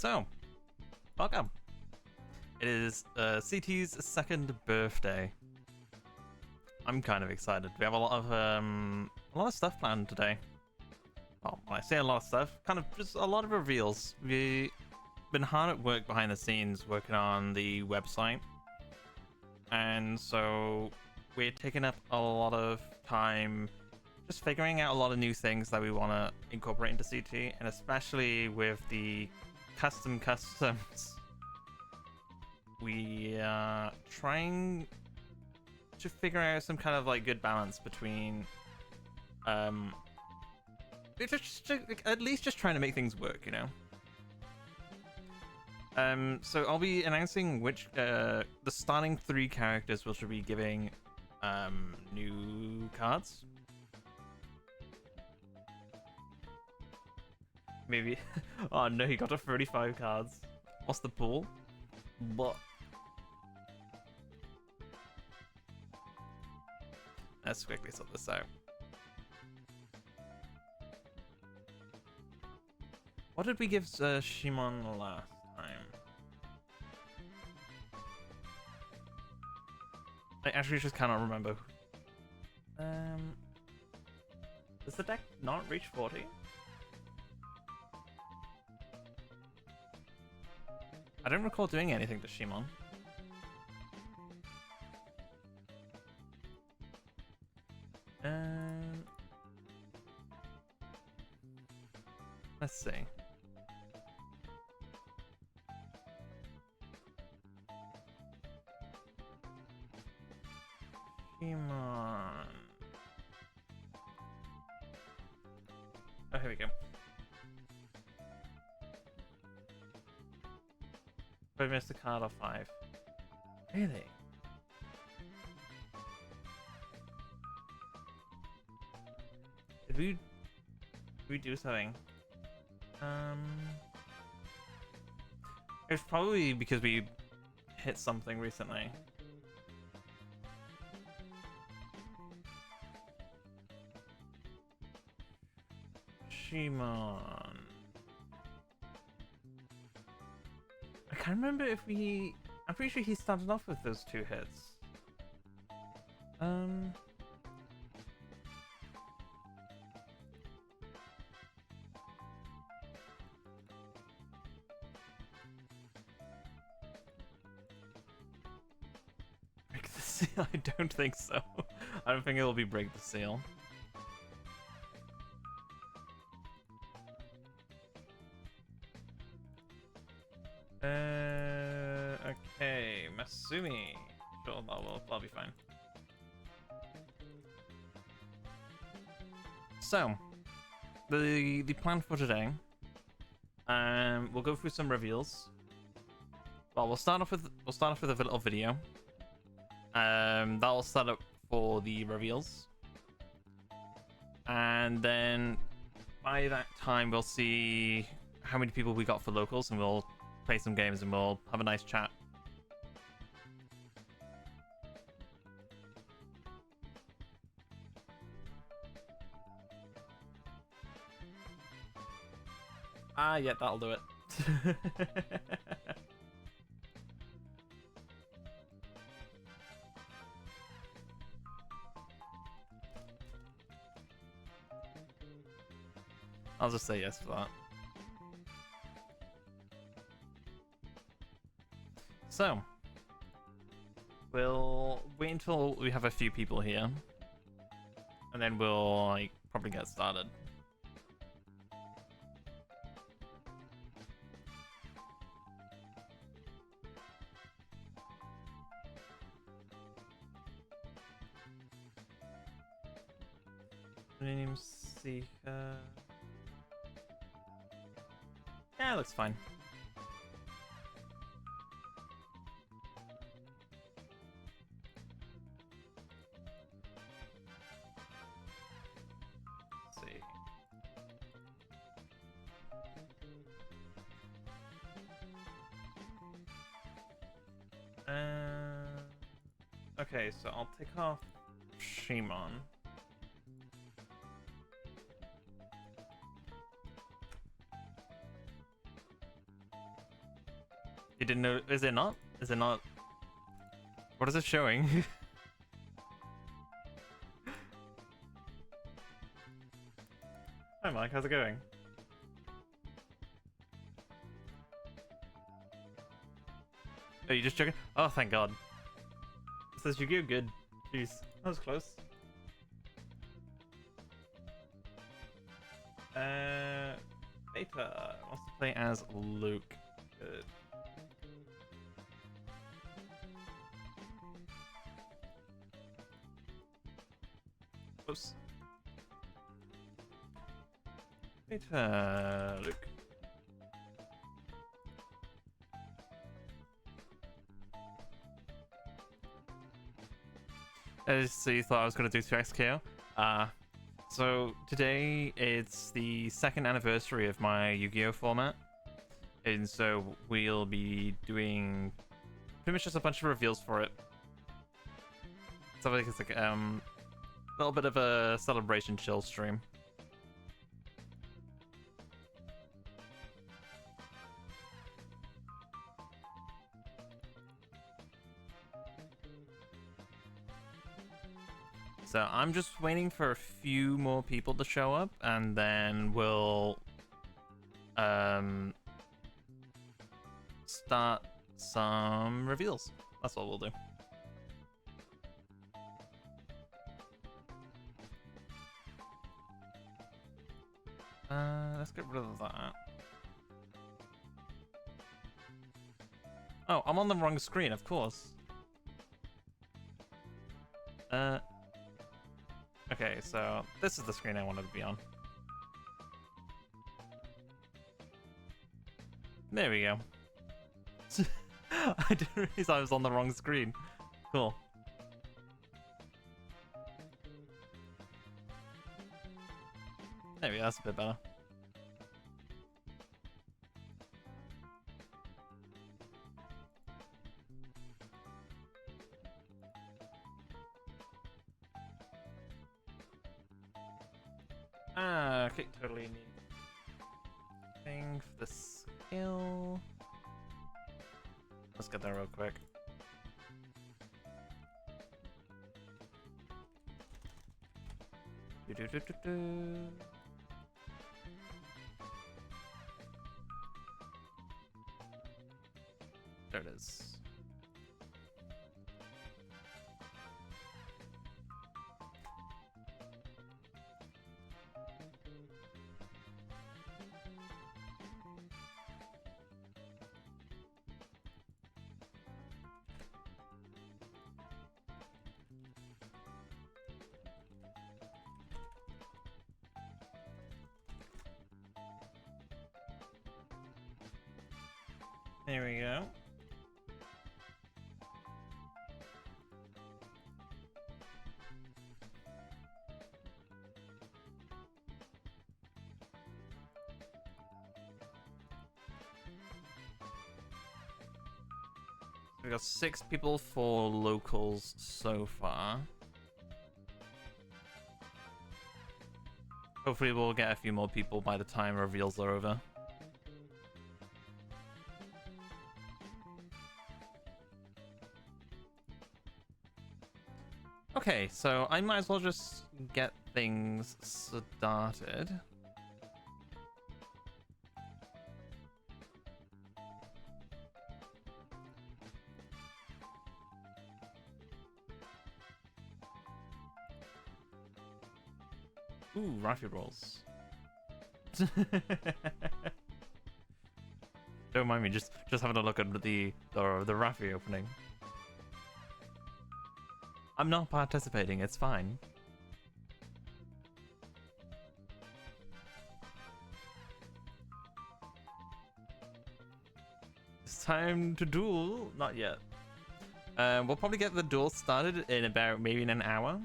So, welcome. It is CT's second birthday. I'm kind of excited. We have a lot of stuff planned today. Well, when I say a lot of stuff, kind of just a lot of reveals. We've been hard at work behind the scenes working on the website, and so we're taking up a lot of time just figuring out a lot of new things that we want to incorporate into CT, and especially with the customs. We are trying to figure out some kind of like good balance between at least just trying to make things work, you know. So I'll be announcing which the starting 3 characters which will be giving new cards. Maybe. Oh no, he got to 35 cards. What's the pool? But let's quickly sort this out. What did we give Shimon last time? I actually just cannot remember. Does the deck not reach 40? I don't recall doing anything to Shimon. Let's see. Shimon. Oh, here we go. I missed a card off 5. Really? Did we do something? It's probably because we hit something recently. Shimon. I can't remember if we... I'm pretty sure he started off with those 2 hits. Break the seal? I don't think so. I don't think it'll be break the seal. Okay, Masumi. Sure, that'll be fine. So, the plan for today, we'll go through some reveals. Well, we'll start off with a little video. That'll set up for the reveals, and then by that time we'll see how many people we got for locals, and we'll play some games and we'll have a nice chat. Ah, yeah, that'll do it. I'll just say yes for that. So, we'll wait until we have a few people here, and then we'll like probably get started. Name Seeker. Yeah, it looks fine. Let's see. Okay, so I'll take off Shimon. You didn't know? Is it not? Is it not? What is it showing? Hi Mike, how's it going? Oh, you just joking? Oh, thank God. It says Yu-Gi-Oh! Good. Jeez, that was close. Beta wants to play as Luke. Good. Oops. Beta Luke. So you thought I was going to do 2x KO? So today it's the 2nd anniversary of my Yu-Gi-Oh! Format. And so we'll be doing pretty much just a bunch of reveals for it. So it's like a little bit of a celebration chill stream. So I'm just waiting for a few more people to show up, and then we'll start some reveals. That's what we'll do. Let's get rid of that. Oh, I'm on the wrong screen, of course. Okay, so this is the screen I wanted to be on. There we go. I didn't realize I was on the wrong screen. Cool. There we go, that's a bit better. Okay, totally need thing for the skill. Let's get there real quick. There it is. There we go. We got 6 people for locals so far. Hopefully we'll get a few more people by the time reveals are over. Okay, so I might as well just get things started. Ooh, Raffy rolls. Don't mind me, just having a look at the Raffy opening. I'm not participating, it's fine. It's time to duel? Not yet. We'll probably get the duel started in about maybe in an hour.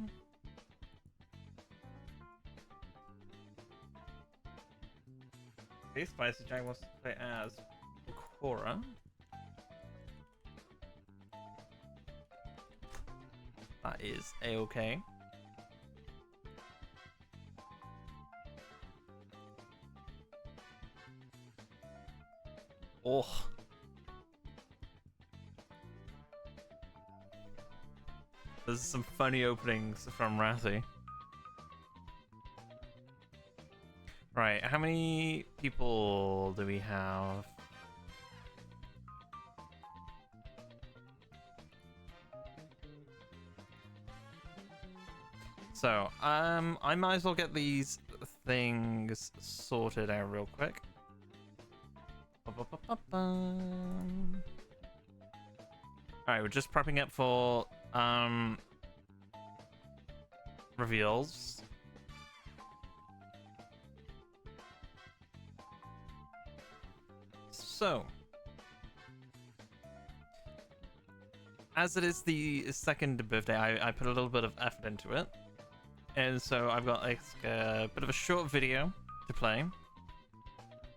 Okay, Spicy Jack wants to play as Cora. That is a-okay. Oh. There's some funny openings from Rathy. Right, how many people do we have? So, I might as well get these things sorted out real quick. Alright, we're just prepping up for, reveals. So, as it is the second birthday, I put a little bit of effort into it. And so I've got like a bit of a short video to play.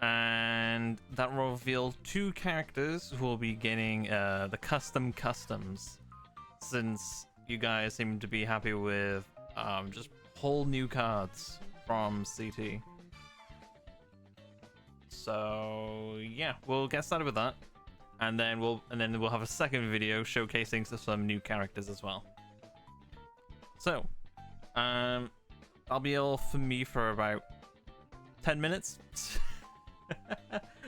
And that will reveal 2 characters who will be getting the custom customs. Since you guys seem to be happy with just whole new cards from CT. So yeah, we'll get started with that. And then we'll have a second video showcasing some new characters as well. So that'll be all for me for about 10 minutes.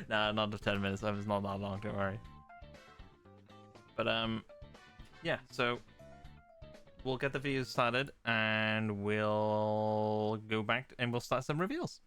Nah, not 10 minutes. It's not that long, don't worry. But yeah, so we'll get the video started and we'll go back and we'll start some reveals.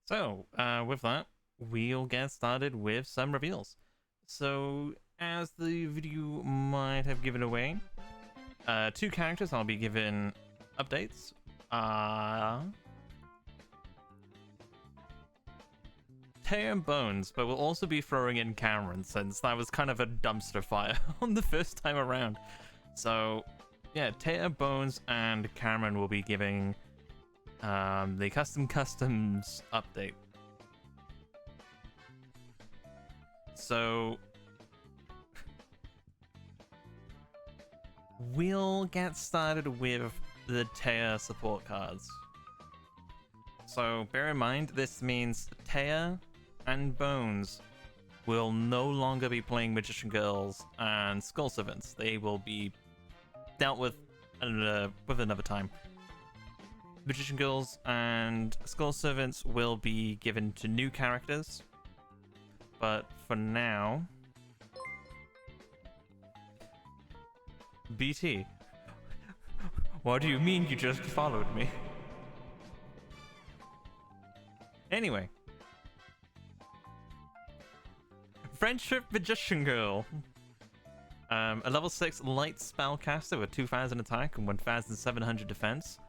So, with that, we'll get started with some reveals. So, as the video might have given away, two characters I'll be given updates. Taya and Bones, but we'll also be throwing in Cameron since that was kind of a dumpster fire on the first time around. So, yeah, Taya, Bones, and Cameron will be giving the customs update. So, we'll get started with the Taya support cards. So, bear in mind, this means Taya and Bones will no longer be playing Magician Girls and Skull Servants. They will be dealt with another time. Magician Girls and Skull Servants will be given to new characters. But for now... BT. What do you mean you just followed me? Anyway. Friendship Magician Girl. A level 6 light spellcaster with 2000 attack and 1700 defense.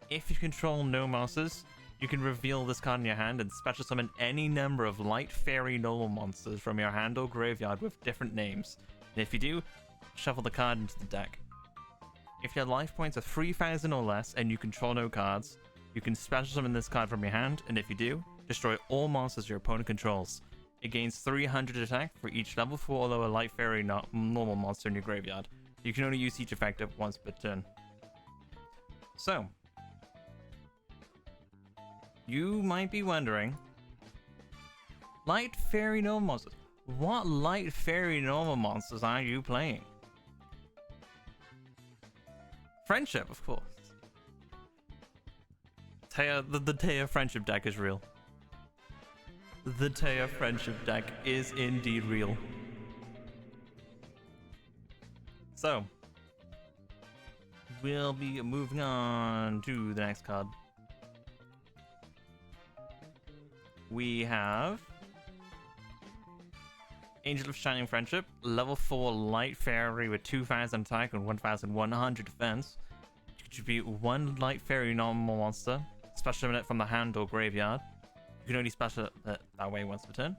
If you control no monsters, you can reveal this card in your hand and special summon any number of light fairy normal monsters from your hand or graveyard with different names. And if you do, shuffle the card into the deck. If your life points are 3000 or less and you control no cards, you can special summon this card from your hand, and if you do, destroy all monsters your opponent controls. It gains 300 attack for each level 4 or lower light fairy normal monster in your graveyard. You can only use each effect once per turn. So, you might be wondering, light fairy normal monsters. What light fairy normal monsters are you playing? Friendship, of course. Taya, the Taya friendship deck is real. The Taya friendship deck is indeed real. So, we'll be moving on to the next card. We have Angel of Shining Friendship, level 4 light fairy with 2000 attack and 1100 defense. You contribute one light fairy normal monster, special summon it from the hand or graveyard. You can only special it that way once per turn.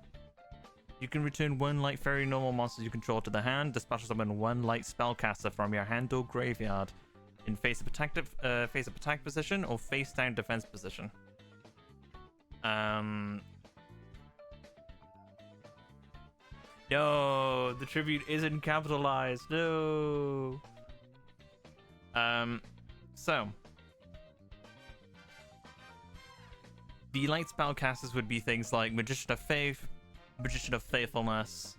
You can return one light fairy normal monster you control to the hand to special summon one light spellcaster from your hand or graveyard in face up attack position or face down defense position. No, the tribute isn't capitalized. No. So the light spellcasters would be things like Magician of Faith, Magician of Faithfulness,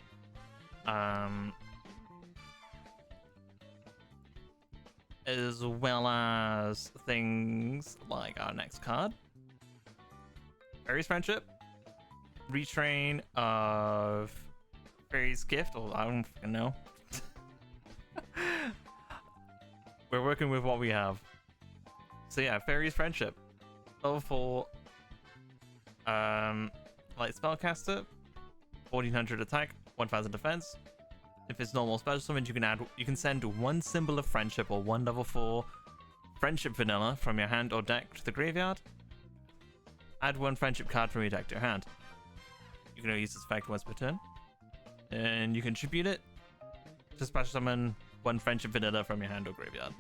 as well as things like our next card, Fairy's Friendship, Retrain of Fairy's Gift, or I don't fucking know. We're working with what we have. So yeah, Fairy's Friendship. Level 4 light spellcaster, 1400 attack, 1000 defense. If it's normal special summon, you can send one symbol of friendship or one level 4 friendship vanilla from your hand or deck to the graveyard. Add one friendship card from your deck to your hand. You can only use this effect once per turn. And you can tribute it to special summon one friendship vanilla from your hand or graveyard.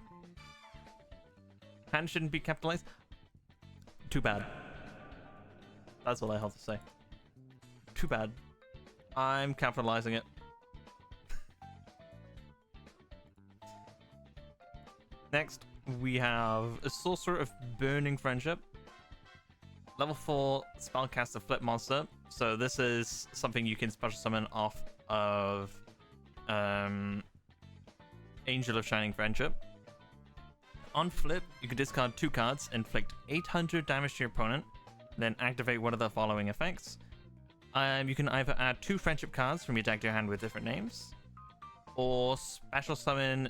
Hand shouldn't be capitalized. Too bad. That's all I have to say. Too bad. I'm capitalizing it. Next, we have a Sorcerer of Burning Friendship. Level 4 spellcaster flip monster. So this is something you can special summon off of Angel of Shining Friendship. On flip, you can discard 2 cards, inflict 800 damage to your opponent, then activate one of the following effects. You can either add 2 friendship cards from your deck to your hand with different names, or special summon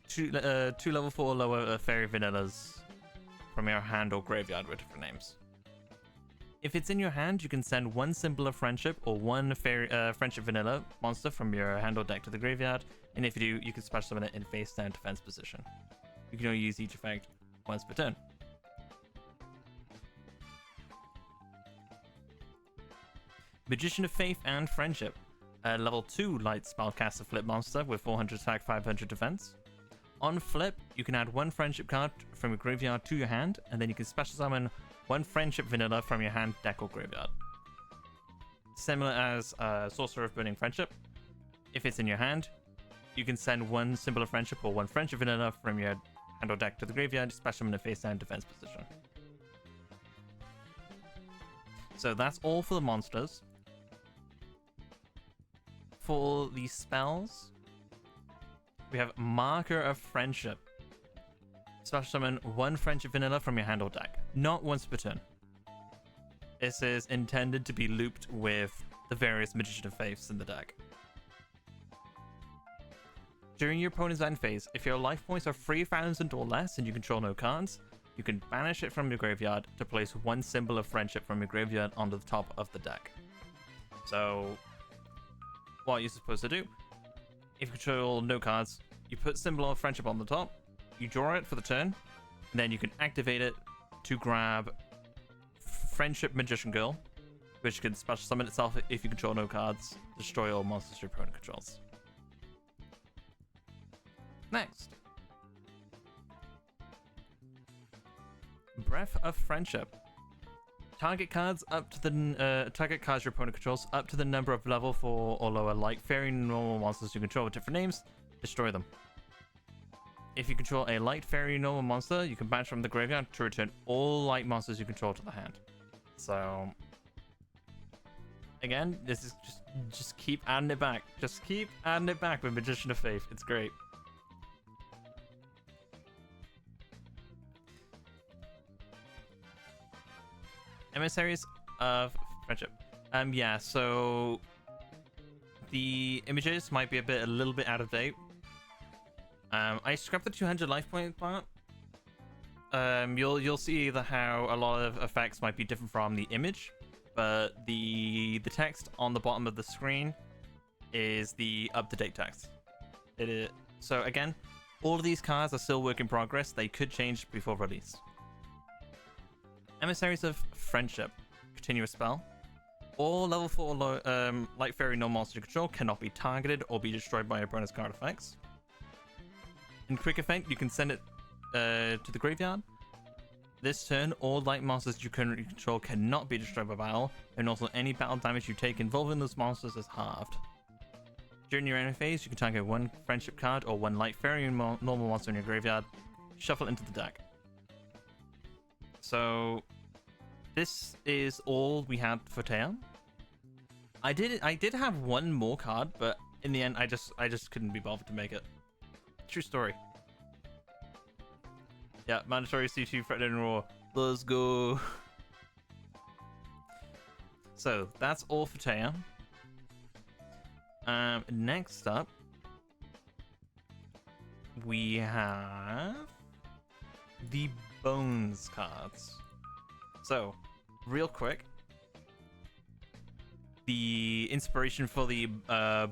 two level 4 lower fairy vanillas from your hand or graveyard with different names. If it's in your hand, you can send one symbol of friendship or one friendship vanilla monster from your hand or deck to the graveyard, and if you do, you can special summon it in face down defense position. You can only use each effect once per turn. Magician of Faith and Friendship. Level 2 light spellcaster flip monster with 400 attack, 500 defense. On flip, you can add one friendship card from your graveyard to your hand, and then you can special summon one friendship vanilla from your hand, deck, or graveyard. Similar as Sorcerer of Burning Friendship. If it's in your hand, you can send one symbol of friendship or one friendship vanilla from your hand or deck to the graveyard, special summon in face down defense position. So that's all for the monsters. For the spells, we have Marker of Friendship. Special summon one friendship vanilla from your hand or deck, not once per turn. This is intended to be looped with the various Magician of Faiths in the deck. During your opponent's end phase, if your life points are 3,000 or less and you control no cards, you can banish it from your graveyard to place one symbol of friendship from your graveyard onto the top of the deck. So, what you're supposed to do, if you control no cards, you put symbol of friendship on the top, you draw it for the turn, and then you can activate it to grab Friendship Magician Girl, which can special summon itself if you control no cards, destroy all monsters your opponent controls. Next, Breath of Friendship. Target cards your opponent controls up to the number of level 4 or lower light fairy normal monsters you control with different names, destroy them. If you control a light fairy normal monster, you can banish from the graveyard to return all light monsters you control to the hand. So, again, this is just keep adding it back. Just keep adding it back with Magician of Faith. It's great. Emissaries of Friendship. Yeah, so the images might be a little bit out of date. I scrapped the 200 life point part. You'll see how a lot of effects might be different from the image, but the text on the bottom of the screen is the up-to-date text. It is, so again, all of these cards are still work in progress. They could change before release. Emissaries of Friendship. Continuous spell. All level 4 light fairy no monster you control cannot be targeted or be destroyed by your opponent's card effects. In quick effect, you can send it to the graveyard. This turn, all light monsters you currently control cannot be destroyed by battle, and also any battle damage you take involving those monsters is halved. During your end phase, you can target one friendship card or one light fairy normal monster in your graveyard, shuffle it into the deck. So this is all we had for Teo. I did have one more card, but in the end I just couldn't be bothered to make it. True story. Yeah, mandatory C2 threatening roar. Let's go. So that's all for Teo. Next up we have the Bones cards. So, real quick, the inspiration for the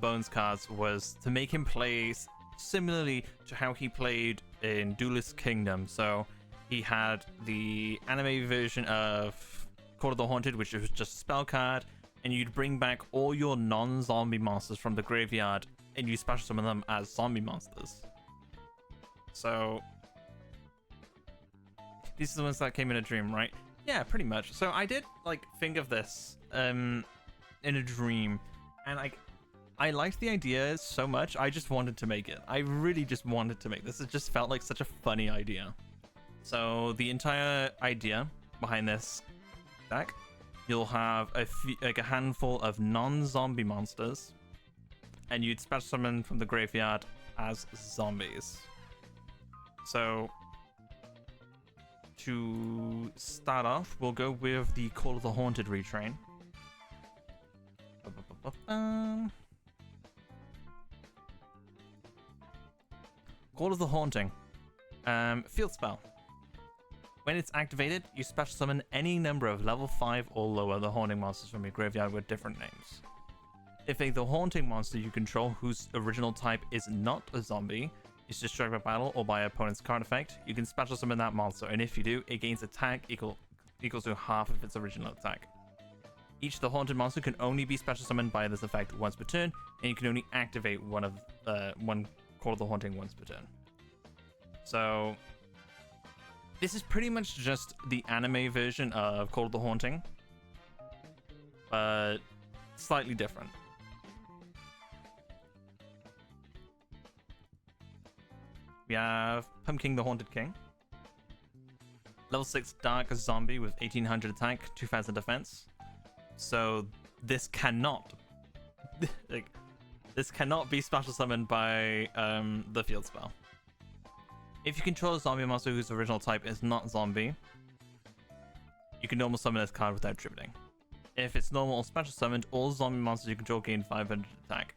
Bones cards was to make him play similarly to how he played in Duelist Kingdom. So, he had the anime version of Court of the Haunted, which was just a spell card, and you'd bring back all your non-zombie monsters from the graveyard, and you special summon them as zombie monsters. So, these are the ones that came in a dream, right? Yeah, pretty much. So I did think of this in a dream, and I liked the idea so much. I just wanted to make it. I really just wanted to make this. It just felt like such a funny idea. So the entire idea behind this deck, you'll have a handful of non-zombie monsters, and you'd special summon from the graveyard as zombies. So to start off, we'll go with the Call of the Haunted retrain. Call of the Haunting. Field spell. When it's activated, you special summon any number of level 5 or lower the haunting monsters from your graveyard with different names. If the haunting monster you control whose original type is not a zombie is destroyed by battle or by opponent's card effect, you can special summon that monster, and if you do, it gains attack equals to half of its original attack. Each of the haunted monster can only be special summoned by this effect once per turn, and you can only activate one Call of the Haunting once per turn. So this is pretty much just the anime version of Call of the Haunting, but slightly different. We have Pumpkin the Haunted King. Level 6 Dark Zombie with 1800 attack, 2000 defense. So this cannot this cannot be special summoned by the field spell. If you control a zombie monster whose original type is not zombie, you can normal summon this card without tributing. If it's normal or special summoned, all zombie monsters you control gain 500 attack.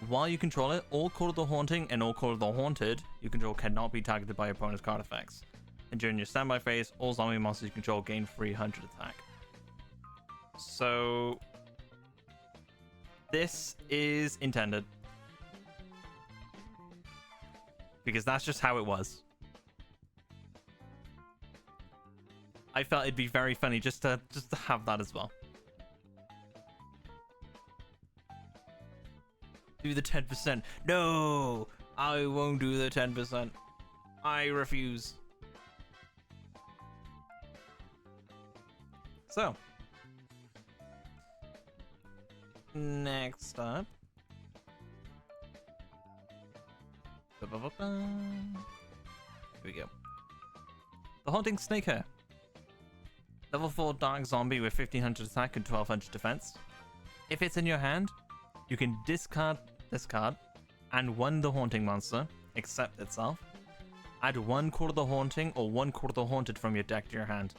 While you control it, all Call of the Haunting and all Call of the Haunted you control cannot be targeted by opponent's card effects. And during your standby phase, all zombie monsters you control gain 300 attack. So this is intended, because that's just how it was. I felt it'd be very funny just to have that as well. Do the 10%. No, I won't do the 10%. I refuse. So, next up. Here we go. The Haunting Snakehair. Level 4 Dark Zombie with 1500 attack and 1200 defense. If it's in your hand, you can discard this card and one the Haunting monster, except itself. Add one Call of the Haunting or one Call of the Haunted from your deck to your hand.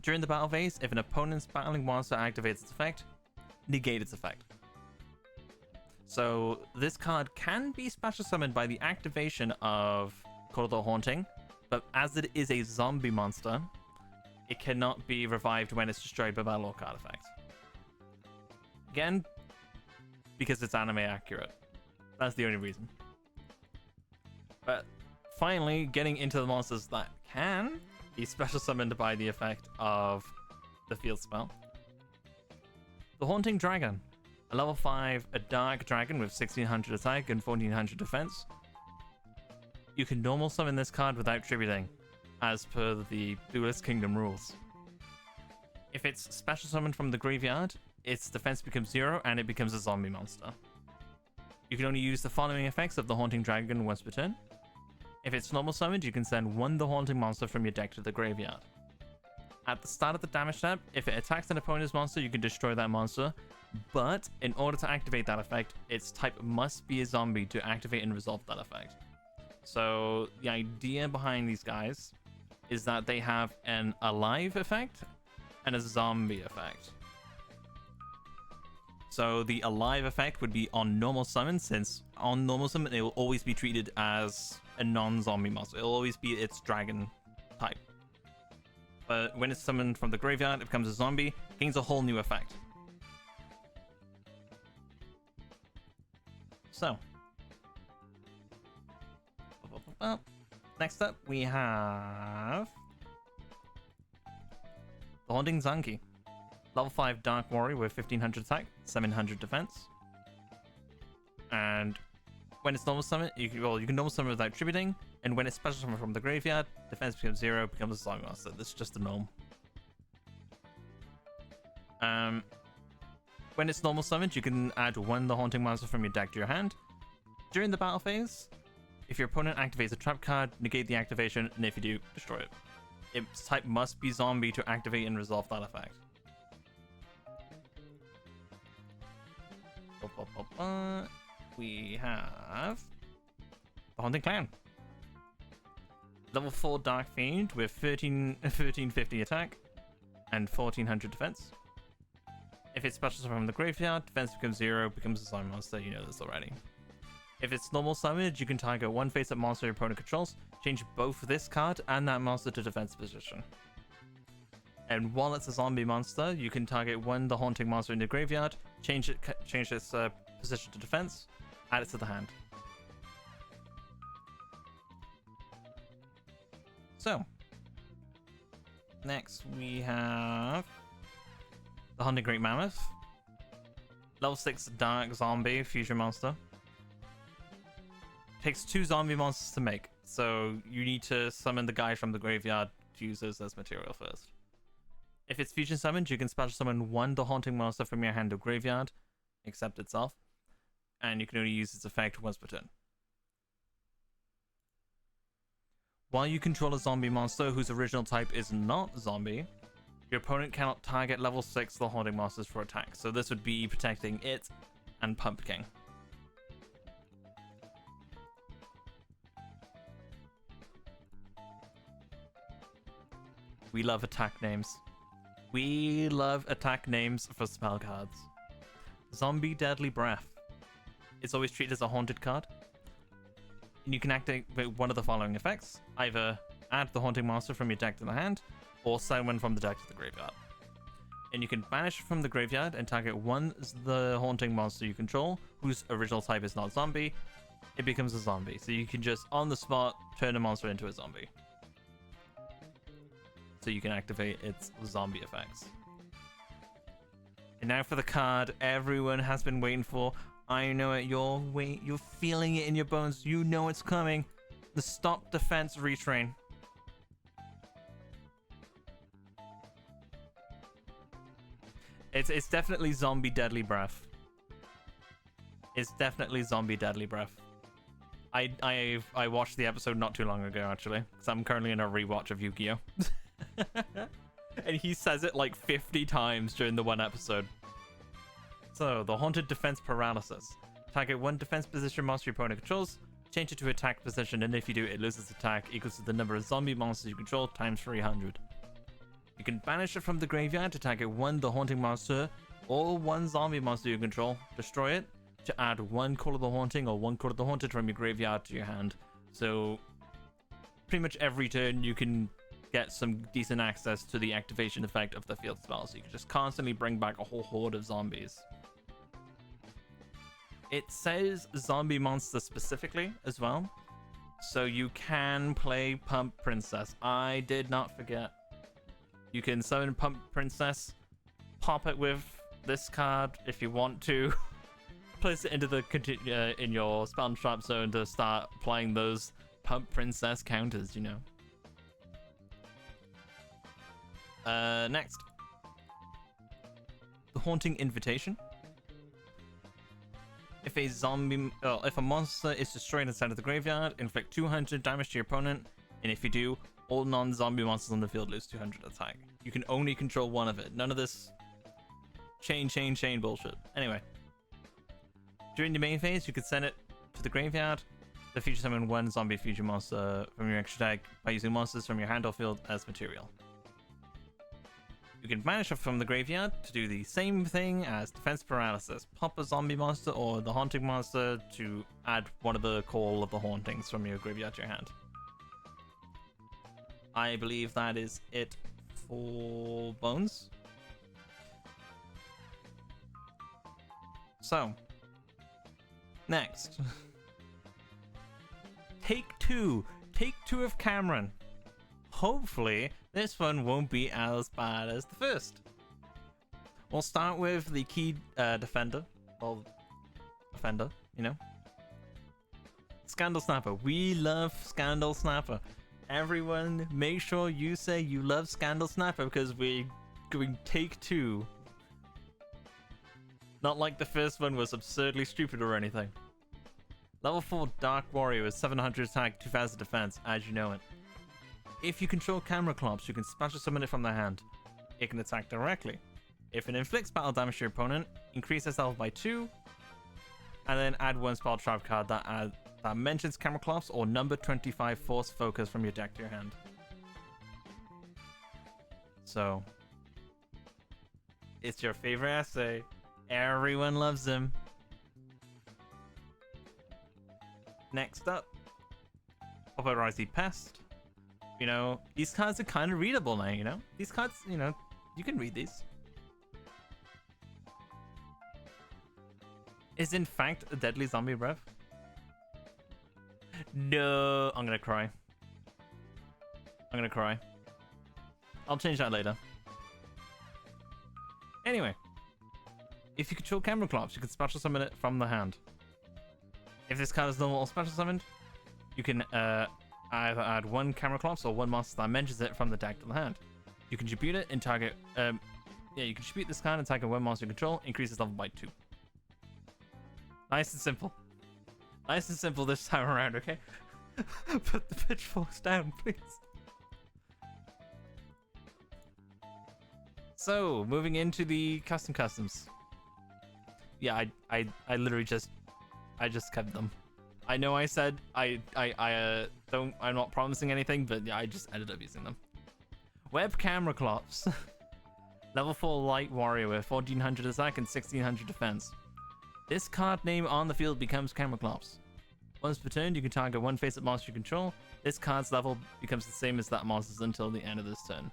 During the battle phase, if an opponent's battling monster activates its effect, negate its effect. So this card can be special summoned by the activation of Call of the Haunting, but as it is a zombie monster, it cannot be revived when it's destroyed by battle or card effect. Again, because it's anime accurate. That's the only reason. But finally, getting into the monsters that can be special summoned by the effect of the field spell. The Haunting Dragon. A level 5, a Dark Dragon with 1600 attack and 1400 defense. You can normal summon this card without tributing, as per the Duelist Kingdom rules. If it's special summoned from the graveyard, its defense becomes 0 and it becomes a zombie monster. You can only use the following effects of the Haunting Dragon once per turn. If it's normal summoned, you can send one the Haunting monster from your deck to the graveyard. At the start of the damage step, if it attacks an opponent's monster, you can destroy that monster, but in order to activate that effect, its type must be a zombie to activate and resolve that effect. So the idea behind these guys is that they have an alive effect and a zombie effect. So the alive effect would be on normal summon, since on normal summon it will always be treated as a non-zombie monster. It'll always be its dragon type. But when it's summoned from the graveyard, it becomes a zombie, gains a whole new effect. So, next up we have the Haunting Zanki. Level 5 Dark Warrior with 1500 attack, 700 defense. And when it's normal summon, you can normal summon without tributing, and when it's special summon from the graveyard, defense becomes 0, becomes a zombie monster. This is just a norm. When it's normal summoned, you can add one the Haunting monster from your deck to your hand. During the battle phase, if your opponent activates a trap card, negate the activation, and if you do, destroy it. Its type must be zombie to activate and resolve that effect. We have the Haunting Clown. Level 4 Dark Fiend with 1350 attack and 1400 defense. If it's special from the graveyard, defense becomes 0, becomes a zombie monster. You know this already. If it's normal summoned, you can target one face-up monster your opponent controls. change both this card and that monster to defense position. And while it's a zombie monster, you can target the haunting monster in the graveyard, change its position to defense, add it to the hand. So, next we have the Hunting Great Mammoth. Level 6 Dark Zombie Fusion Monster. Takes 2 zombie monsters to make, so you need to summon the guy from the graveyard to use those as material first. If it's fusion summoned, you can special summon the haunting monster from your hand or graveyard, except itself, and you can only use its effect once per turn. While you control a zombie monster whose original type is not zombie, your opponent cannot target level 6 the haunting monsters for attack, so this would be protecting it and Pumpkin. We love attack names. We love attack names for spell cards. Zombie Deadly Breath. It's always treated as a haunted card. And you can activate one of the following effects. Either add the haunting monster from your deck to the hand, or summon from the deck to the graveyard. And you can banish from the graveyard and target the haunting monster you control, whose original type is not zombie. It becomes a zombie. So you can just, on the spot, turn a monster into a zombie. So you can activate its zombie effects. And now for the card everyone has been waiting for. I know it, you're feeling it in your bones. You know it's coming. The Stop Defense Retrain. It's definitely Zombie Deadly Breath. It's definitely Zombie Deadly Breath. I watched the episode not too long ago, actually, because I'm currently in a rewatch of Yu-Gi-Oh! And he says it like 50 times during the one episode. So, the Haunted Defense Paralysis. Target one defense position monster your opponent controls, change it to attack position, and if you do, it loses attack equals to the number of zombie monsters you control times 300. You can banish it from the graveyard to target the haunting monster, or one zombie monster you control, destroy it, to add one Call of the Haunting or one Call of the Haunted from your graveyard to your hand. So, pretty much every turn you can get some decent access to the activation effect of the field spell, so you can just constantly bring back a whole horde of zombies. It says zombie monster specifically as well, so you can play Pump Princess. I did not forget. You can summon Pump Princess, pop it with this card if you want to, place it into the in your spell trap zone to start applying those Pump Princess counters, you know. Next, the Haunting Invitation. If a monster is destroyed inside of the graveyard, inflict 200 damage to your opponent, and if you do, all non-zombie monsters on the field lose 200 attack. You can only control one of it. None of this chain bullshit. Anyway, during the main phase, you could send it to the graveyard to future summon one zombie fusion monster from your extra deck by using monsters from your hand or field as material. You can banish it from the graveyard to do the same thing as Defense Paralysis. Pop a zombie monster or the haunting monster to add one of the Call of the Hauntings from your graveyard to your hand. I believe that is it for Bones. So, next. Take two of Cameron. Hopefully, this one won't be as bad as the first. We'll start with the key defender. Well, offender, you know. Scandal Snapper. We love Scandal Snapper. Everyone, make sure you say you love Scandal Snapper because we're going take two. Not like the first one was absurdly stupid or anything. Level 4 Dark Warrior with 700 attack, 2000 defense, as you know it. If you control Camera Clops, you can special summon it from the hand. It can attack directly. If it inflicts battle damage to your opponent, increase its health by 2, and then add one spell trap card that mentions Camera Clops or number 25 Force Focus from your deck to your hand. So, it's your favorite essay. Everyone loves him. Next up, Paparazzi Pest. You know, these cards are kind of readable now, you know? These cards, you know, you can read these. Is in fact a deadly zombie breath? No, I'm gonna cry. I'm gonna cry. I'll change that later. Anyway, if you control camera clops, you can special summon it from the hand. If this card is normal or special summoned, you can either add one camera clops or one monster that mentions it from the deck to the hand. You can tribute it and target. You can tribute this card and target one monster you control, increases level by 2. Nice and simple. Nice and simple this time around, okay? Put the pitchforks down, please. So, moving into the customs. Yeah, I literally just kept them. I know I said I'm not promising anything, but yeah, I just ended up using them. Web camera clops. Level 4 light warrior with 1400 attack and 1600 defense. This card name on the field becomes camera clops. Once per turn, you can target one face-up monster you control. This card's level becomes the same as that monster's until the end of this turn.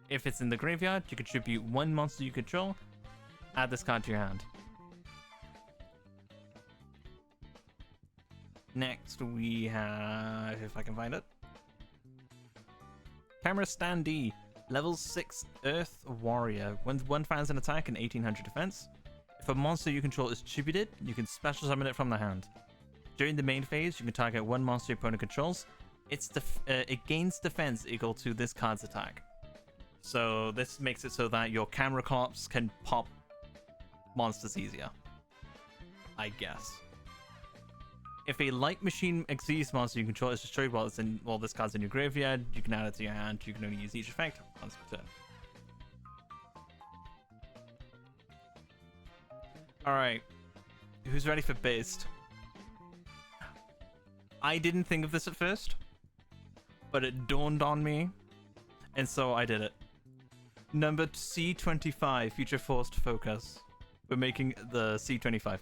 If it's in the graveyard, you contribute one monster you control. Add this card to your hand. Next, we have, if I can find it, Camera Standee, level 6 Earth Warrior, 1000 attack and 1800 defense. If a monster you control is tributed, you can special summon it from the hand. During the main phase, you can target one monster your opponent controls. It gains defense equal to this card's attack. So this makes it so that your camera clops can pop monsters easier, I guess. If a light machine exceeds monster you control is destroyed while this card's in your graveyard, you can add it to your hand. You can only use each effect once per turn. Alright, who's ready for Based? I didn't think of this at first, but it dawned on me, and so I did it. Number C25, Future Forced Focus. We're making the C25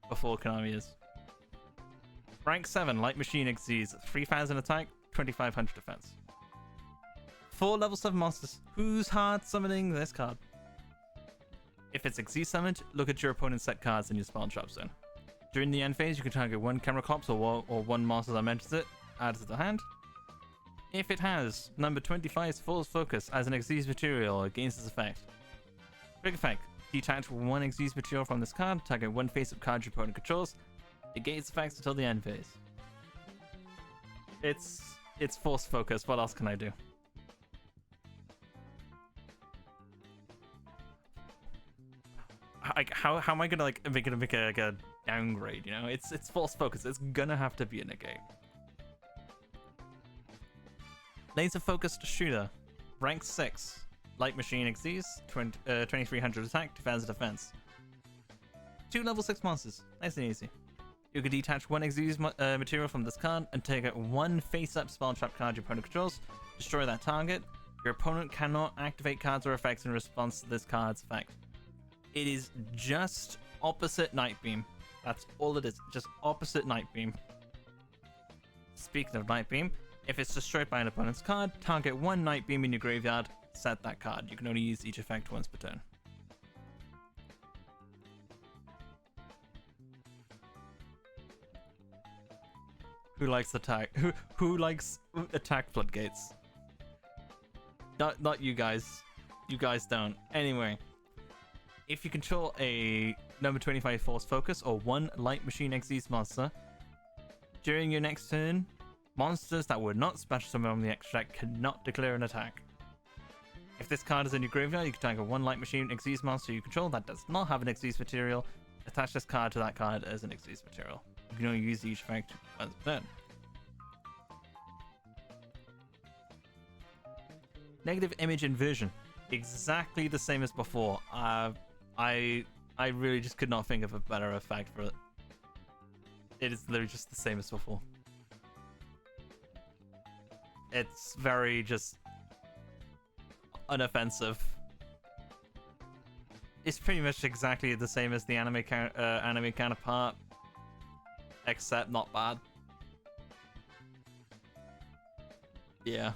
before Konami is. Rank 7, Light Machine exceeds 3000 attack, 2500 defense. 4 level 7 monsters. Who's hard summoning this card? If it's Exceed summoned, look at your opponent's set cards in your spell trap zone. During the end phase, you can target one camera clops or one monster that mentions it, add to the hand. If it has number 25's Force Focus as an Exceed material against this effect. Quick effect, detach one Exceed material from this card, target one face-up card your opponent controls, negates effects until the end phase. It's Force Focus, what else can I do? Like, how am I gonna make a downgrade, you know? It's Force Focus, it's gonna have to be a negate. Laser Focused Shooter, rank 6, Light Machine exceeds 2300 attack, 2000 defense. 2 level 6 monsters, nice and easy. You can detach one Exceed material from this card and take out one face-up spell trap card your opponent controls, destroy that target. Your opponent cannot activate cards or effects in response to this card's effect. It is just opposite Night Beam. That's all it is, just opposite Night Beam. Speaking of Night Beam, if it's destroyed by an opponent's card, target one Night Beam in your graveyard, set that card. You can only use each effect once per turn. Who likes attack? Who likes attack floodgates? Not you guys. You guys don't. Anyway, if you control a number 25 Force Focus or one Light Machine Exceeds monster, during your next turn, monsters that were not special summoned from the extra deck cannot declare an attack. If this card is in your graveyard, you can target one Light Machine Exceeds monster you control that does not have an Exceeds material. Attach this card to that card as an Exceeds material. You can only use each effect once per turn. Negative image inversion. Exactly the same as before. I really just could not think of a better effect for it. It is literally just the same as before. It's very just unoffensive. It's pretty much exactly the same as the anime counterpart, except not bad. Yeah.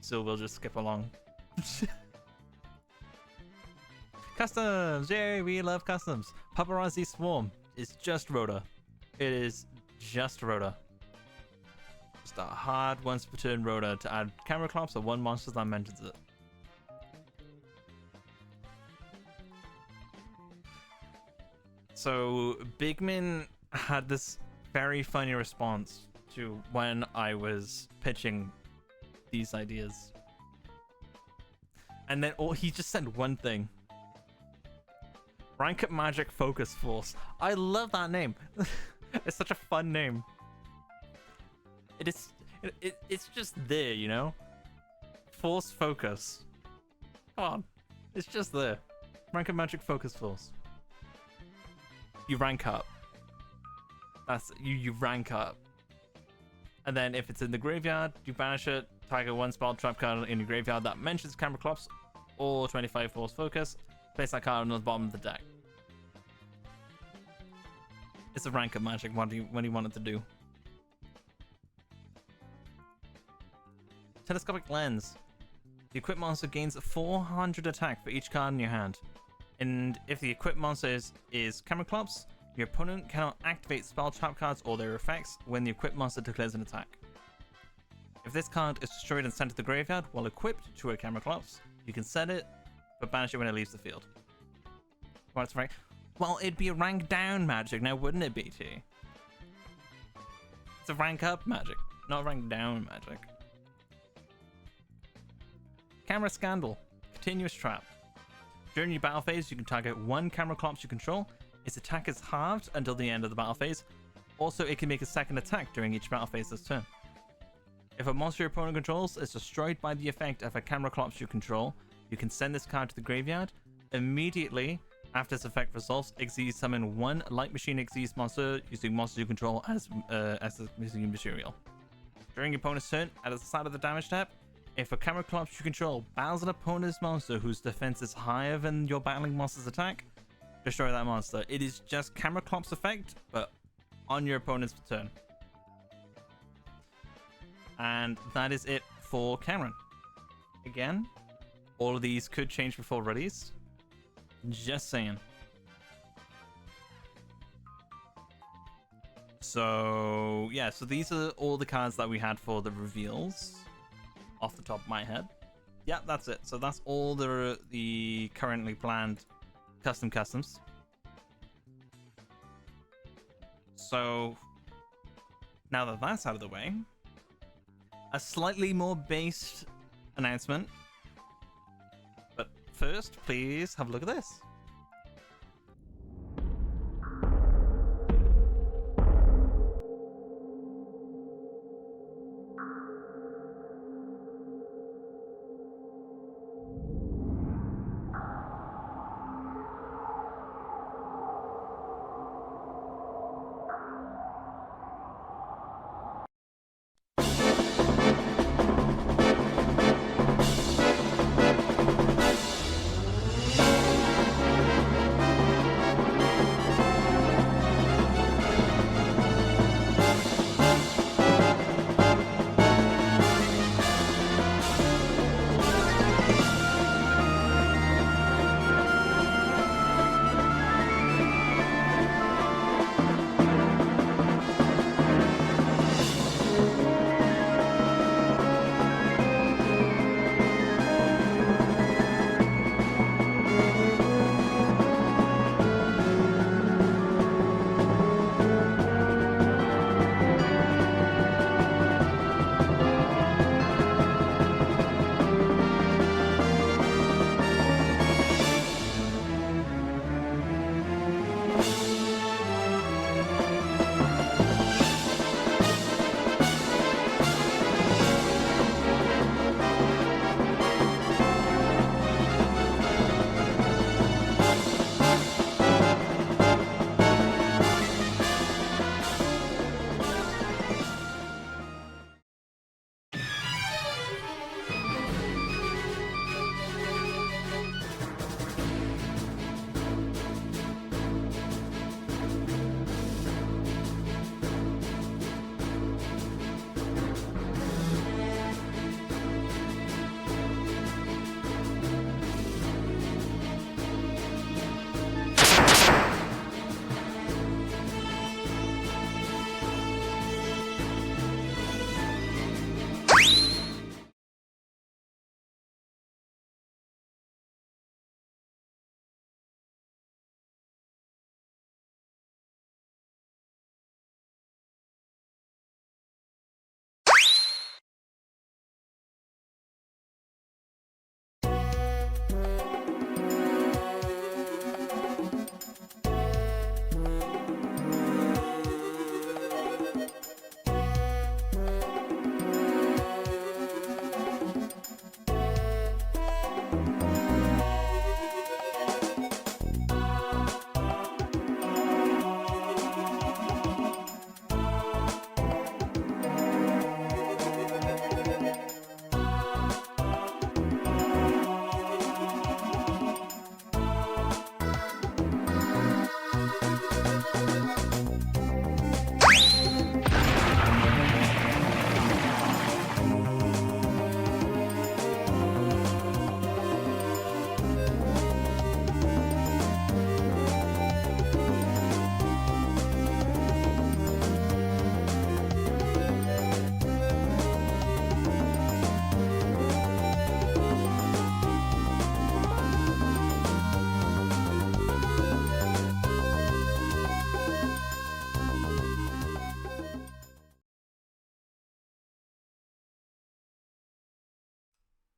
So we'll just skip along. Customs! Yay, we love customs. Paparazzi Swarm is just Rhoda. It is just Rhoda. Just a hard once per turn Rhoda to add camera clops or one monster that mentions it. So Bigman had this very funny response to when I was pitching these ideas. And then he just said one thing. Rank Up Magic Focus Force. I love that name. It's such a fun name. It's just there, you know? Force Focus. Come on. It's just there. Rank Up Magic Focus Force. You rank up. That's you rank up. And then if it's in the graveyard, you banish it. Target one spell trap card in your graveyard that mentions camera clops or 25 force focus. Place that card on the bottom of the deck. It's a rank of magic. What do you want it to do? Telescopic Lens. The equipped monster gains 400 attack for each card in your hand. And if the equipped monster is camera clops, your opponent cannot activate spell trap cards or their effects when the equipped monster declares an attack. If this card is destroyed and sent to the graveyard while equipped to a camera clops, you can set it, but banish it when it leaves the field. What's right? Well, it'd be a rank down magic now, wouldn't it, BT? It's a rank up magic, not rank down magic. Camera Scandal. Continuous trap. During your battle phase, you can target one camera clops you control. Its attack is halved until the end of the battle phase. Also, it can make a second attack during each battle phase this turn. If a monster your opponent controls is destroyed by the effect of a camera clops you control, you can send this card to the graveyard. Immediately after this effect resolves, Xyz summon one Light Machine Xyz monster using monsters you control as the missing material. During your opponent's turn, at the start of the damage step, if a camera clops you control battles an opponent's monster whose defense is higher than your battling monster's attack, destroy that monster. It is just camera clops effect, but on your opponent's turn. And that is it for Cameron. Again, all of these could change before release. Just saying. So, yeah, so these are all the cards that we had for the reveals. Off the top of my head. Yeah, that's it. So that's all the currently planned customs. So, now that that's out of the way, a slightly more based announcement. But first, please have a look at this.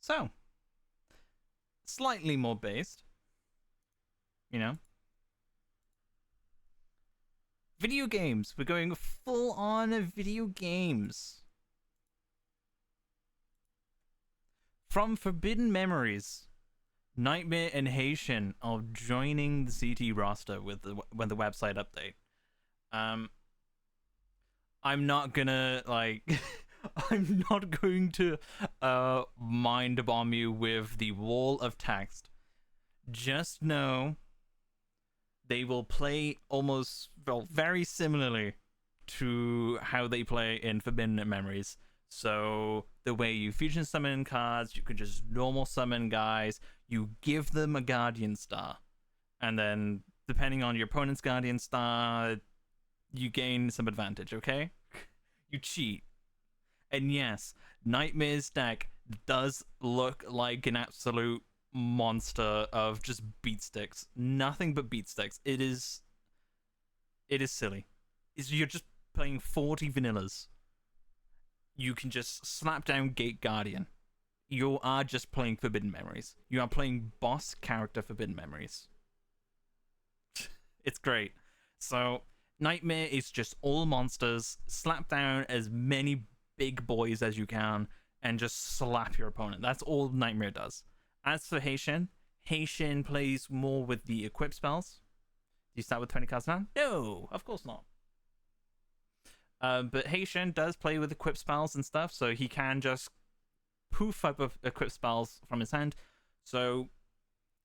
So, slightly more based, you know. Video games. We're going full on video games. From Forbidden Memories, Nightmare and Haitian are joining the CT roster with the website update. I'm not gonna I'm not going to mind bomb you with the wall of text. Just know they will play very similarly to how they play in Forbidden Memories. So the way you fusion summon cards, you can just normal summon guys. You give them a Guardian Star, and then depending on your opponent's Guardian Star, you gain some advantage. Okay, you cheat. And yes, Nightmare's deck does look like an absolute monster of just beat sticks. Nothing but beat sticks. It is silly. You're just playing 40 vanillas. You can just slap down Gate Guardian. You are just playing Forbidden Memories. You are playing boss character Forbidden Memories. It's great. So, Nightmare is just all monsters. Slap down as many big boys as you can and just slap your opponent. That's all Nightmare does. As for Haitian plays more with the equip spells. Do you start with 20 cards now? No, of course not. But Haitian does play with equip spells and stuff, so he can just poof up of equip spells from his hand. So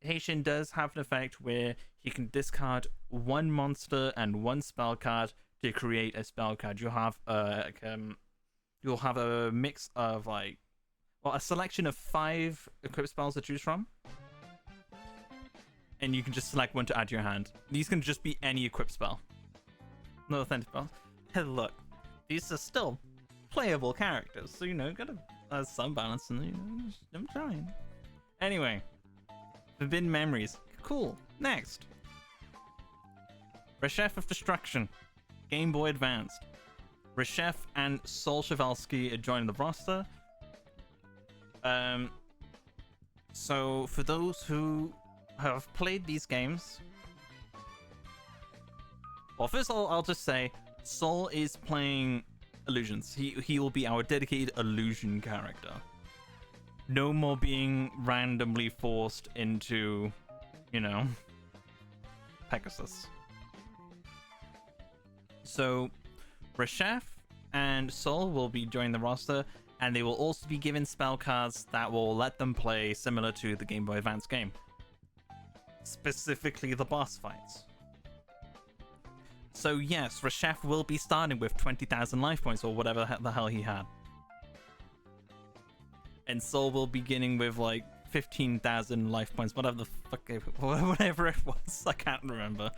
Haitian does have an effect where he can discard one monster and one spell card to create a spell card. You'll have a mix of a selection of 5 equip spells to choose from, and you can just select one to add to your hand. These can just be any equip spell. No authentic spells. Hey, look, these are still playable characters, so gotta have some balance, and I'm trying. Anyway, Forbidden Memories, cool. Next, Reshef of Destruction, Game Boy Advanced. Reshef and Sol Chevalsky are joining the roster. So for those who have played these games, well, first of all, I'll just say Sol is playing illusions. He will be our dedicated illusion character. No more being randomly forced into, Pegasus. So Reshef and Sol will be joining the roster, and they will also be given spell cards that will let them play similar to the Game Boy Advance game. Specifically the boss fights. So yes, Reshef will be starting with 20,000 life points or whatever the hell he had. And Sol will be beginning with 15,000 life points, whatever the fuck, whatever it was, I can't remember.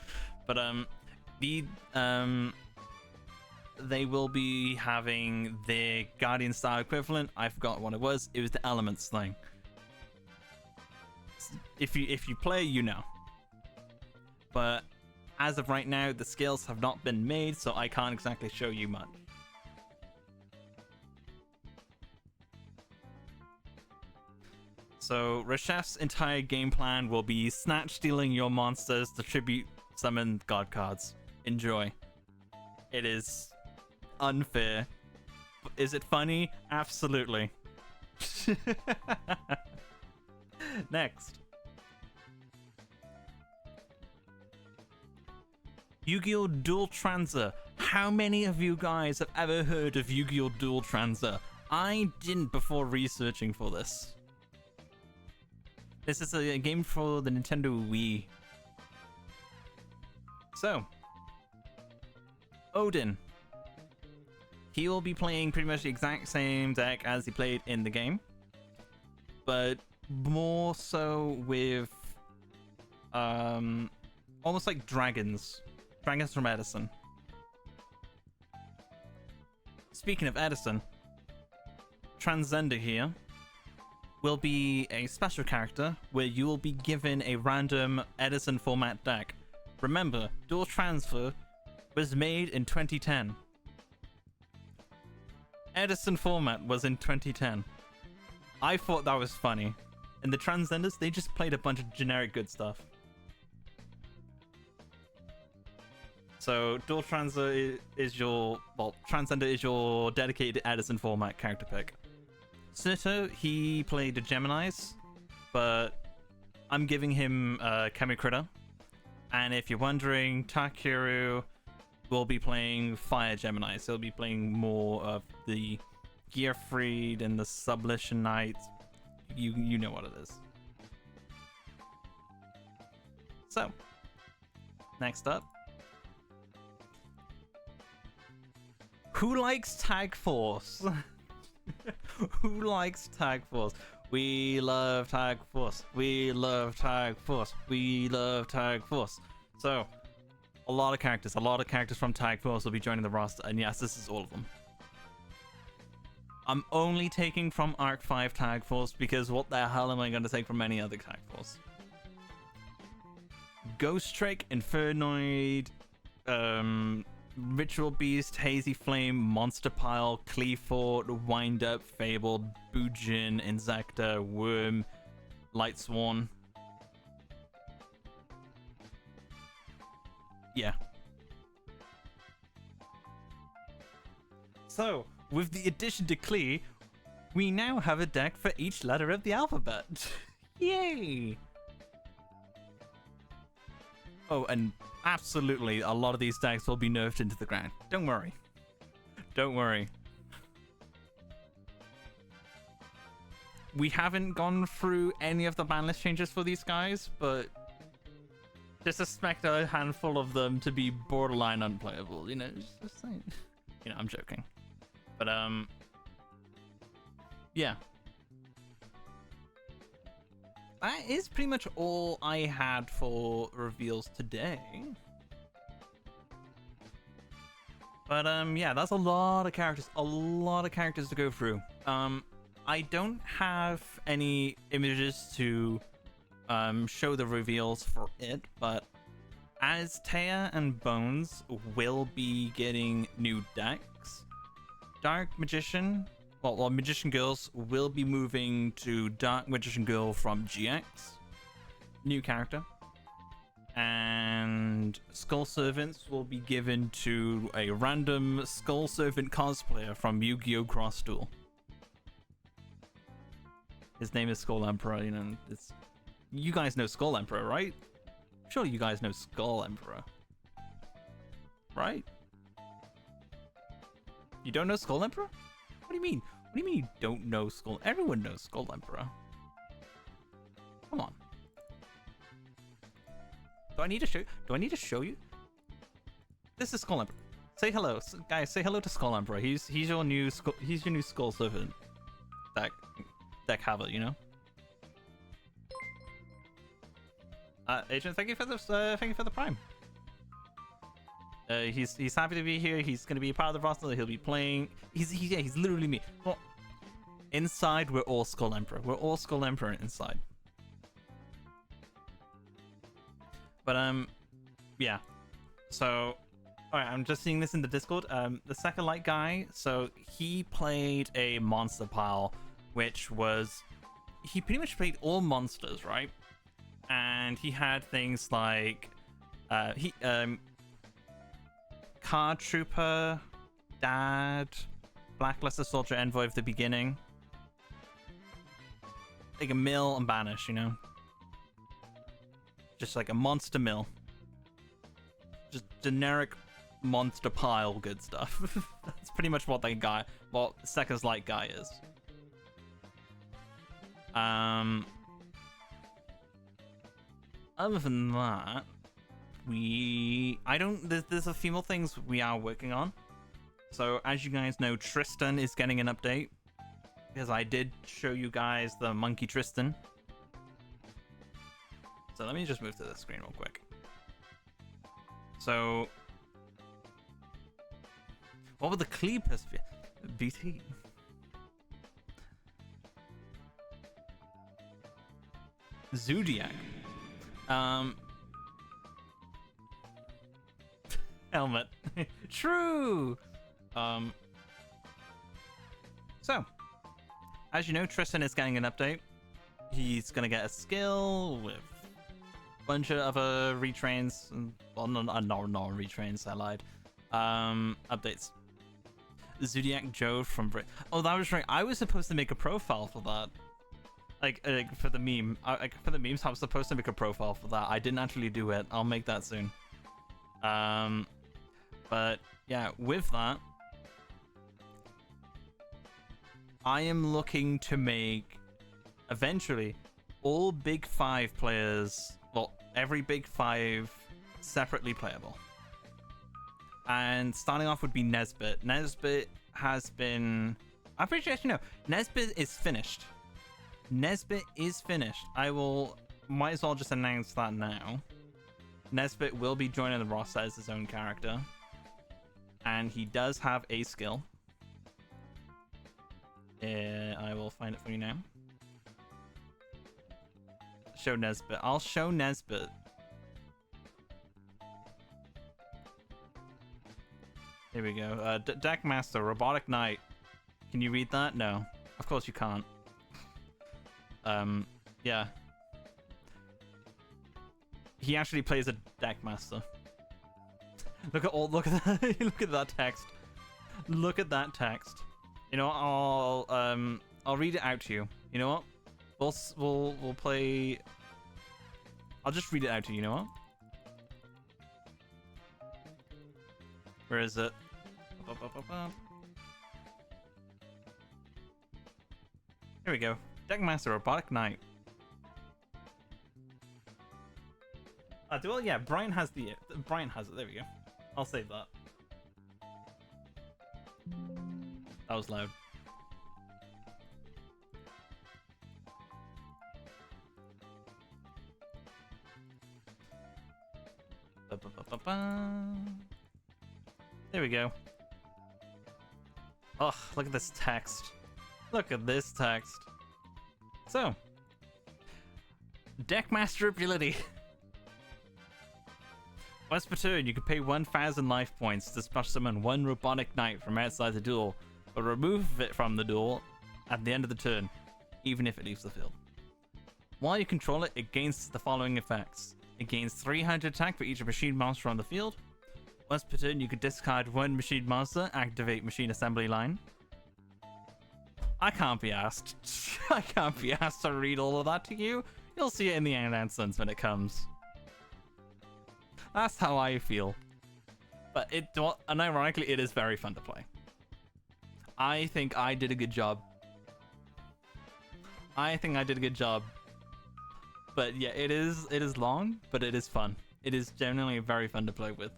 But they will be having their Guardian Star equivalent. I forgot what it was. It was the Elements thing. If you play, you know. But as of right now, the skills have not been made, so I can't exactly show you much. So Reshef's entire game plan will be snatch stealing your monsters to tribute summon god cards. Enjoy. It is unfair. Is it funny? Absolutely. Next. Yu-Gi-Oh! Dual Transer. How many of you guys have ever heard of Yu-Gi-Oh! Dual Transer? I didn't before researching for this. This is a game for the Nintendo Wii. So, Odin. He will be playing pretty much the exact same deck as he played in the game, but more so with almost like dragons from Edison. Speaking of Edison, Transcender here will be a special character where you will be given a random Edison format deck. Remember, Dual Transfer was made in 2010. Edison format was in 2010. I thought that was funny. And the Transcenders, they just played a bunch of generic good stuff. So Dual Transcender is your Transcender is your dedicated Edison format character pick. Sito, he played the Geminis, but I'm giving him Chemicritter. And if you're wondering, Takeru will be playing Fire Geminis. He'll be playing more of the Gearfried and the Sublition Knights. You know what it is. So, next up. Who likes Tag Force? Who likes Tag Force? We love Tag Force. We love Tag Force. We love Tag Force. So, a lot of characters from Tag Force will be joining the roster, and yes, this is all of them. I'm only taking from Arc 5 Tag Force because what the hell am I going to take from any other Tag Force? Ghost Trick, Infernoid, Ritual Beast, Hazy Flame, Monster Pile, Cleafort, Wind Up, Fabled, Bujin, Insecta, Worm, Light Sworn. Yeah. So, with the addition to Klee, we now have a deck for each letter of the alphabet. Yay! Oh, and absolutely, a lot of these decks will be nerfed into the ground. Don't worry. Don't worry. We haven't gone through any of the ban list changes for these guys, but just expect a handful of them to be borderline unplayable, you know, just saying. You know, I'm joking. But, yeah. That is pretty much all I had for reveals today. But, yeah, that's a lot of characters. A lot of characters to go through. I don't have any images to show the reveals for it, but as Taya and Bones will be getting new decks, Dark Magician, well, Magician Girls will be moving to Dark Magician Girl from GX, new character, and Skull Servants will be given to a random Skull Servant cosplayer from Yu-Gi-Oh! Cross Duel. His name is Skull Emperor, you know, it's... You guys know Skull Emperor, right? Surely you guys know Skull Emperor. Right? You don't know Skull Emperor? What do you mean? What do you mean you don't know Skull? Everyone knows Skull Emperor. Come on. Do I need to show you? This is Skull Emperor. Say hello, guys. Say hello to Skull Emperor. He's your new Skull Servant deck haver, you know. Agent, thank you for the prime. He's happy to be here. He's gonna be a part of the roster. He'll be playing. He's literally me. Well, inside we're all Skull Emperor. We're all Skull Emperor inside. But yeah. So, all right. I'm just seeing this in the Discord. The second light guy. So he played a monster pile, which was he pretty much played all monsters, right? And he had things like Card Trooper, Dad, Blackluster Soldier Envoy of the beginning. Like a mill and banish, you know? Just like a monster mill. Just generic monster pile good stuff. That's pretty much what the Second Light guy is. Other than that, there's a few more things we are working on. So as you guys know, Tristan is getting an update, because I did show you guys the monkey Tristan. So let me just move to the screen real quick. So what would the Cleepus BT? Zodiac. Helmet. True. So, as you know, Tristan is getting an update. He's gonna get a skill with a bunch of other retrains. Well, not retrains. I lied. Updates. Zodiac Joe from Oh, that was right. I was supposed to make a profile for that. Like for the meme. For the memes, I was supposed to make a profile for that. I didn't actually do it. I'll make that soon. But yeah, with that, I am looking to make eventually all Big 5 players, well, every Big 5 separately playable. And starting off would be Nesbit. Nesbit has been... I'm pretty sure, actually, no. Nesbit is finished. Nesbit is finished. Might as well just announce that now. Nesbit will be joining the roster as his own character. And he does have a skill. I will find it for you now. Show Nesbit. I'll show Nesbit. Here we go. Deckmaster, Robotic Knight. Can you read that? No. Of course you can't. Yeah. He actually plays a Deckmaster. Look at that. Look at that text. Look at that text. You know what? I'll read it out to you. You know what? We'll play. I'll just read it out to you. You know what? Where is it? Here we go. Deckmaster, Robotic Knight. Well, yeah. Brian has it. There we go. I'll save that. That was loud. There we go. Oh, look at this text. Look at this text. So, Deckmaster ability. Once per turn, you can pay 1,000 life points to special summon one Robotic Knight from outside the duel, but remove it from the duel at the end of the turn, even if it leaves the field. While you control it, it gains the following effects. It gains 300 attack for each machine monster on the field. Once per turn, you can discard one machine monster, activate machine assembly line. I can't be asked. I can't be asked to read all of that to you. You'll see it in the announcements when it comes. That's how I feel. But and ironically, it is very fun to play. I think I did a good job. But yeah, it is long, but it is fun. It is generally very fun to play with.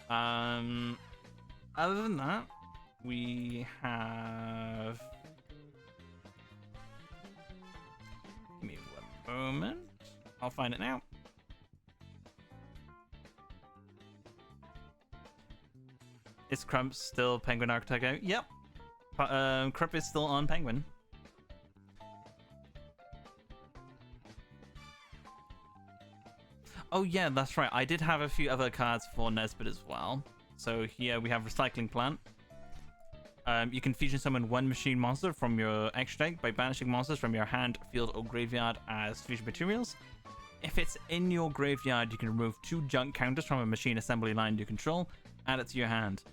Other than that, we have... Give me one moment. I'll find it now. Is Crump still Penguin Architect out? Yep. Crump is still on Penguin. Oh yeah, that's right. I did have a few other cards for Nesbit as well. So here we have Recycling Plant. You can fusion summon one machine monster from your extra deck by banishing monsters from your hand, field, or graveyard as fusion materials. If it's in your graveyard, you can remove 2 junk counters from a machine assembly line you control, add it to your hand.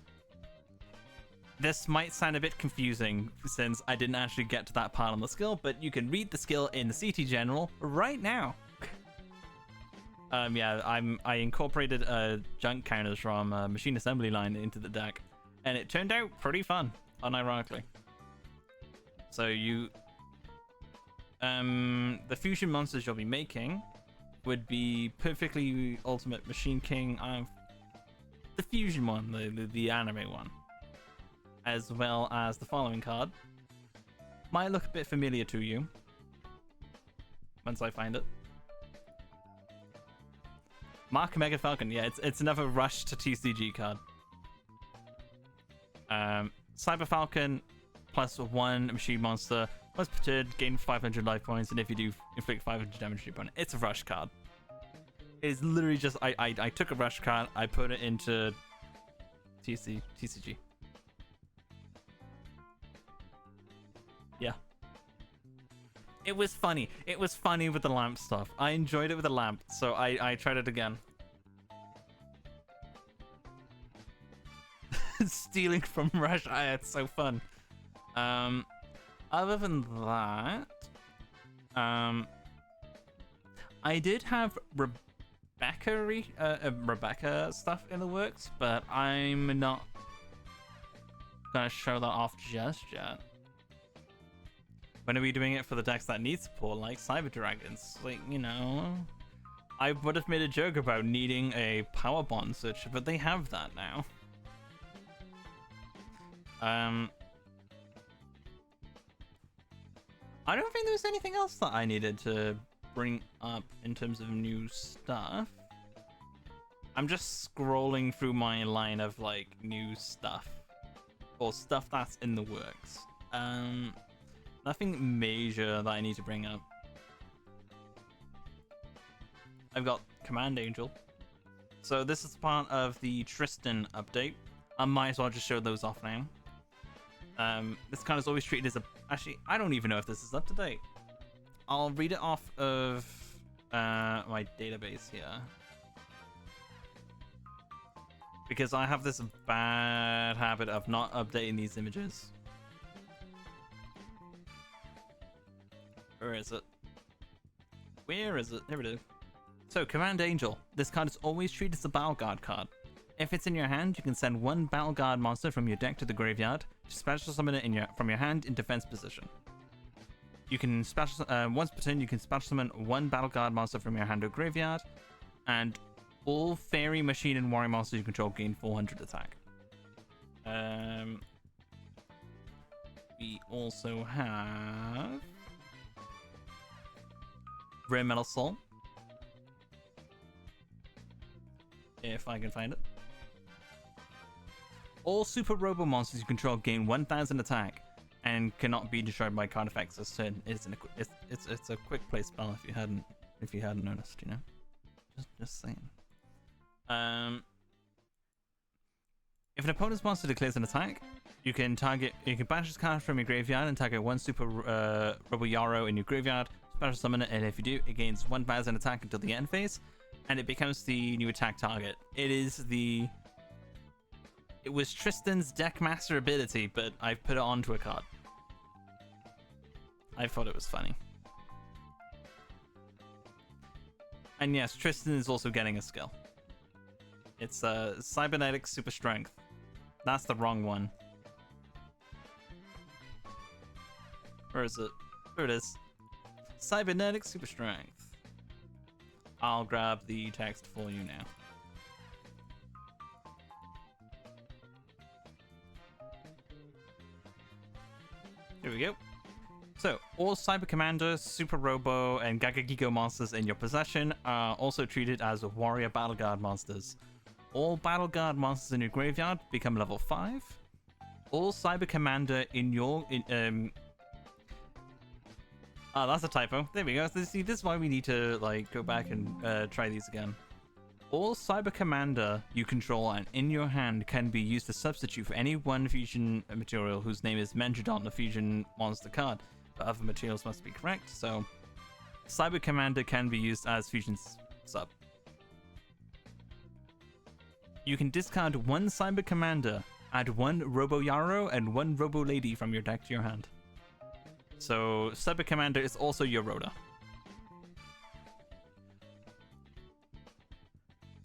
This might sound a bit confusing since I didn't actually get to that part on the skill, but you can read the skill in the CT General right now. Yeah, I incorporated junk counters from machine assembly line into the deck, and it turned out pretty fun, unironically. So the fusion monsters you'll be making would be Perfectly Ultimate Machine King, the fusion one, the anime one, as well as the following card. Might look a bit familiar to you once I find it. Mark Mega Falcon, yeah, it's another Rush to TCG card. Cyber Falcon plus 1 machine monster. Once per turn, gain 500 life points, and if you do, inflict 500 damage to your opponent. It's a Rush card. It's literally just, I took a Rush card, I put it into TCG. Yeah. It was funny. It was funny with the lamp stuff. I enjoyed it with the lamp, so I tried it again. Stealing from Rush. It's so fun. Other than that, I did have Rebecca stuff in the works, but I'm not gonna show that off just yet. When are we doing it for the decks that need support, like Cyber Dragons? Like, you know, I would have made a joke about needing a power bond searcher, but they have that now. I don't think there was anything else that I needed to bring up in terms of new stuff. I'm just scrolling through my line of like new stuff or stuff that's in the works. Nothing major that I need to bring up. I've got Command Angel. So this is part of the Tristan update. I might as well just show those off now. This card is always treated as a... Actually, I don't even know if this is up to date. I'll read it off of my database here. Because I have this bad habit of not updating these images. Where is it? Where is it? There it is. So, Command Angel. This card is always treated as a Battle Guard card. If it's in your hand, you can send one Battle Guard monster from your deck to the graveyard to special summon it from your hand in defense position. You can special once per turn, you can special summon one Battle Guard monster from your hand or graveyard, and all Fairy, Machine, and Warrior monsters you control gain 400 attack. We also have Rare Metal Soul, if I can find it. All Super Robo monsters you control gain 1000 attack and cannot be destroyed by card effects this turn. It's a quick play spell if you hadn't noticed, you know. Just saying. If an opponent's monster declares an attack, you can banish this card from your graveyard and target one Super Robo Yarrow in your graveyard, special summon it, and if you do, it gains 1000 attack until the end phase, and it becomes the new attack target. It was Tristan's Deckmaster ability, but I've put it onto a card. I thought it was funny. And yes, Tristan is also getting a skill. It's Cybernetic Super Strength. That's the wrong one. Where is it? There it is. Cybernetic Super Strength. I'll grab the text for you now. Here we go. So, all Cyber Commander, Super Robo, and Gagagigo monsters in your possession are also treated as Warrior Battle Guard monsters. All Battle Guard monsters in your graveyard become level 5. All Cyber Commander in your... Oh, that's a typo. There we go. See, this is why we need to like go back and try these again. All Cyber Commander you control and in your hand can be used to substitute for any one fusion material whose name is mentioned on the fusion monster card. But other materials must be correct, so Cyber Commander can be used as fusion sub. You can discard one Cyber Commander, add one Robo Yarrow and one Robo Lady from your deck to your hand. So Cyber Commander is also your Rhoda.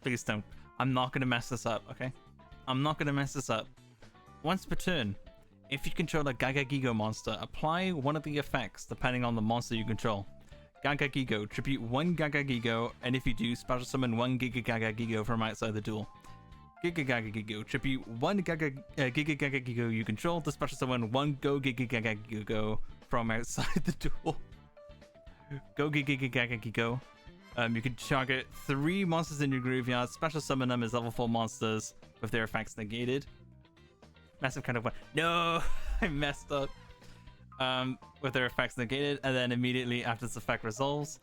Please don't. I'm not going to mess this up, okay? I'm not going to mess this up. Once per turn, if you control a Gagagigo monster, apply one of the effects depending on the monster you control. Gagagigo, tribute one Gagagigo, and if you do, special summon one Giga Gagagigo from outside the duel. Giga Gagagigo, tribute one Giga Gagagigo you control to special summon one Go Giga Gagagigo from outside the duel. Go Giga Gagagigo. You can target 3 monsters in your graveyard, special summon them as level 4 monsters with their effects negated. Massive kind of one. No, I messed up. With their effects negated, and then immediately after this effect resolves,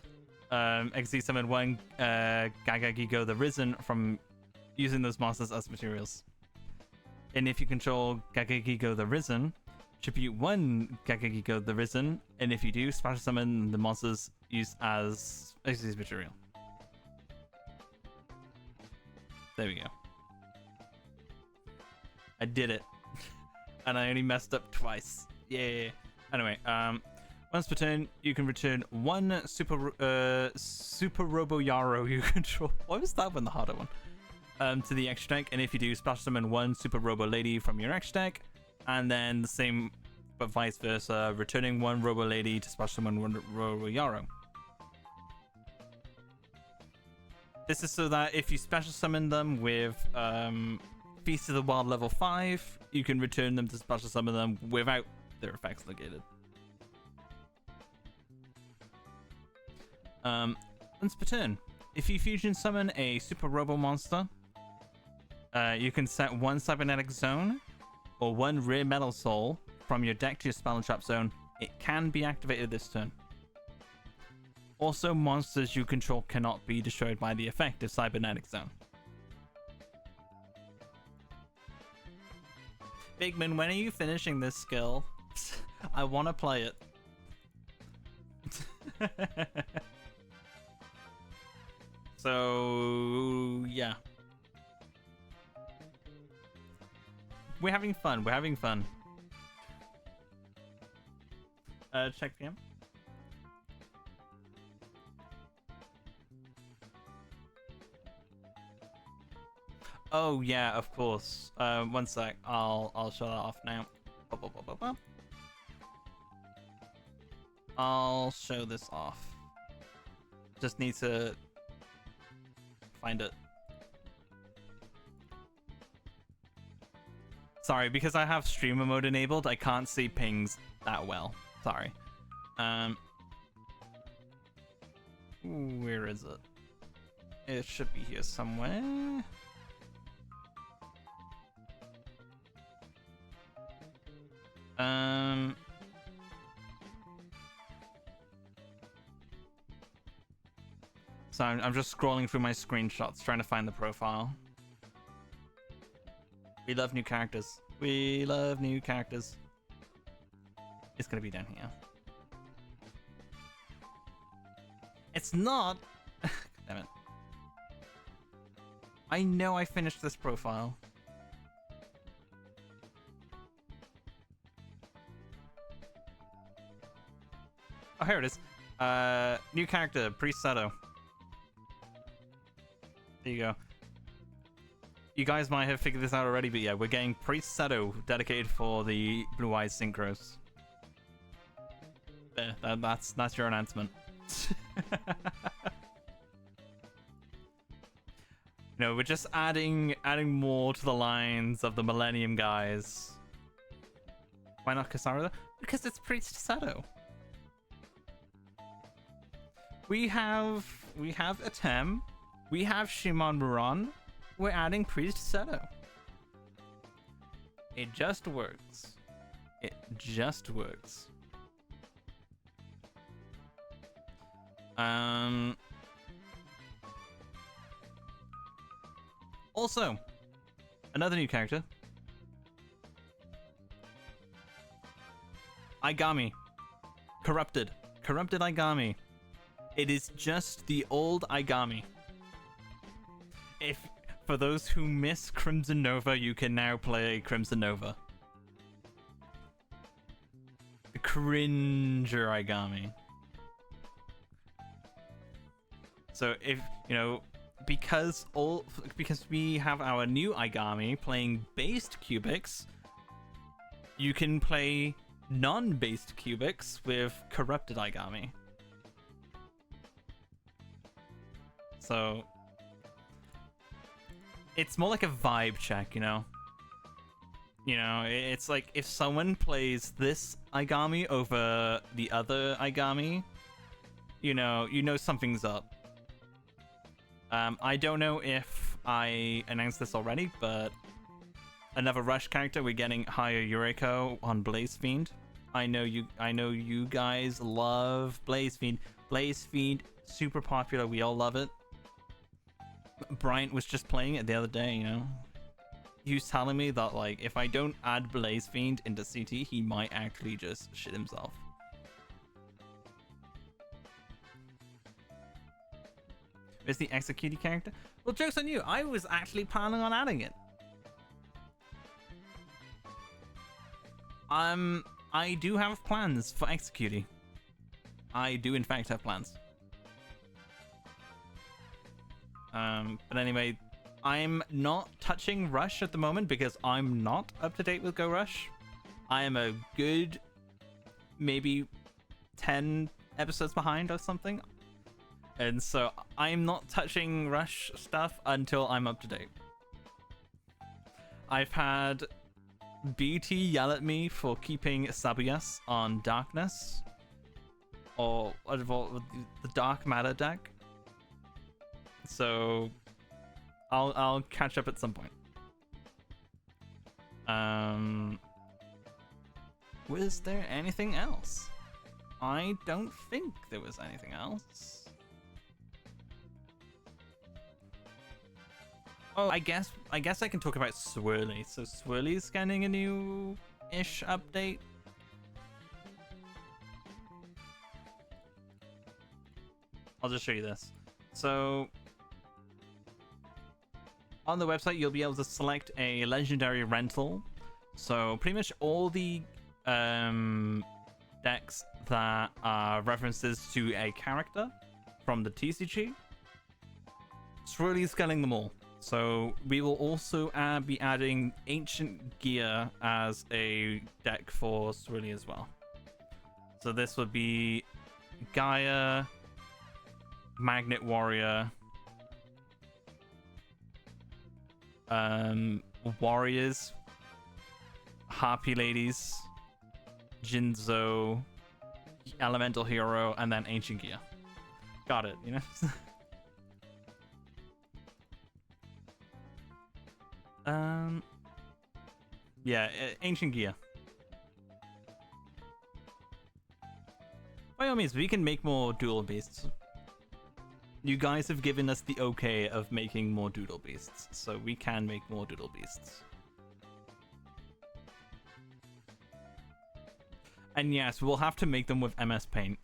XD summon one Gagagigo the Risen from using those monsters as materials. And if you control Gagagigo the Risen, Tribute 1 Gagagiko the Risen, and if you do, special summon the monsters used as Xyz material. There we go. I did it. And I only messed up twice. Yeah. Anyway, once per turn, you can return one Super Robo Yaro you control. Why was that one the harder one? To the extra deck, and if you do, special summon one Super Robo Lady from your extra deck, and then the same, but vice versa, returning one Robo Lady to special summon one Robo Yaro. This is so that if you special summon them with Feast of the Wild level 5, you can return them to special summon them without their effects negated. Once per turn, if you fusion summon a Super Robo monster, you can set one Cybernetic Zone or one Rare Metal Soul from your deck to your spell and trap zone. It can be activated this turn. Also, monsters you control cannot be destroyed by the effect of Cybernetic Zone. Bigman, when are you finishing this skill? I want to play it. So, yeah. We're having fun. We're having fun. Check PM. Oh yeah, of course. One sec. I'll show that off now. I'll show this off. Just need to find it. Sorry, because I have streamer mode enabled, I can't see pings that well. Sorry. Where is it? It should be here somewhere. So I'm just scrolling through my screenshots, trying to find the profile. We love new characters. We love new characters. It's gonna be down here. It's not. Damn it. I know I finished this profile. Oh, here it is. New character, Priest Seto. There you go. You guys might have figured this out already, but yeah, we're getting Priest Seto dedicated for the Blue Eyes Synchros. There, that's your announcement. No, we're just adding more to the lines of the Millennium guys. Why not Kasara though? Because it's Priest Seto. We have Atem. We have Shimon Muran. We're adding Priest Seto. It just works. It just works. Also, another new character. Aigami. Corrupted Aigami. It is just the old Aigami. For those who miss Crimson Nova, you can now play Crimson Nova. The Cringer Aigami. So if, you know, because we have our new Aigami playing based cubics, you can play non-based cubics with corrupted Aigami. So it's more like a vibe check, you know? You know, it's like if someone plays this Aigami over the other Aigami, you know something's up. I don't know if I announced this already, but another Rush character, we're getting Higher Yuriko on Blaze Fiend. I know you guys love Blaze Fiend. Blaze Fiend, super popular, we all love it. Bryant was just playing it the other day, you know. he was telling me that like if I don't add Blaze Fiend into CT, he might actually just shit himself. Is the executed character? Well, joke's on you. I was actually planning on adding it. I do have plans for executing. I do in fact have plans. But anyway, I'm not touching Rush at the moment because I'm not up to date with Go Rush. I am a good maybe 10 episodes behind or something. And so I'm not touching Rush stuff until I'm up to date. I've had BT yell at me for keeping Sabias on Darkness. Or the Dark Matter deck. So I'll catch up at some point. Was there anything else? I don't think there was anything else. Oh, I guess I can talk about Swirly. So Swirly's getting a new-ish update. I'll just show you this. So on the website, you'll be able to select a legendary rental. So pretty much all the decks that are references to a character from the TCG, Swirly's getting them all. So we will also be adding Ancient Gear as a deck for Swirly as well. So this would be Gaia, Magnet Warrior, Warriors, Harpy Ladies, Jinzo, Elemental Hero, and then Ancient Gear. Got it, you know? Yeah, Ancient Gear. By all means, we can make more Duel Beasts. You guys have given us the okay of making more Doodle Beasts, so we can make more Doodle Beasts. And yes, we'll have to make them with MS Paint.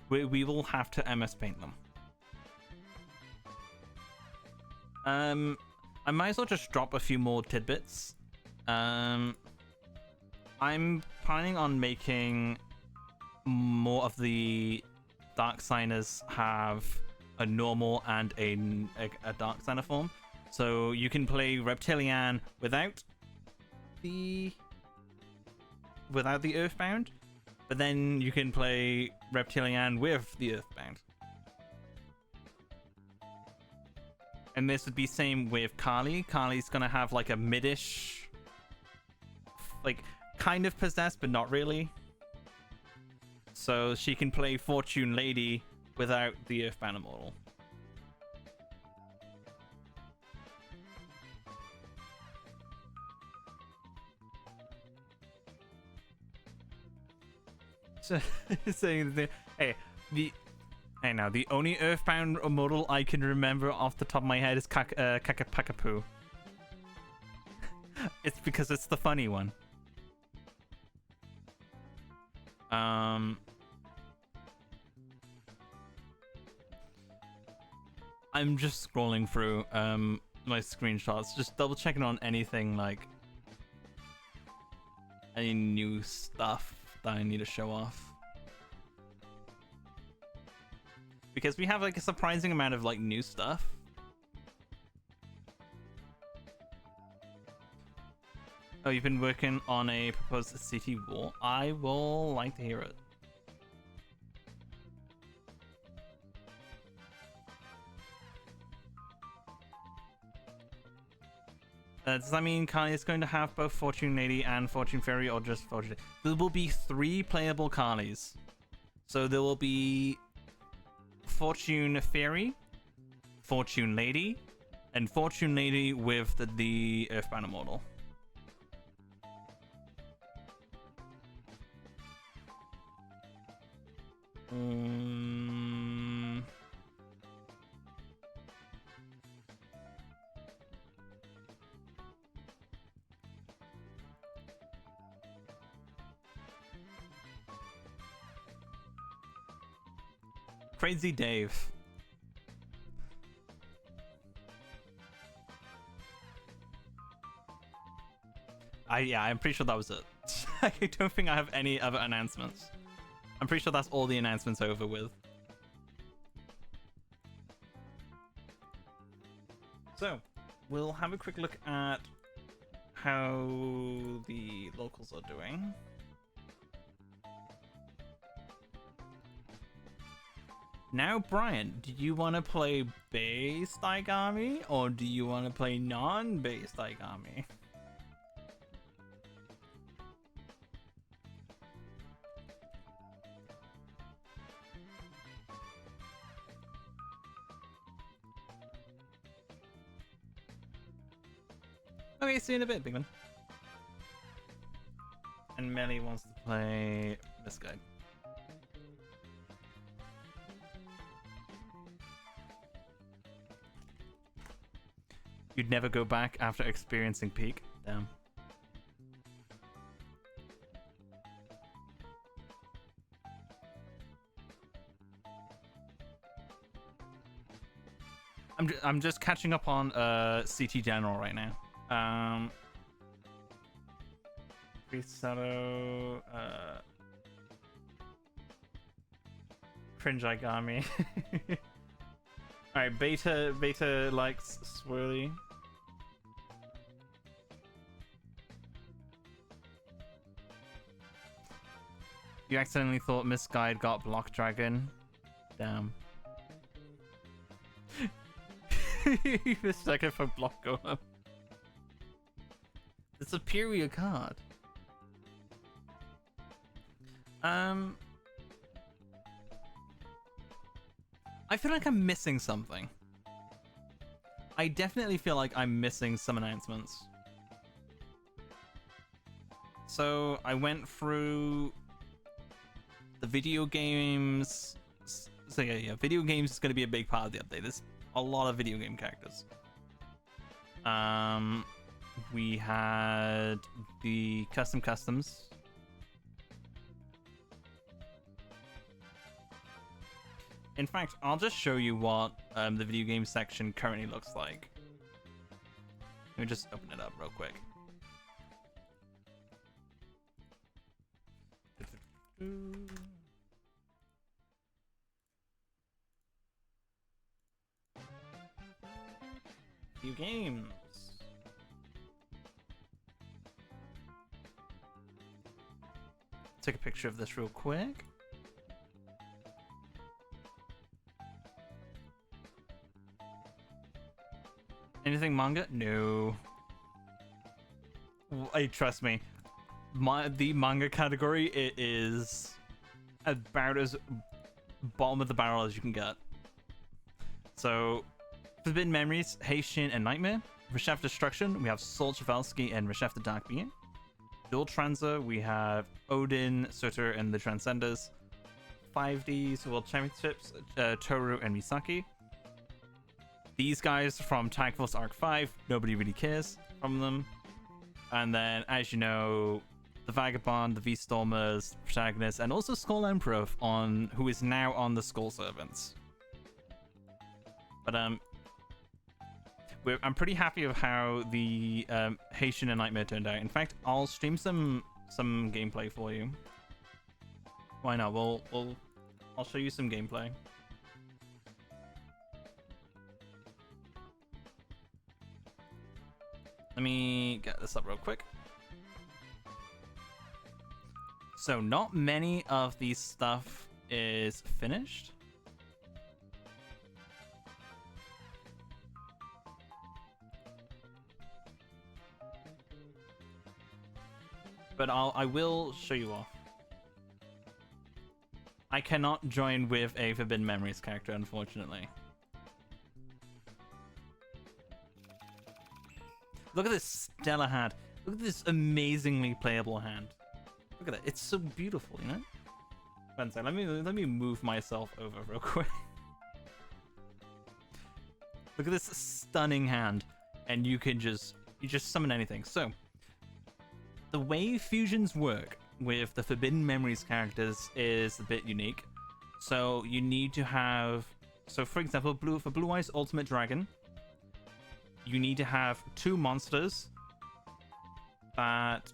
we will have to MS Paint them. I might as well just drop a few more tidbits. I'm planning on making more of the Dark Signers have a normal and a Dark Signer form. So you can play Reptilian without the Earthbound, but then you can play Reptilian with the Earthbound. And this would be same with Kali. Kali's gonna have like a midish, like kind of possessed, but not really. So she can play Fortune Lady without the Earthbound Immortal. So saying that, hey, the only Earthbound Immortal I can remember off the top of my head is Kakapakapoo. It's because it's the funny one. I'm just scrolling through my screenshots, just double checking on anything like any new stuff that I need to show off. Because we have like a surprising amount of like new stuff. Oh, you've been working on a proposed city war? I will like to hear it. Does that mean Kali is going to have both Fortune Lady and Fortune Fairy, or just Fortune Lady? There will be 3 playable Kalis. So there will be Fortune Fairy, Fortune Lady, and Fortune Lady with the Earthbound Immortal. Crazy Dave. I'm pretty sure that was it. I don't think I have any other announcements. I'm pretty sure that's all the announcements over with. So, we'll have a quick look at how the locals are doing. Now, Brian, do you want to play based Daigami or do you want to play non-based Daigami? Okay, see you in a bit, Bigman. And Melly wants to play this guy. You'd never go back after experiencing peak? Damn. I'm just catching up on CT General right now. Risato, Cringe Igami. Alright, Beta likes Swirly. You accidentally thought Misguide got Block Dragon. Damn. You mistook it for Block Golem. The superior card. I feel like I'm missing something. I definitely feel like I'm missing some announcements. So I went through the video games. So yeah, video games is going to be a big part of the update. There's a lot of video game characters. We had the customs. In fact, I'll just show you what the video game section currently looks like. Let me just open it up real quick. Video games. Take a picture of this real quick. Anything manga? No. Hey, trust me. The manga category, it is about as bottom of the barrel as you can get. So, Forbidden Memories, Heishin and Nightmare. Reshef Destruction, we have Sol Chevalsky and Reshef the Dark Being. Dual Transa, we have Odin, Sutter, and the Transcenders. 5Ds World Championships, Toru and Misaki. These guys from Tag Force Arc 5, nobody really cares from them. And then, as you know, the Vagabond, the V-Stormers, Protagonist, and also Skull Emperor, who is now on the Skull Servants. But I'm pretty happy with how the Heishin and Nightmare turned out. In fact, I'll stream some gameplay for you. Why not? I'll show you some gameplay. Let me get this up real quick. So not many of these stuff is finished. But I will show you off. I cannot join with a Forbidden Memories character, unfortunately. Look at this stellar hand. Look at this amazingly playable hand. Look at it. It's so beautiful, you know? One second, let me move myself over real quick. Look at this stunning hand, and you just summon anything. So, the way fusions work with the Forbidden Memories characters is a bit unique. So you need to have, so for example, for Blue Eyes Ultimate Dragon, you need to have 2 monsters that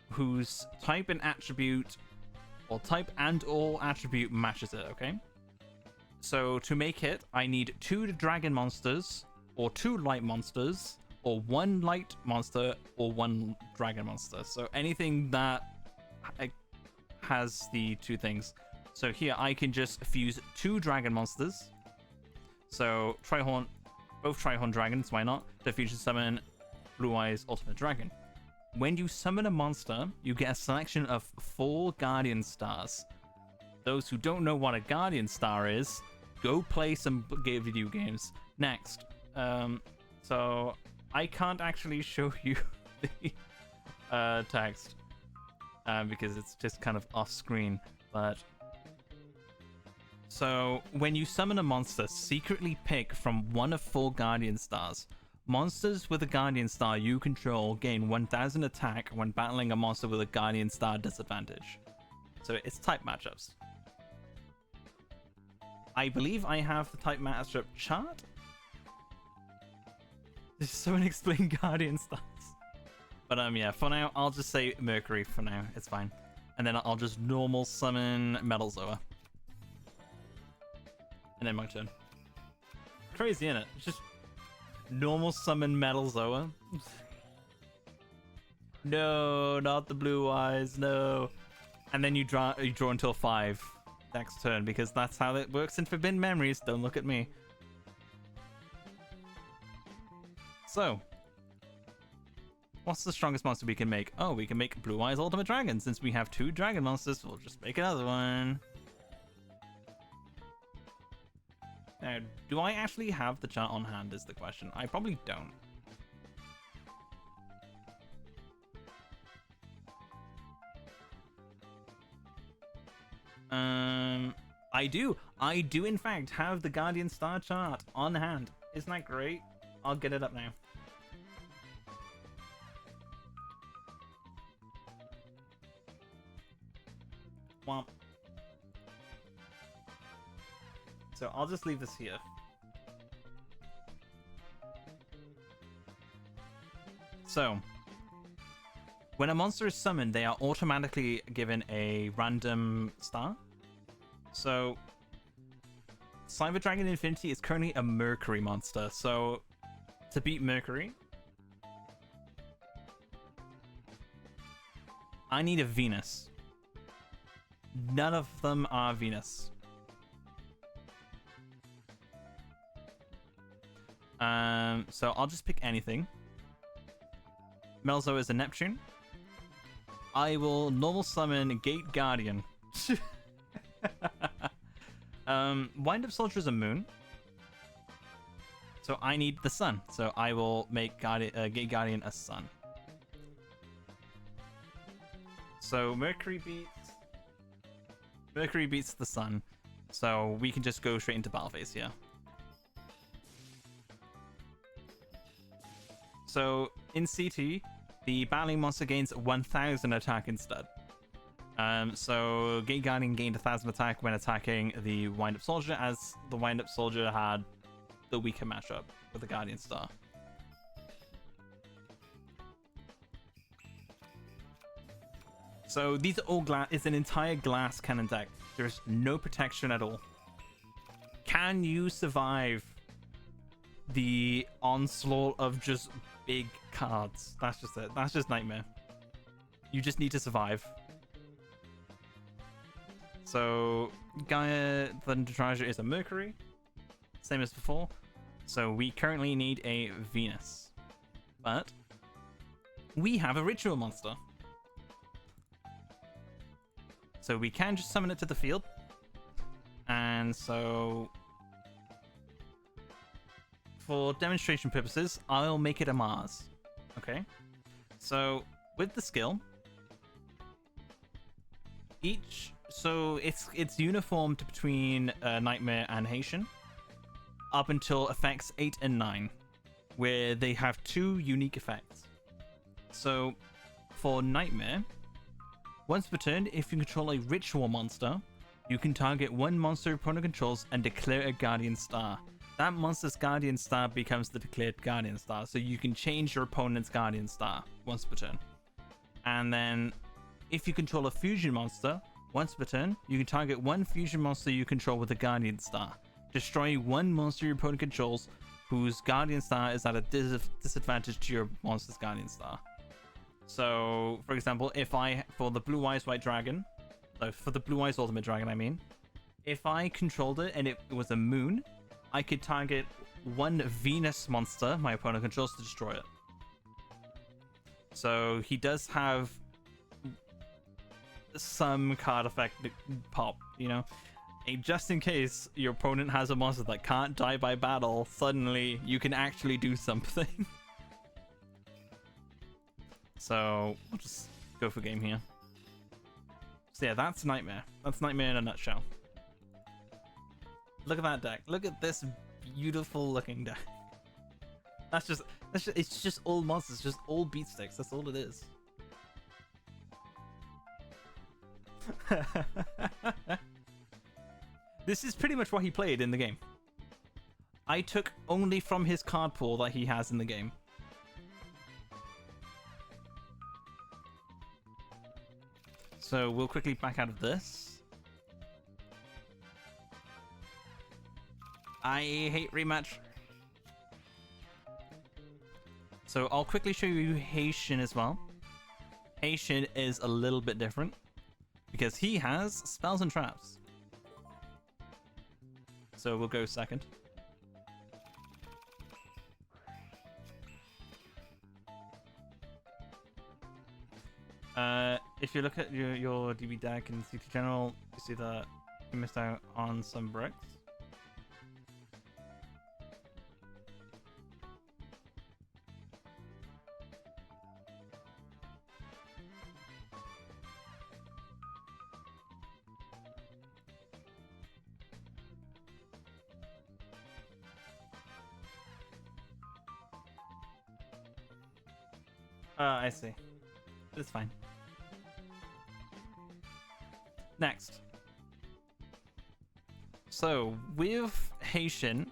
whose type and attribute, or type and or attribute matches it, okay? So to make it, I need 2 dragon monsters, or 2 light monsters, or 1 light monster, or 1 dragon monster. So anything that has the 2 things. So here I can just fuse 2 dragon monsters. So Trihorn, both Trihorn dragons, why not? To fusion summon Blue Eyes Ultimate Dragon. When you summon a monster, you get a selection of 4 Guardian Stars. Those who don't know what a Guardian Star is, go play some video games. Next, so I can't actually show you the text because it's just kind of off screen, but so when you summon a monster, secretly pick from one of 4 Guardian Stars. Monsters with a Guardian Star you control gain 1000 attack when battling a monster with a Guardian Star disadvantage. So it's type matchups. I believe I have the type matchup chart. Does someone explain Guardian Stars? But yeah, for now, I'll just say Mercury for now. It's fine. And then I'll just normal summon Metal Zoa. And then my turn. Crazy, innit? It's just normal summon Metal Zoa. No, not the Blue Eyes, no. And then you draw until 5 next turn, because that's how it works in Forbidden Memories. Don't look at me. So, what's the strongest monster we can make? Oh, we can make Blue Eyes Ultimate Dragon. Since we have 2 dragon monsters, we'll just make another one. Now, do I actually have the chart on hand is the question. I probably don't. I do in fact have the Guardian Star chart on hand. Isn't that great? I'll get it up now. Womp. So I'll just leave this here. So, when a monster is summoned, they are automatically given a random star. So, Cyber Dragon Infinity is currently a Mercury monster. So, to beat Mercury, I need a Venus. None of them are Venus. So I'll just pick anything. Melzo is a Neptune. I will normal summon Gate Guardian. Wind Up Soldier is a moon. So I need the sun. So I will make Gate Guardian a sun. So Mercury beats the sun. So we can just go straight into battle phase here. So in CT, the battling monster gains 1000 attack instead. So Gate Guardian gained 1000 attack when attacking the Wind Up Soldier, as the Wind Up Soldier had the weaker matchup with the Guardian Star. So these are all glass. It's an entire glass cannon deck. There's no protection at all. Can you survive the onslaught of just big cards? That's just it. That's just Nightmare. You just need to survive. So Gaia Thundercharger is a Mercury, same as before. So we currently need a Venus, but we have a Ritual monster. So we can just summon it to the field. And so, for demonstration purposes, I'll make it a Mars. Okay? So, with the skill, so it's uniformed between Nightmare and Haitian, up until effects 8 and 9, where they have 2 unique effects. So, for Nightmare, once per turn, if you control a Ritual monster, You can target one monster your opponent controls and declare a Guardian Star. That monster's Guardian Star becomes the declared Guardian Star, so you can change your opponent's Guardian Star once per turn. And then, if you control a fusion monster, once per turn, you can target one fusion monster you control with a Guardian Star. Destroy one monster your opponent controls whose Guardian Star is at a disadvantage to your monster's Guardian Star. So, for example, for the Blue Eyes White Dragon, for the Blue Eyes Ultimate Dragon, I mean, if I controlled it and it was a moon, I could target one Venus monster my opponent controls to destroy it. So he does have some card effect pop, you know? Just in case your opponent has a monster that can't die by battle, suddenly you can actually do something. So we'll just go for game here. So yeah, that's Nightmare. That's Nightmare in a nutshell. Look at that deck. Look at this beautiful looking deck. It's just all monsters, just all beat sticks. That's all it is. This is pretty much what he played in the game. I took only from his card pool that he has in the game. So we'll quickly back out of this. I hate rematch. So I'll quickly show you Haitian as well. Haitian is a little bit different because he has spells and traps. So we'll go second. If you look at your DB deck in CT General, you see that you missed out on some bricks. I see. It's fine. Next. So, with Haitian,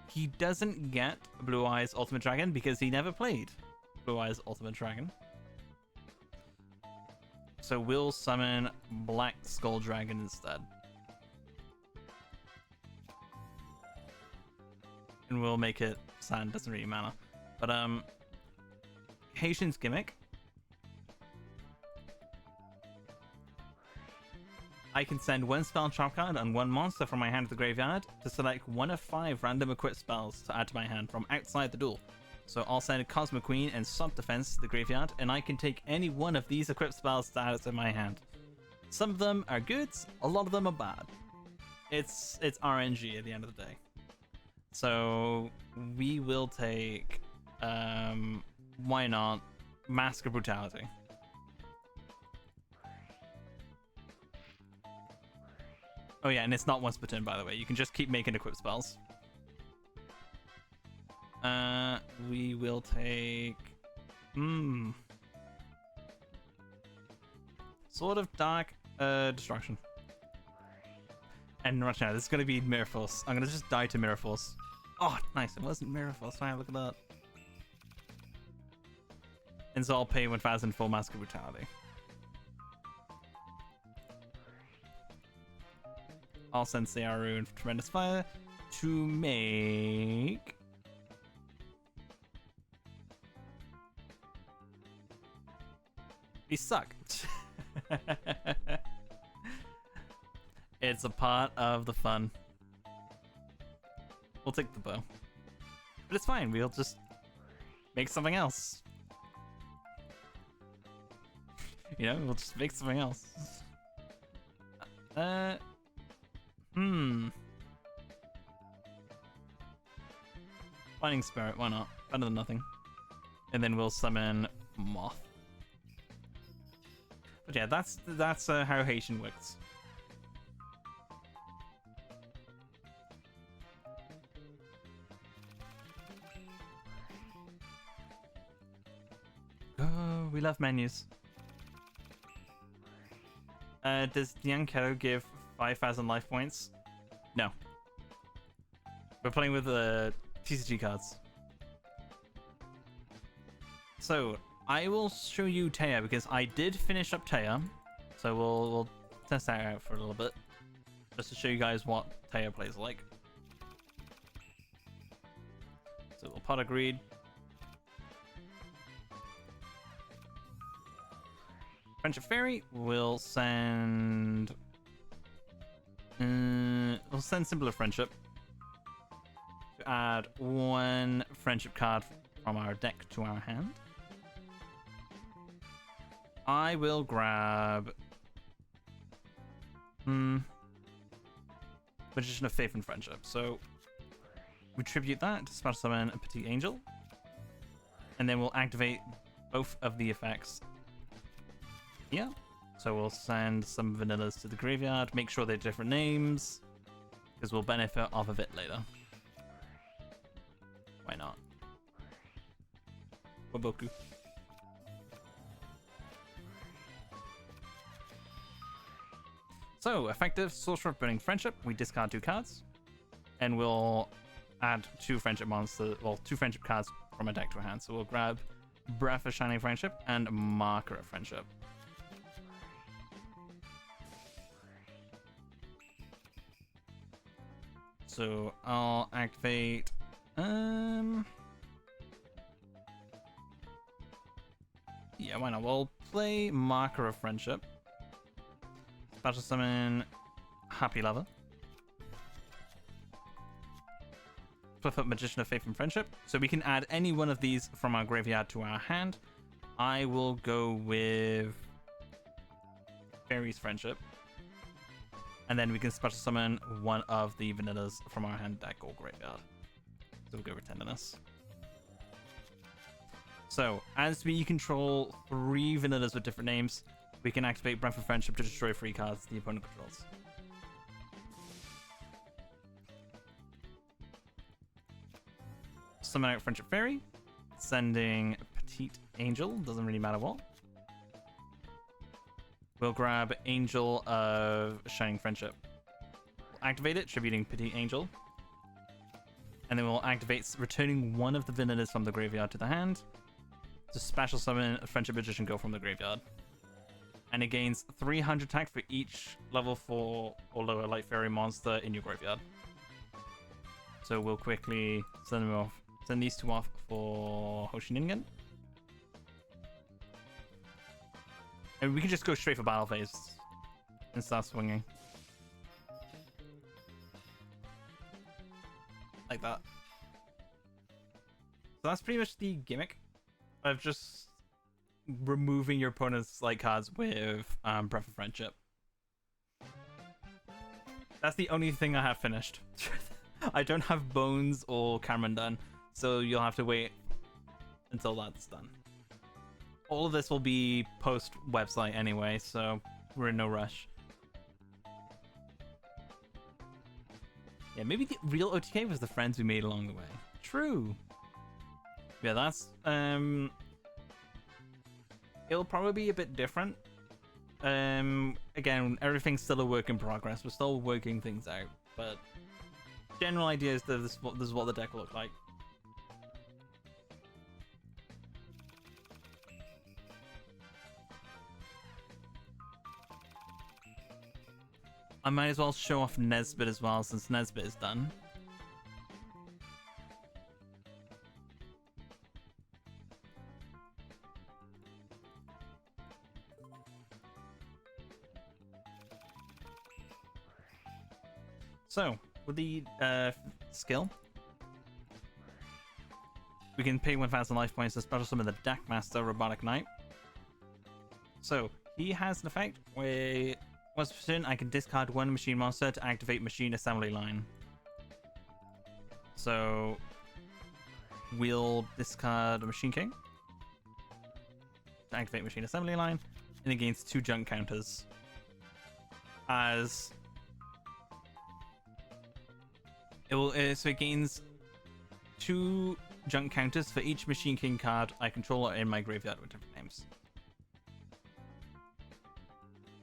he doesn't get Blue Eyes Ultimate Dragon because he never played Blue Eyes Ultimate Dragon. So we'll summon Black Skull Dragon instead. And we'll make it sand, doesn't really matter. But Haitian's gimmick. I can send one spell and trap card and one monster from my hand to the graveyard to select one of 5 random equipped spells to add to my hand from outside the duel. So I'll send a Cosmic Queen and Swamp Defense to the graveyard, and I can take any one of these equipped spells to add to my hand. Some of them are good, a lot of them are bad. It's RNG at the end of the day. So we will take, why not, Mask of Brutality. Oh yeah, and it's not once per turn, by the way. You can just keep making equipped spells. We will take... Sword of Dark Destruction. And right now, this is going to be Mirror Force. I'm going to just die to Mirror Force. Oh, nice. It wasn't Mirror Force. Wow, look at that. And so I'll pay 1,000 for Mask of Brutality. I'll send Searu and Tremendous Fire to make... He suck. It's a part of the fun. We'll take the bow. But it's fine, we'll just make something else. You know, we'll just make something else. Finding Spirit, why not? Better than nothing. And then we'll summon Moth. But yeah, that's how Haitian works. Oh, we love menus. Does Nyankero give 5,000 life points. No. We're playing with the TCG cards. So, I will show you Taya because I did finish up Taya. So we'll test that out for a little bit. Just to show you guys what Taya plays like. So we'll pot a greed. Friendship Fairy will send... we'll send Symbol of Friendship. To add 1 friendship card from our deck to our hand. I will grab... Magician of Faith and Friendship. So, we tribute that to special summon a Petite Angel. And then we'll activate both of the effects here. So we'll send some vanillas to the graveyard, make sure they're different names, because we'll benefit off of it later. Why not? Waboku. So, effective Sorcerer of Burning Friendship. We discard 2 cards, and we'll add 2 friendship monsters, well, 2 friendship cards from a deck to a hand. So we'll grab Breath of Shining Friendship and Marker of Friendship. So I'll activate. Yeah, why not? We'll play Marker of Friendship. Special summon Happy Lover. Flip up Magician of Faith and Friendship. So we can add any one of these from our graveyard to our hand. I will go with Fairy's Friendship. And then we can special summon one of the vanillas from our hand, deck, or graveyard. So we'll go with Tenderness. So, as we control 3 vanillas with different names, we can activate Breath of Friendship to destroy 3 cards the opponent controls. Summon out Friendship Fairy. Sending Petite Angel, doesn't really matter what. We'll grab Angel of Shining Friendship. We'll activate it, tributing Petite Angel. And then we'll activate returning one of the vanillas from the graveyard to the hand. To special summon a Friendship Magician Girl from the graveyard. And it gains 300 attack for each level 4 or lower Light Fairy monster in your graveyard. So we'll quickly send them off. Send these 2 off for Hoshiningen. And we can just go straight for battle phase and start swinging. Like that. So that's pretty much the gimmick of just removing your opponent's light cards with Breath of Friendship. That's the only thing I have finished. I don't have Bones or Cameron done, so you'll have to wait until that's done. All of this will be post website anyway, so we're in no rush. Yeah, maybe the real OTK was the friends we made along the way. True. Yeah, that's it'll probably be a bit different. Again, everything's still a work in progress. We're still working things out, but general idea is that this is what the deck will look like. I might as well show off Nesbit as well, since Nesbit is done. So, with the skill, we can pay 1,000 life points to special summon the Deck Master Robotic Knight. So, he has an effect where once per turn, I can discard 1 machine monster to activate Machine Assembly Line. So, we'll discard a Machine King to activate Machine Assembly Line, and it gains 2 junk counters. So it gains 2 junk counters for each Machine King card I control in my graveyard with different names.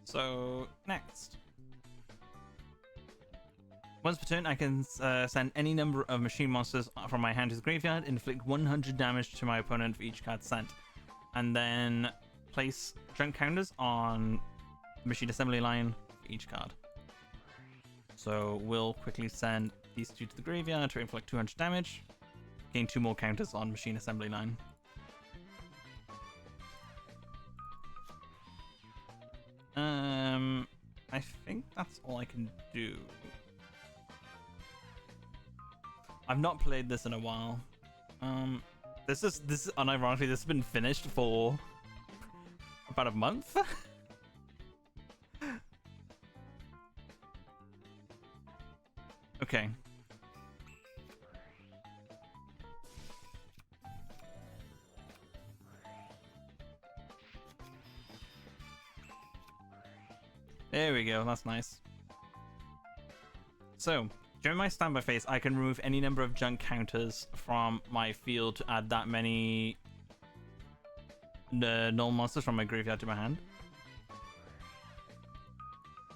So, next. Once per turn, I can send any number of machine monsters from my hand to the graveyard, inflict 100 damage to my opponent for each card sent, and then place junk counters on the machine assembly line for each card. So we'll quickly send these two to the graveyard to inflict 200 damage, gain 2 more counters on machine assembly line. I think that's all I can do. I've not played this in a while. This is unironically, this has been finished for about a month. Okay. There we go, that's nice. So, during my standby phase, I can remove any number of junk counters from my field to add that many null monsters from my graveyard to my hand.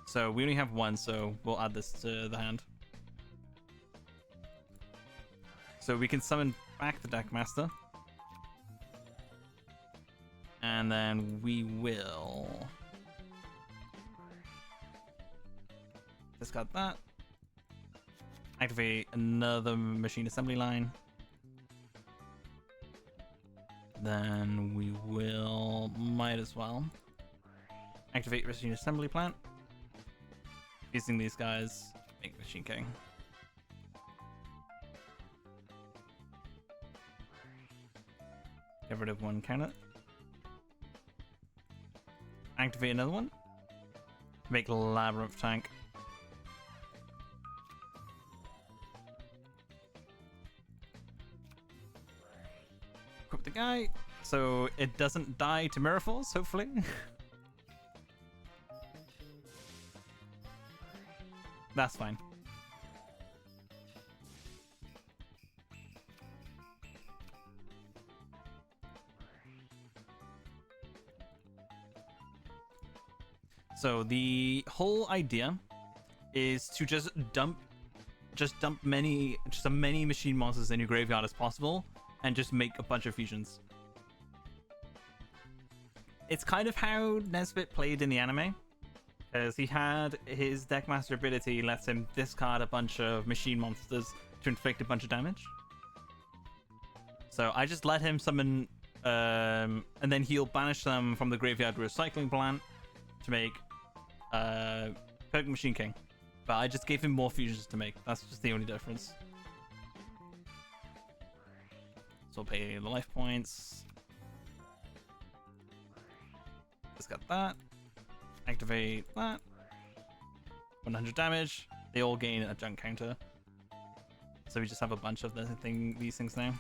So we only have one, so we'll add this to the hand. So we can summon back the Deckmaster. And then we will discard that. Activate another machine assembly line. Then we will, might as well, activate machine assembly plant. Using these guys, make Machine King. Get rid of one counter. Activate another one. Make Labyrinth Tank. Equip the guy, so it doesn't die to Mirror Force, hopefully. That's fine. So the whole idea is to just dump as many machine monsters in your graveyard as possible and just make a bunch of fusions. It's kind of how Nesbit played in the anime, because he had his Deckmaster ability lets him discard a bunch of machine monsters to inflict a bunch of damage. So I just let him summon, and then he'll banish them from the graveyard recycling plant to make Purple Machine King. But I just gave him more fusions to make. That's just the only difference. So I'll pay the life points. Just got that. Activate that. 100 damage. They all gain a junk counter. So we just have a bunch of these things now.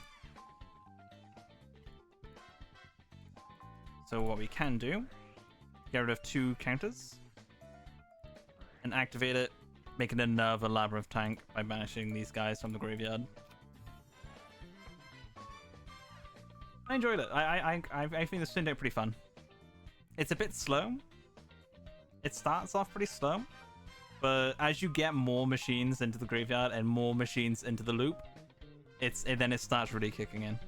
So what we can do, get rid of 2 counters and activate it, making another Labyrinth Tank by banishing these guys from the graveyard. I enjoyed it. I think this turned out pretty fun. It's a bit slow. It starts off pretty slow, but as you get more machines into the graveyard and more machines into the loop, then it starts really kicking in.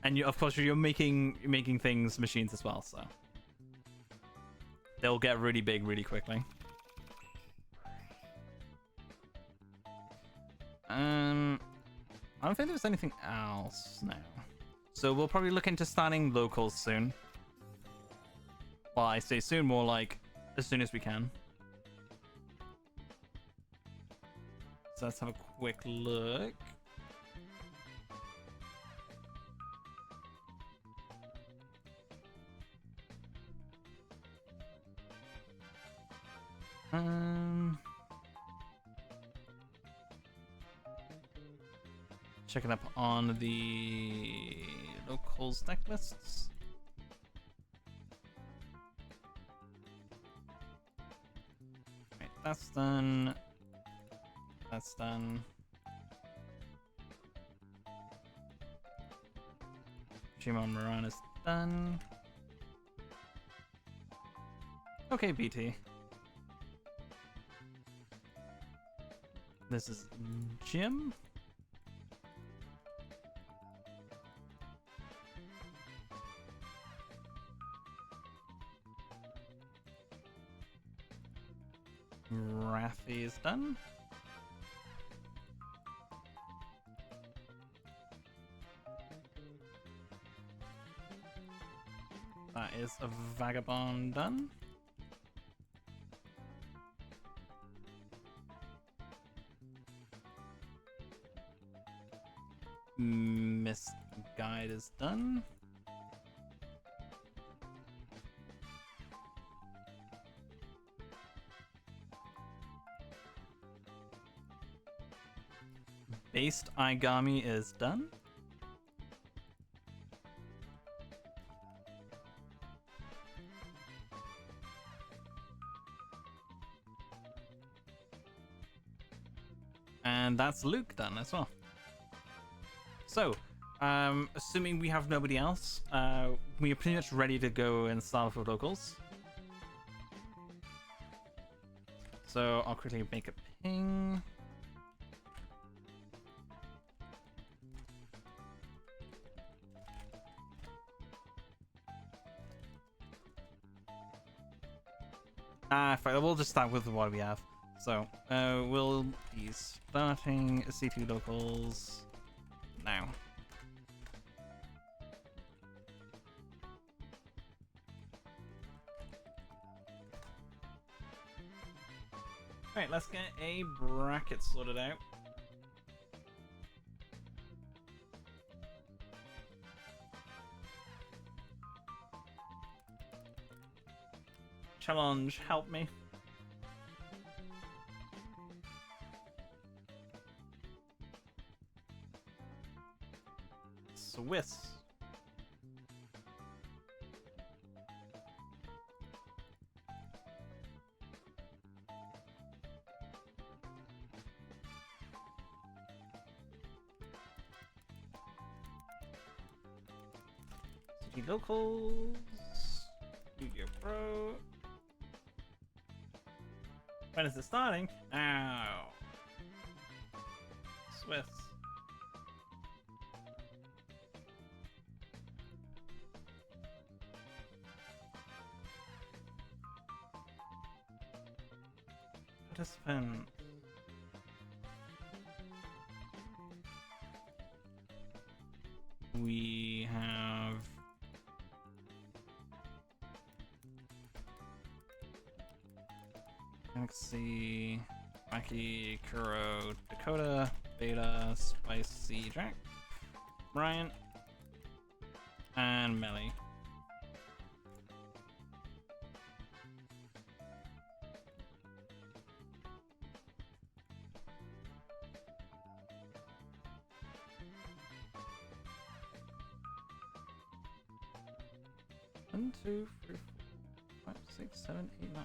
And of course you're making things machines as well, so they'll get really big really quickly. I don't think there's anything else now. So we'll probably look into starting locals soon. Well, I say soon, more like as soon as we can. So let's have a quick look. Checking up on the locals deck lists. Right, that's done. That's done. Shimon Moran is done. Okay, BT. This is Jim. Rafi is done. That is a vagabond done. Misguide is done. Based Igami is done. And that's Luke done as well. So, assuming we have nobody else, we are pretty much ready to go and start with locals. So I'll quickly make a ping. We'll just start with what we have. So, we'll be starting C2 locals now. Alright, let's get a bracket sorted out. Challenge, help me. Swiss. City locals. Yu-Gi-Oh! Pro. When is it starting? Ow. Swiss. Participant. We have Galaxy, Maki, Kuro, Dakota, Beta, Spicy Jack, Brian, and Melly. One, two, three, four, 5, 6, 7, 8, 9.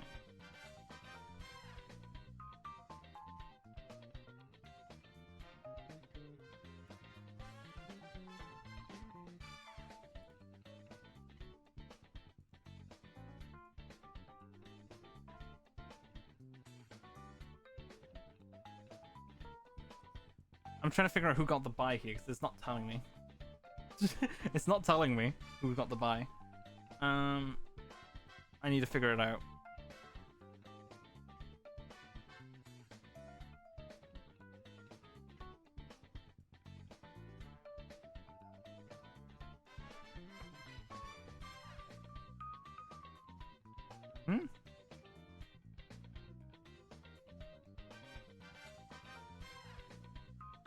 I'm trying to figure out who got the buy here because it's not telling me. It's not telling me who got the buy. I need to figure it out.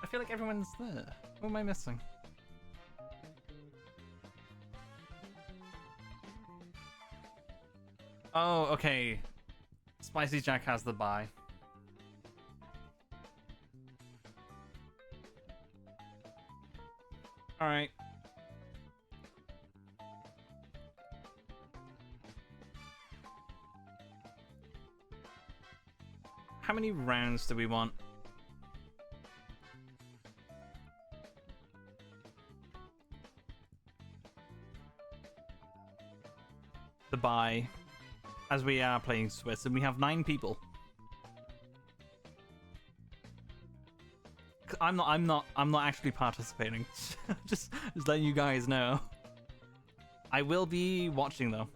I feel like everyone's there. What am I missing? Oh, okay. Spicy Jack has the buy. Alright. How many rounds do we want? The buy. as we are playing Swiss, and we have 9 people. I'm not actually participating. just letting you guys know. I will be watching though.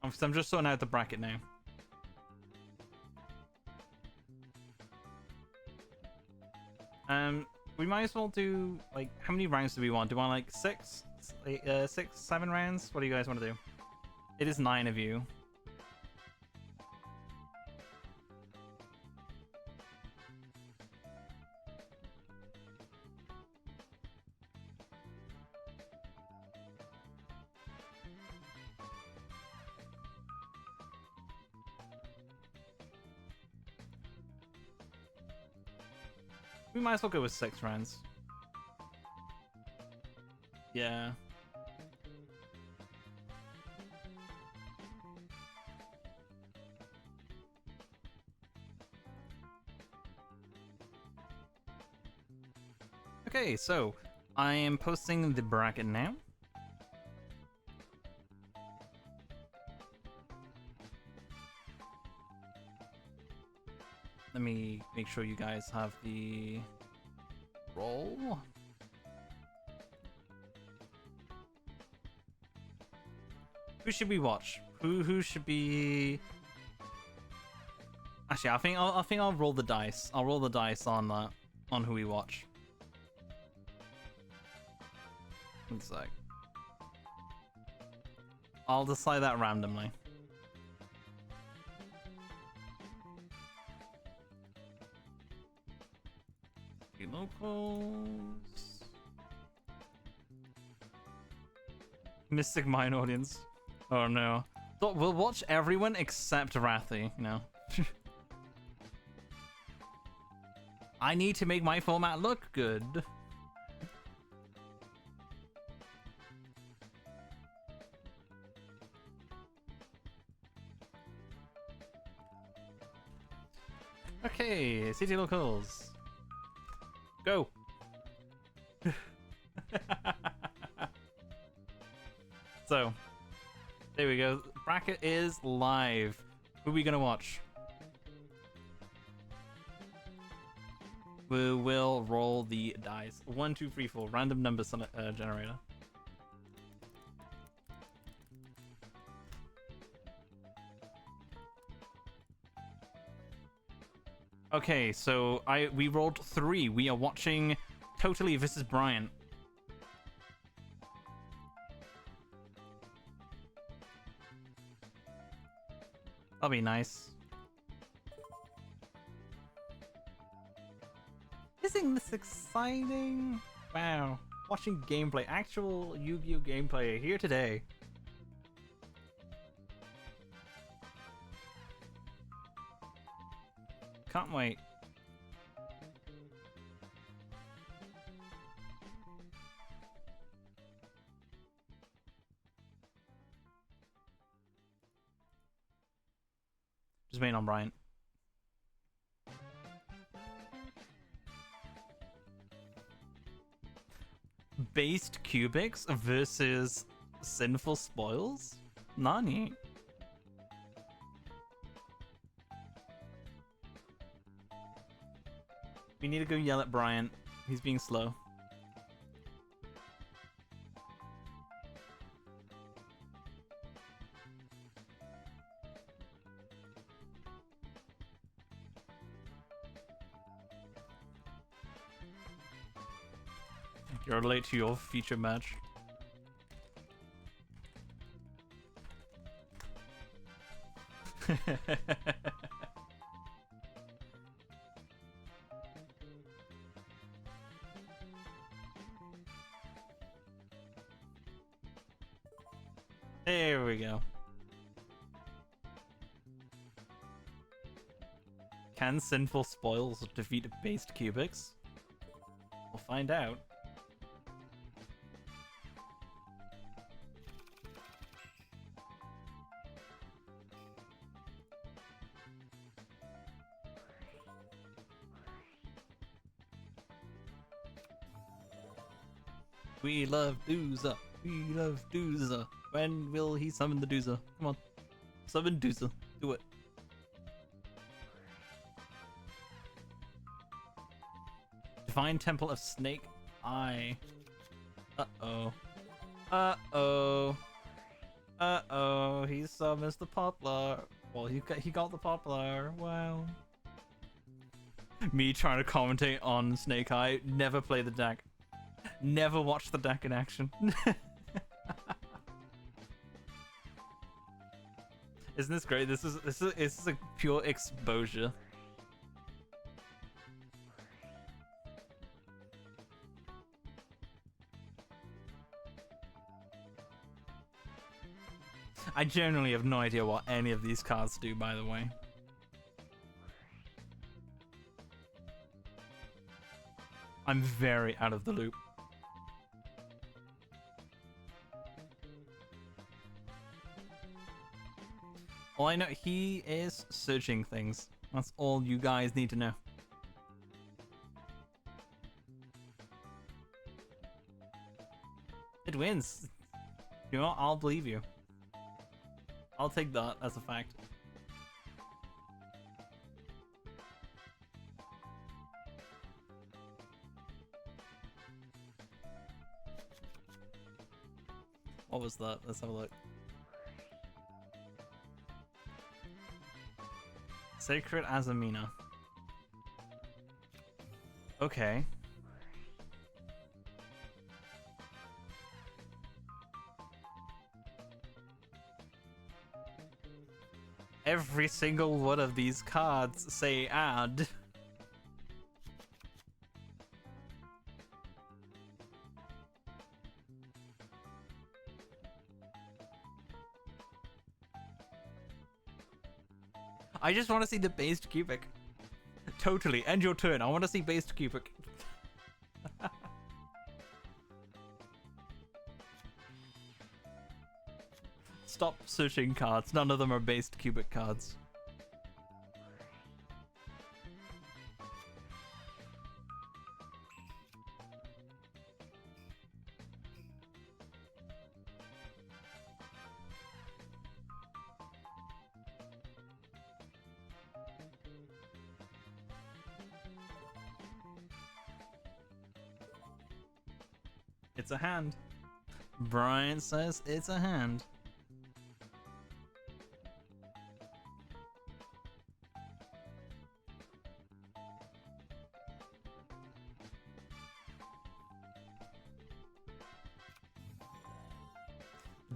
I'm just sorting out the bracket now. We might as well do, like, how many rounds do we want? Do we want like 6, 7 rounds? What do you guys want to do? It is 9 of you. We might as well go with 6 rounds. Yeah. Okay, so I am posting the bracket now. Let me make sure you guys have the roll. Who should we watch? Who should be? Actually, I think I'll roll the dice. I'll roll the dice on that, on who we watch. One sec. I'll decide that randomly. Locals. Mystic Mine audience. Oh no. We'll watch everyone except Rathy, you know. I need to make my format look good. Okay, city locals. Go. So, there we go. Bracket is live. Who are we gonna watch? We will roll the dice. 1, 2, 3, 4. Random number generator. Okay, so we rolled 3. We are watching Totally versus Bryant. That'll be nice. Isn't this exciting? Wow. Watching gameplay, actual Yu-Gi-Oh! Gameplay here today. Can't wait. Just waiting on Bryant. Based cubics versus sinful spoils? Nani? We need to go yell at Bryant. He's being slow. You're late to your feature match. There we go. Can sinful spoils defeat based cubics? We'll find out. We love Dooza. We love Dooza. When will he summon the Dooza? Come on. Summon Dooza. Do it. Divine Temple of Snake Eye. Uh-oh. Uh-oh. Uh-oh. He summons the Poplar. Well, he got the Poplar. Wow. Me trying to commentate on Snake Eye. Never play the deck. Never watch the deck in action. Isn't this great? This is a pure exposure. I generally have no idea what any of these cards do, by the way. I'm very out of the loop. All I know, he is searching things. That's all you guys need to know. It wins. You know what? I'll believe you. I'll take that as a fact. What was that? Let's have a look. Sacred Azamina. Okay. Every single one of these cards say add. I just want to see the based cubic. Totally. End your turn. I want to see based cubic. Stop searching cards. None of them are based cubic cards. It's a hand. Brian says it's a hand.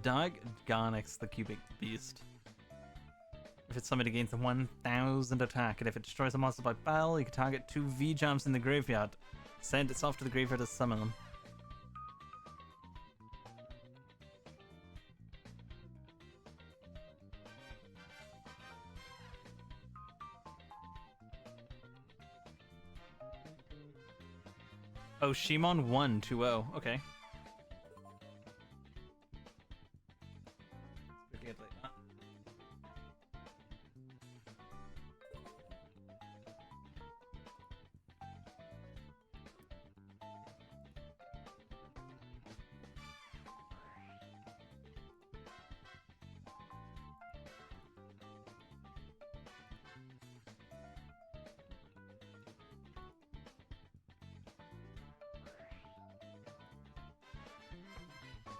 Doug Garnix the Cubic Beast. If it's summoned, it gains 1000 attack, and if it destroys a monster by battle, you can target 2 V-Jumps in the graveyard. Send itself to the graveyard to summon them. Oh, Shimon 1-2-0. Okay. Quickly like that.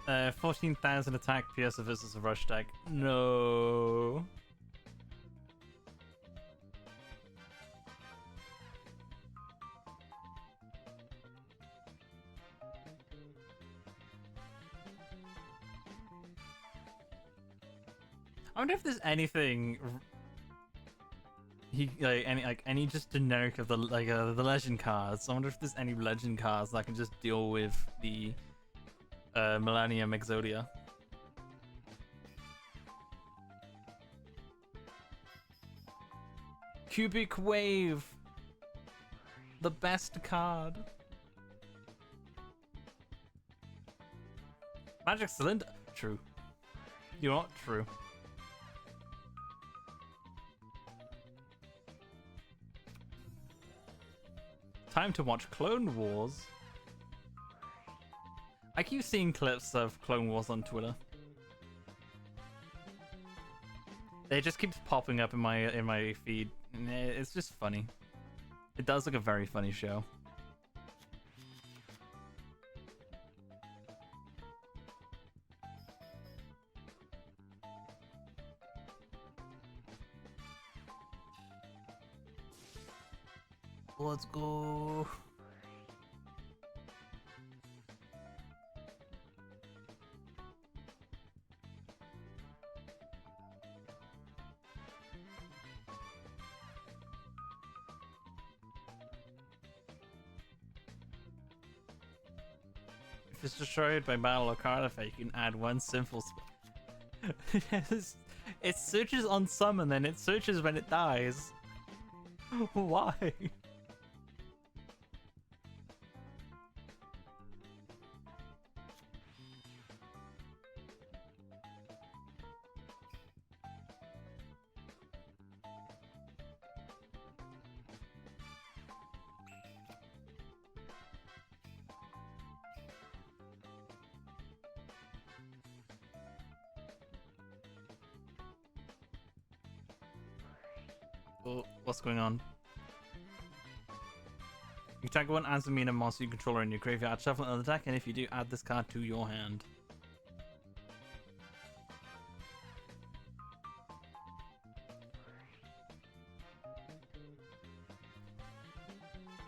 Uh, 14,000 attack PS versus a rush deck. No. I wonder if there's anything any just generic of the the legend cards. I wonder if there's any legend cards that can just deal with the Millennium Exodia. Cubic Wave! The best card. Magic Cylinder? True. You're not true. Time to watch Clone Wars. I I keep seeing clips of Clone Wars on Twitter. They just keeps popping up in my feed. It's just funny. It does look a very funny show. Let's go. If it's destroyed by battle or card effect, you can add one simple it searches on summon, then it searches when it dies. Why? Well, what's going on? You tag one Azumina monster you control in your graveyard, shuffle another deck, and if you do, add this card to your hand.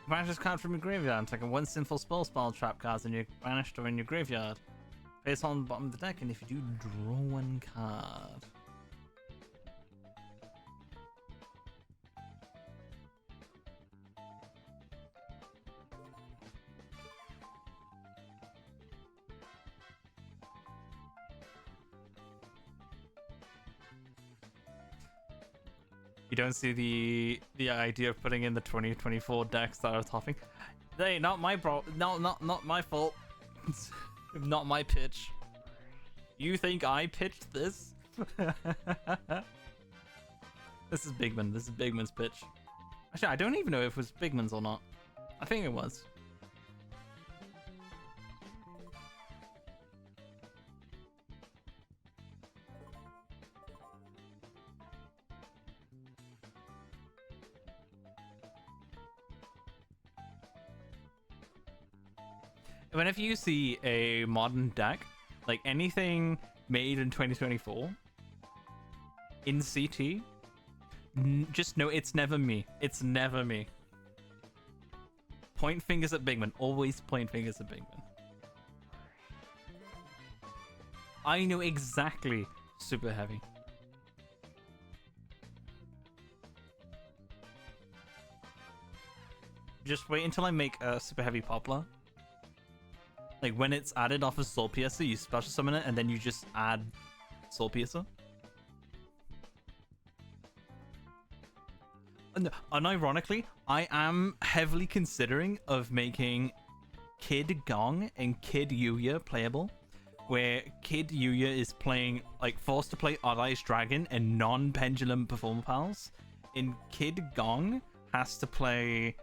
Banish this card from your graveyard and take one simple spell trap cards in your banished or in your graveyard. Place on the bottom of the deck, and if you do, draw one card. You don't see the idea of putting in the 2024 decks that I was topping. Hey, not my not my fault. Not my pitch. You think I pitched this? This is Bigman. This is Bigman's pitch. Actually, I don't even know if it was Bigman's or not. I think it was. Whenever you see a modern deck, like anything made in 2024, in CT, just know it's never me. It's never me. Point fingers at Bigman. Always point fingers at Bigman. I know exactly super heavy. Just wait until I make a super heavy Poplar. Like when it's added off of Soul Piercer, you special summon it and then you just add Soul Piercer. And unironically, I am heavily considering of making Kid Gong and Kid Yuya playable, where Kid Yuya is playing, like, forced to play Odd Eyes Dragon and non-pendulum Performer Pals, and Kid Gong has to play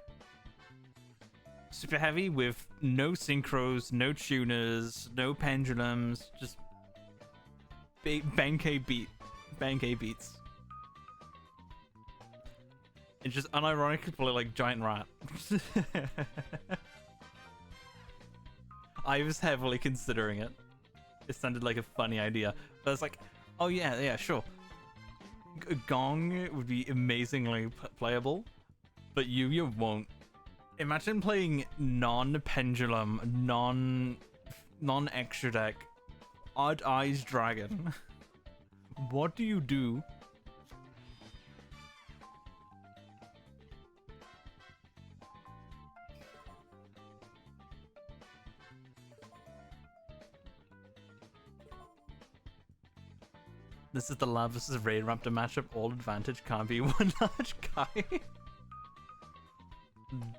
super heavy with no synchros, no tuners, no pendulums, just Benkei beats. And just unironically play like Giant Rat. I was heavily considering it. It sounded like a funny idea. But I was like, oh yeah, sure. Gong would be amazingly playable, but Yuya won't. Imagine playing non-pendulum, non-extra deck, Odd Eyes Dragon. What do you do? This is the Love vs. Raid Raptor matchup. All advantage can't be one large guy.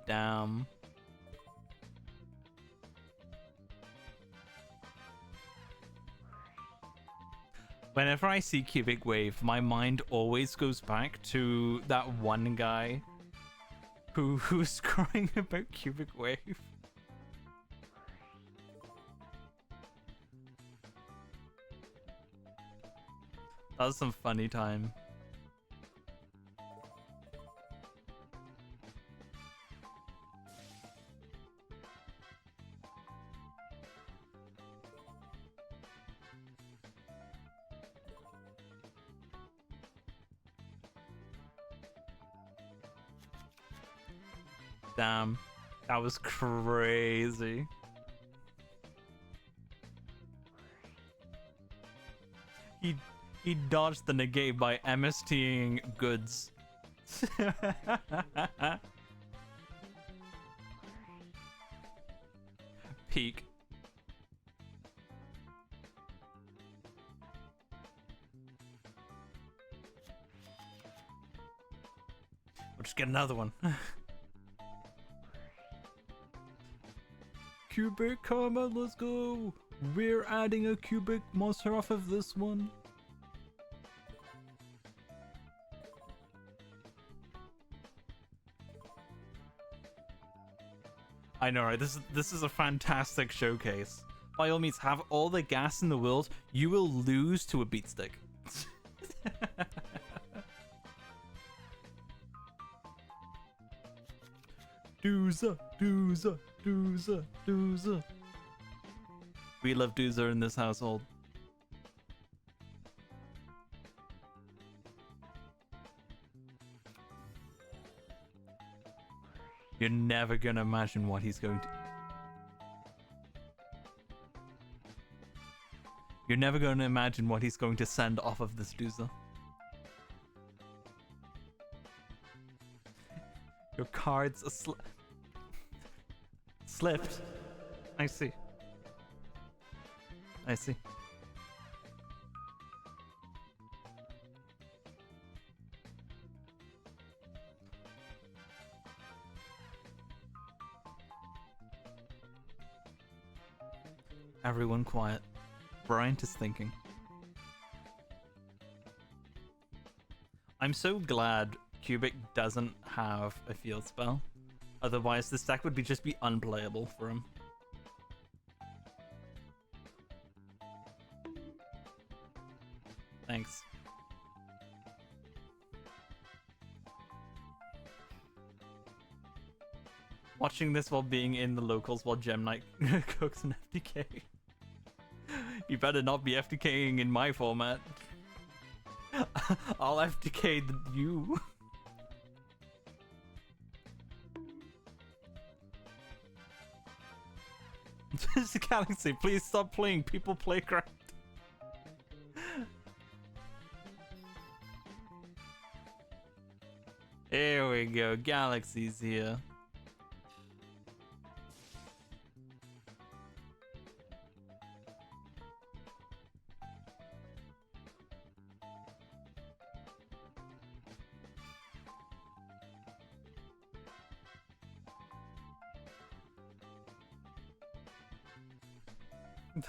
Damn. Whenever I see Cubic Wave, my mind always goes back to that one guy who's crying about Cubic Wave. That was some funny time. Damn, that was crazy. He dodged the negate by MSTing goods. Peak. We'll just get another one. Cubic karma, let's go. We're adding a cubic monster off of this one. I know, right? This is a fantastic showcase. By all means, have all the gas in the world. You will lose to a beat stick. Dooza, dooza, dooza, dooza. We love dooza in this household. You're never gonna imagine what he's going to... You're never gonna imagine what he's going to send off of this dooza. Your cards are slipped. I see. I see. Everyone quiet. Bryant is thinking. I'm so glad Cubic doesn't have a field spell. Otherwise, this deck would just be unplayable for him. Thanks. Watching this while being in the locals while Gem Knight cooks an FTK. You better not be FTKing in my format. I'll FTK you. It's a Galaxy, please stop playing People Playcraft. Here we go, Galaxy's here.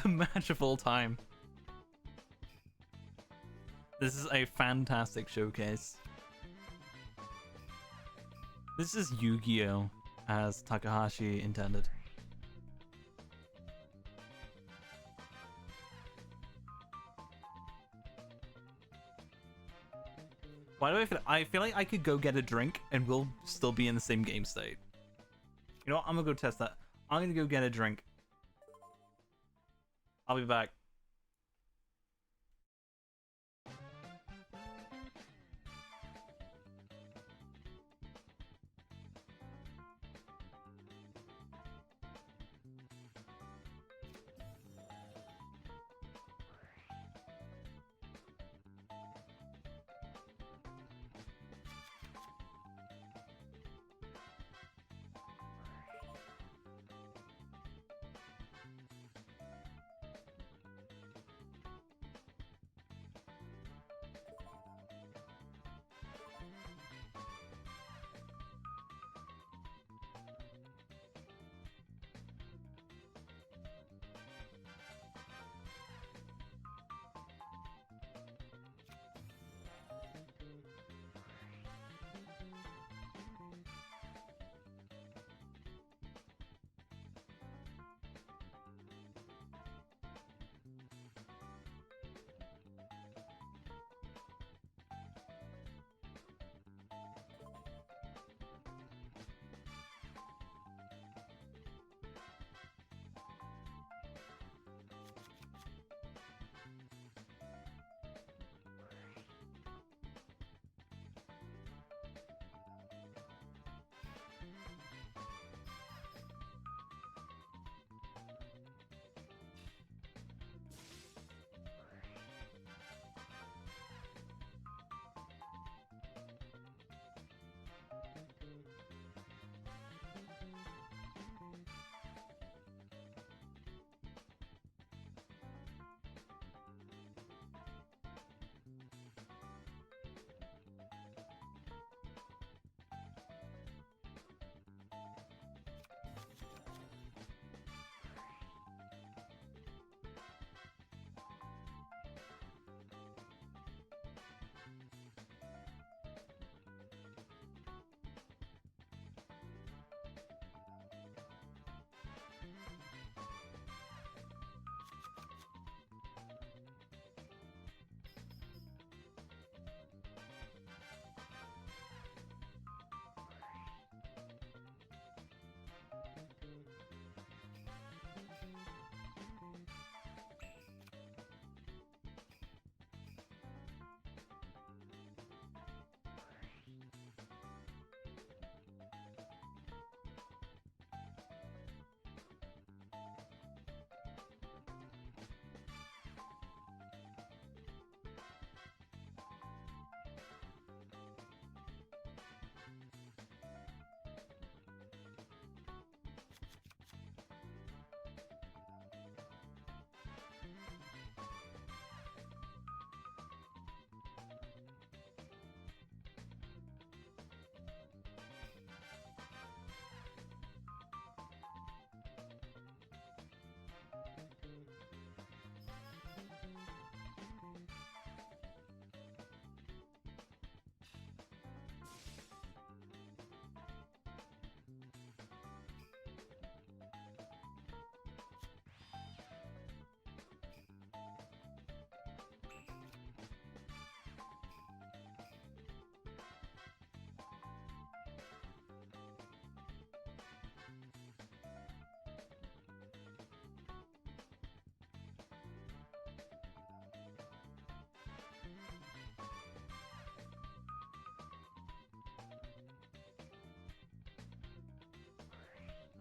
The match of all time. This is a fantastic showcase. This is Yu-Gi-Oh! As Takahashi intended. Why do I feel like I could go get a drink and we'll still be in the same game state. You know what? I'm gonna go test that. I'm gonna go get a drink. I'll be back.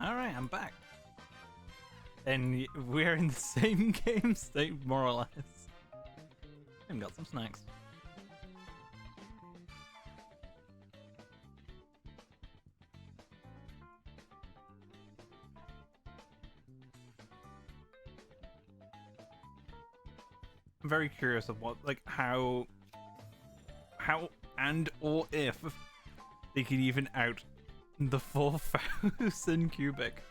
Alright, I'm back. And we're in the same game state, more or less. And got some snacks. I'm very curious of what, like, how and or if they could even out the 4,000 cubic.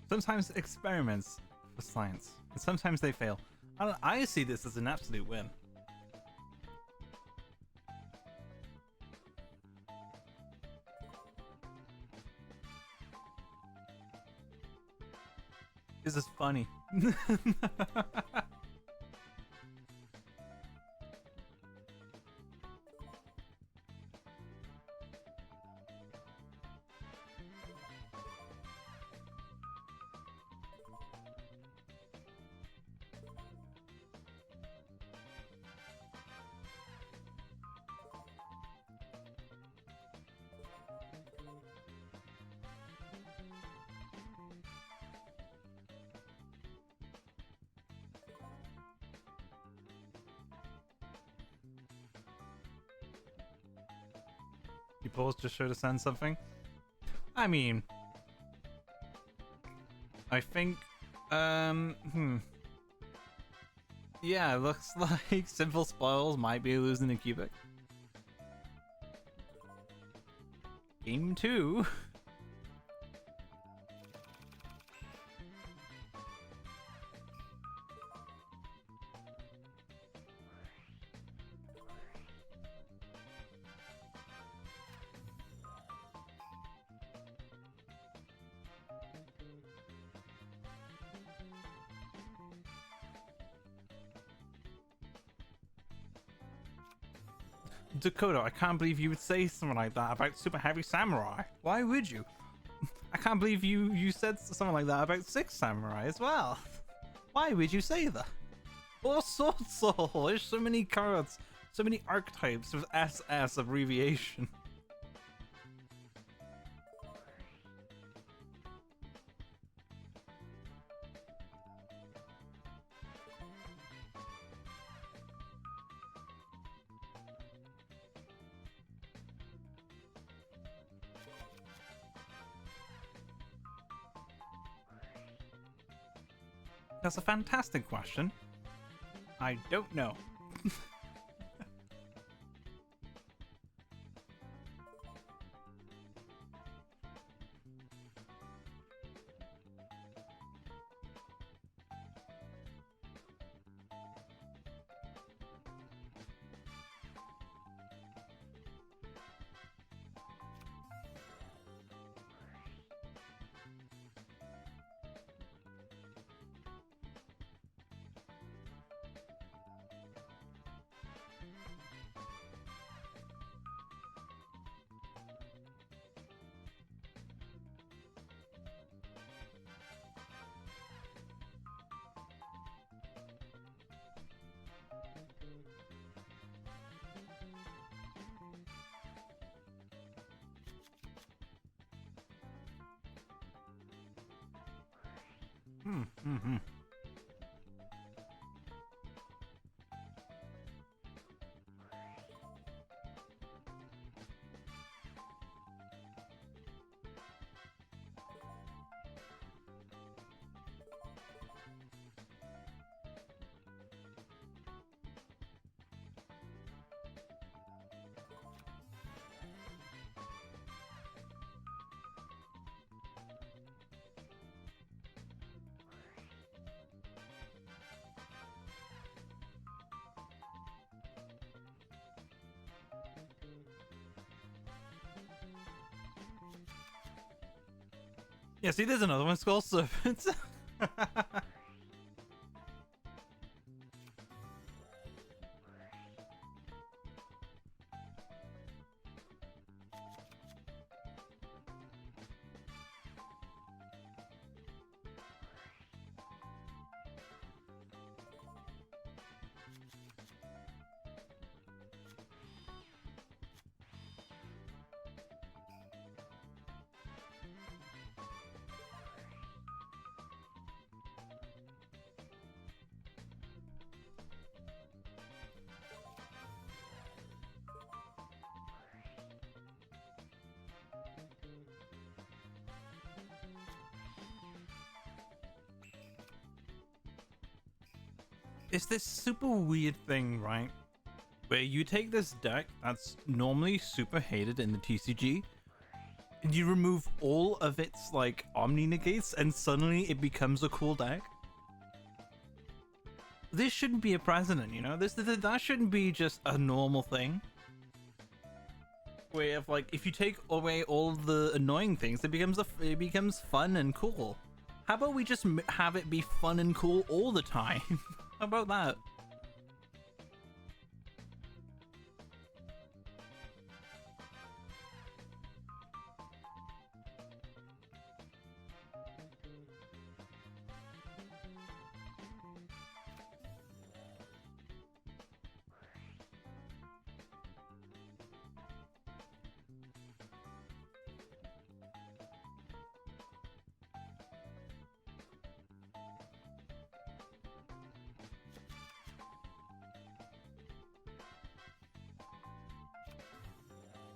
Sometimes experiments for science, and sometimes they fail. I see this as an absolute win. This is funny. You paused just show to send something? I mean, I think, yeah, it looks like Simple Spoils might be losing a cubic. Game 2. Dakota, I can't believe you would say something like that about Super Heavy Samurai. Why would you? I can't believe you said something like that about 6 Samurai as well. Why would you say that? Or Sword Soul, there's so many cards, so many archetypes with SS abbreviation. That's a fantastic question. I don't know. Mm-hmm. Yeah, see, there's another one. Skull Serpents. It's this super weird thing, right? Where you take this deck that's normally super hated in the TCG, and you remove all of its like Omni negates, and suddenly it becomes a cool deck. This shouldn't be a precedent, you know. That shouldn't be just a normal thing. Where if you take away all the annoying things, it becomes fun and cool. How about we just have it be fun and cool all the time? How about that?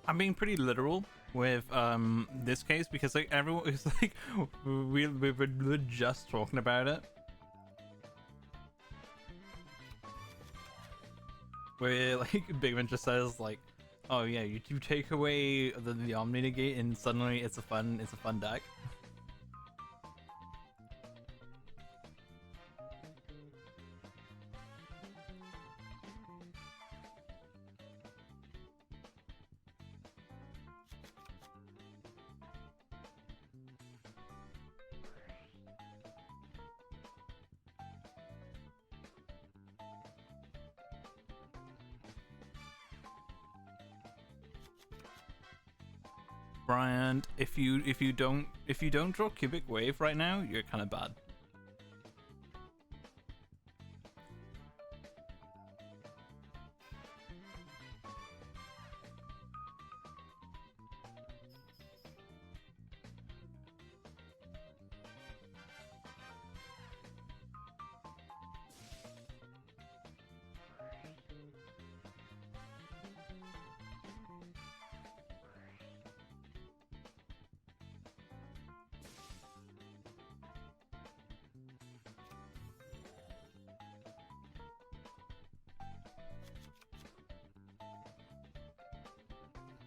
I'm being pretty literal with this case because like everyone is like we were just talking about it. Where like Bigman just says like, oh yeah, you take away the Omni negate and suddenly it's a fun deck. Brian, if you don't draw Cubic Wave right now, you're kind of bad.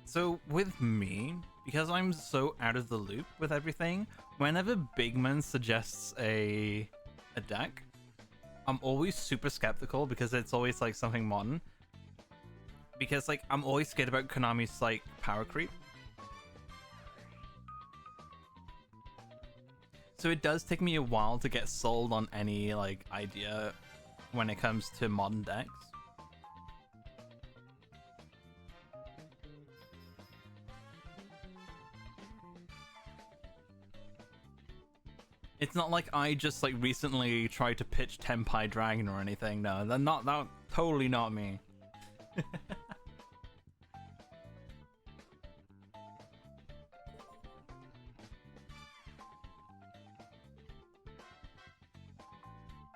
So with me, because I'm so out of the loop with everything, whenever Bigman suggests a deck, I'm always super skeptical because it's always like something modern. Because like I'm always scared about Konami's like power creep. So it does take me a while to get sold on any like idea when it comes to modern decks. It's not like I just like recently tried to pitch Tenpai Dragon or anything. No, that totally not me.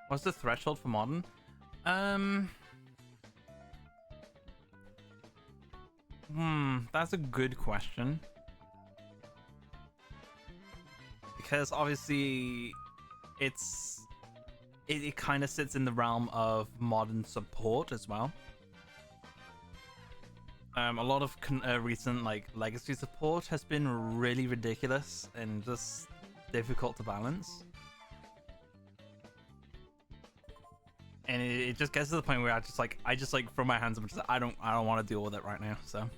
What's the threshold for modern? That's a good question. Because obviously it kind of sits in the realm of modern support as well. A lot of recent like legacy support has been really ridiculous and just difficult to balance. And it just gets to the point where I just like throw my hands up and just I don't want to deal with it right now. So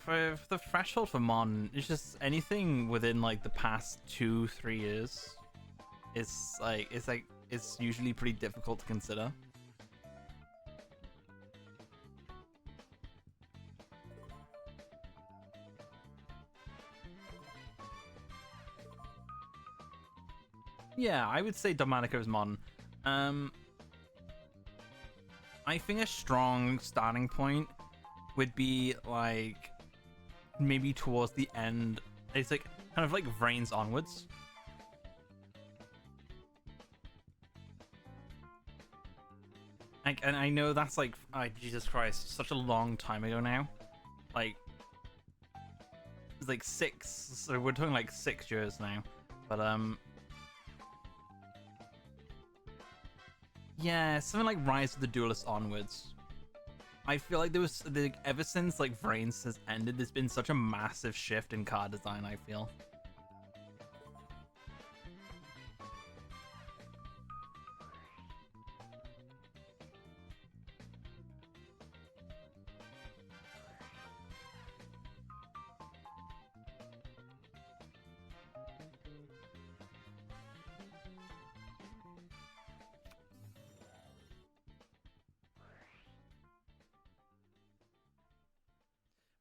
for the threshold for Mon, it's just anything within like the past 2-3 years. It's usually pretty difficult to consider. Yeah, I would say Domenico's Mon. I think a strong starting point would be like maybe towards the end. It's like kind of like Vrains onwards. Like, and I know that's like, Jesus Christ, such a long time ago now. Like, it's like 6. So we're talking like 6 years now. But yeah, something like Rise of the Duelist onwards. I feel like there was like, ever since like Vrains has ended, there's been such a massive shift in card design. I feel.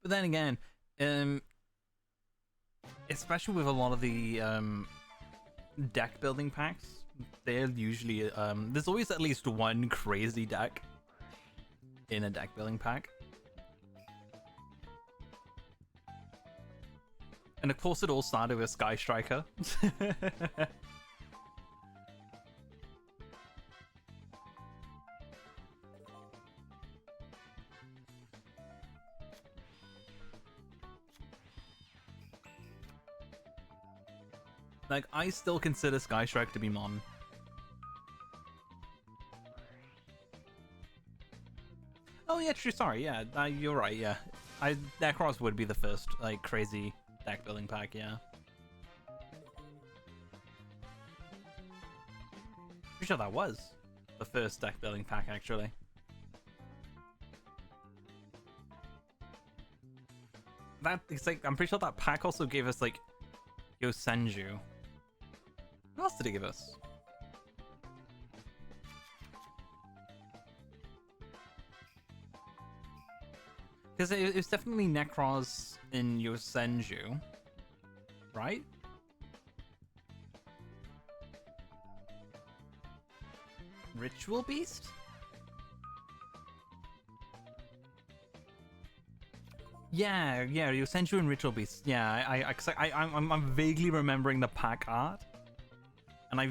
But then again, especially with a lot of the deck building packs, they're usually there's always at least one crazy deck in a deck building pack. And of course it all started with Sky Striker. Like, I still consider Sky Strike to be Mon. Oh yeah, true. Sorry, yeah, you're right. Yeah, Necros would be the first like crazy deck building pack. Yeah, pretty sure that was the first deck building pack actually. That it's like I'm pretty sure that pack also gave us like Yosenju. What else did it give us? Because it was definitely Necros in Yosenju, right? Ritual Beast? Yeah, Yosenju and Ritual Beast. Yeah, I'm vaguely remembering the pack art. And I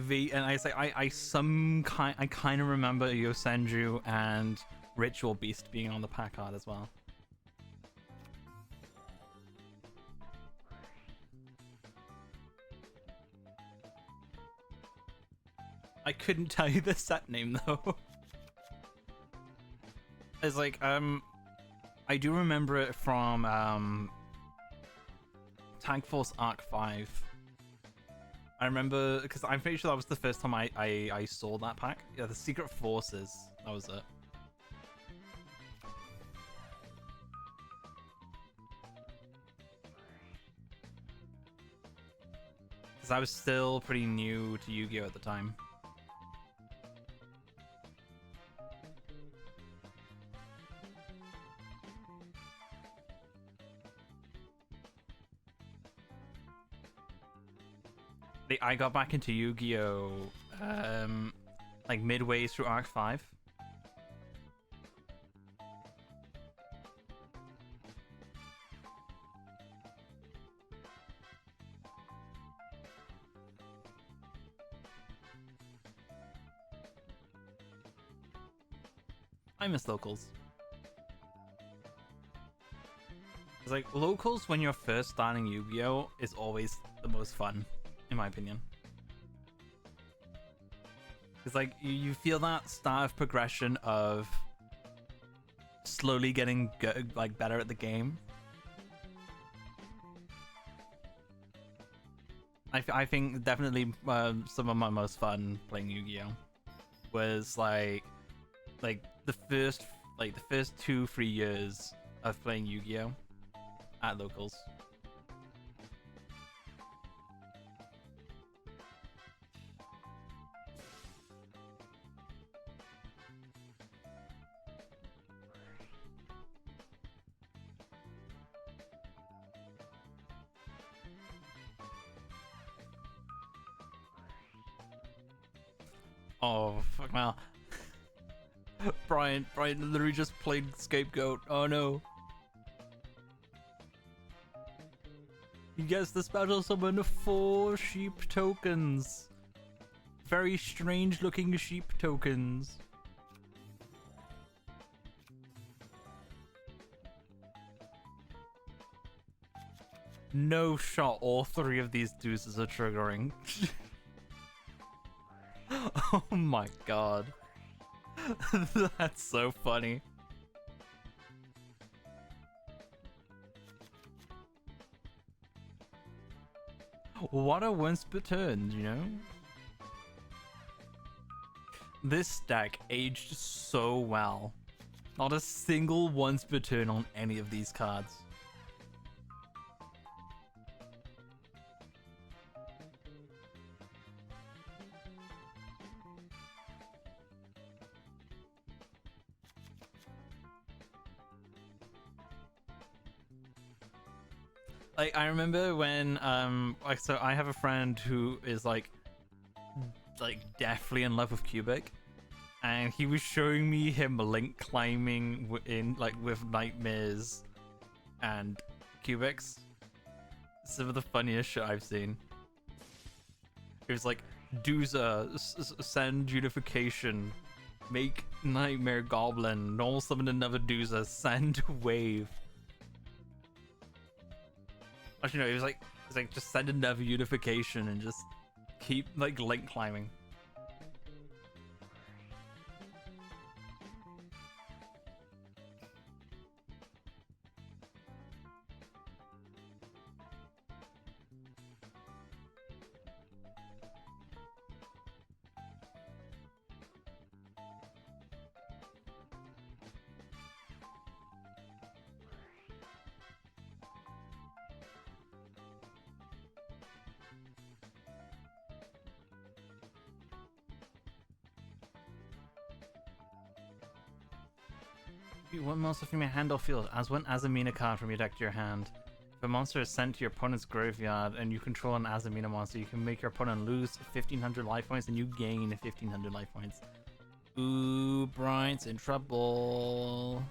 kind of remember Yosenju and Ritual Beast being on the pack art as well. I couldn't tell you the set name though. It's like I do remember it from Tag Force Arc 5. I remember because I'm pretty sure that was the first time I saw that pack. Yeah, the Secret Forces. That was it. Because I was still pretty new to Yu-Gi-Oh at the time. I got back into Yu-Gi-Oh like midway through Arc 5. I miss locals. It's like locals when you're first starting Yu-Gi-Oh is always the most fun, in my opinion. It's like you feel that start of progression of slowly getting good, like better at the game. I think definitely some of my most fun playing Yu-Gi-Oh was like the first 2-3 years of playing Yu-Gi-Oh. at locals. Oh, fuck now. Brian literally just played Scapegoat. Oh no. He gets the special summon 4 sheep tokens. Very strange looking sheep tokens. No shot, all 3 of these deuces are triggering. Oh my god. That's so funny. What a once per turn, you know? This deck aged so well. Not a single once per turn on any of these cards. Like, I remember when like, so I have a friend who is like deathly in love with Cubic, and he was showing me him link climbing in like with nightmares and Cubics. Some of the funniest shit I've seen. It was like, Dooza, send unification, make nightmare goblin, normal summon another Dooza, send wave. Actually, no, it was like just send another unification and just keep like link climbing. One monster from your hand or field. As one Azamina card from your deck to your hand. If a monster is sent to your opponent's graveyard and you control an Azamina monster, you can make your opponent lose 1,500 life points and you gain 1,500 life points. Ooh, Brian's in trouble.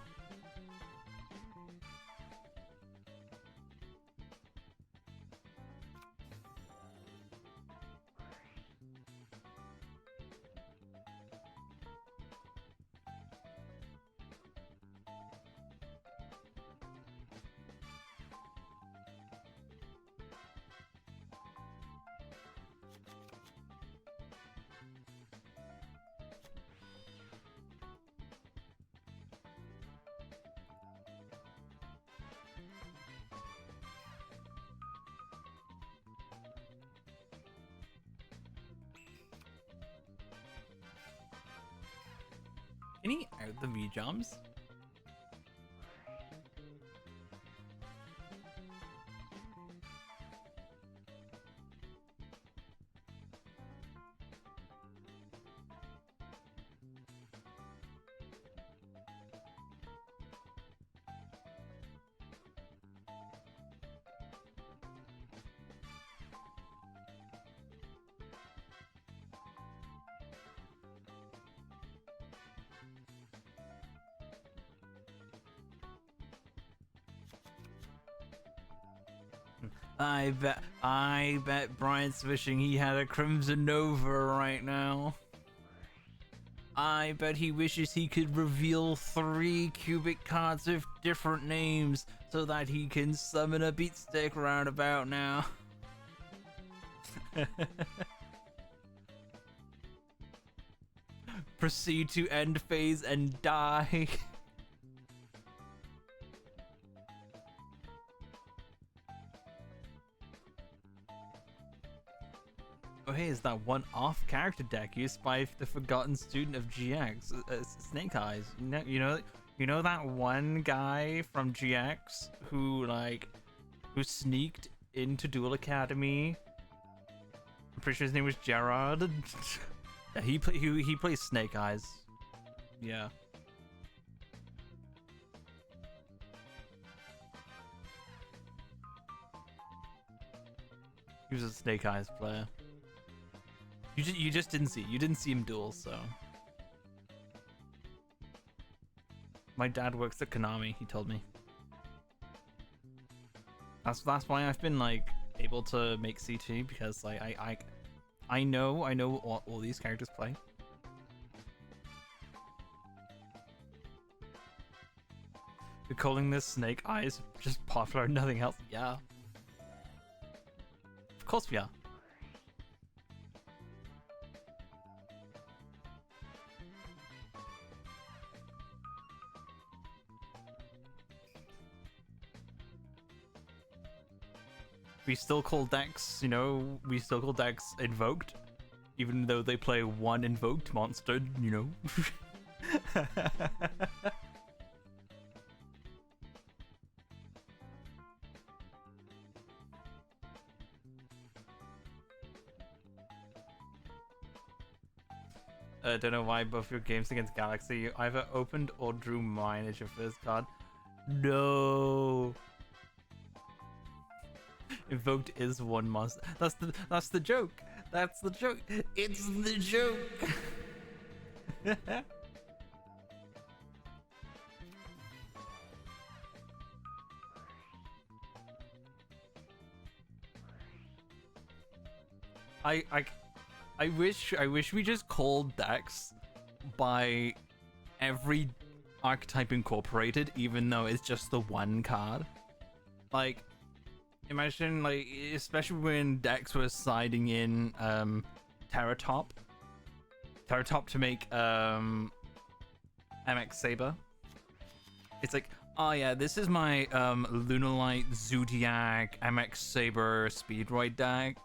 Can he out the V-jumps? I bet Brian's wishing he had a Crimson Nova right now. I bet he wishes he could reveal 3 cubic cards with different names so that he can summon a beatstick roundabout now. Proceed to end phase and die. Oh hey, is that one off-character deck used by the forgotten student of GX, Snake Eyes? You know that one guy from GX who like who sneaked into Duel Academy. I'm pretty sure his name was Gerard. Yeah, he plays Snake Eyes. Yeah. He was a Snake Eyes player. You just didn't see him duel, so. My dad works at Konami, he told me. That's why I've been like able to make CT, because like I know what all these characters play. You're calling this Snake Eyes just popular and nothing else? Yeah. Of course we are. We still call decks, we still call decks invoked, even though they play one invoked monster, Don't know why both your games against Galaxy, you either opened or drew mine as your first card. No. Invoked is one monster. That's the joke. That's the joke. It's the joke. I wish we just called decks by every archetype incorporated, even though it's just the one card. Like, imagine, like, especially when decks were siding in Terratop to make MX Saber. It's like, oh yeah, this is my Lunalight Zodiac MX Saber Speedroid deck.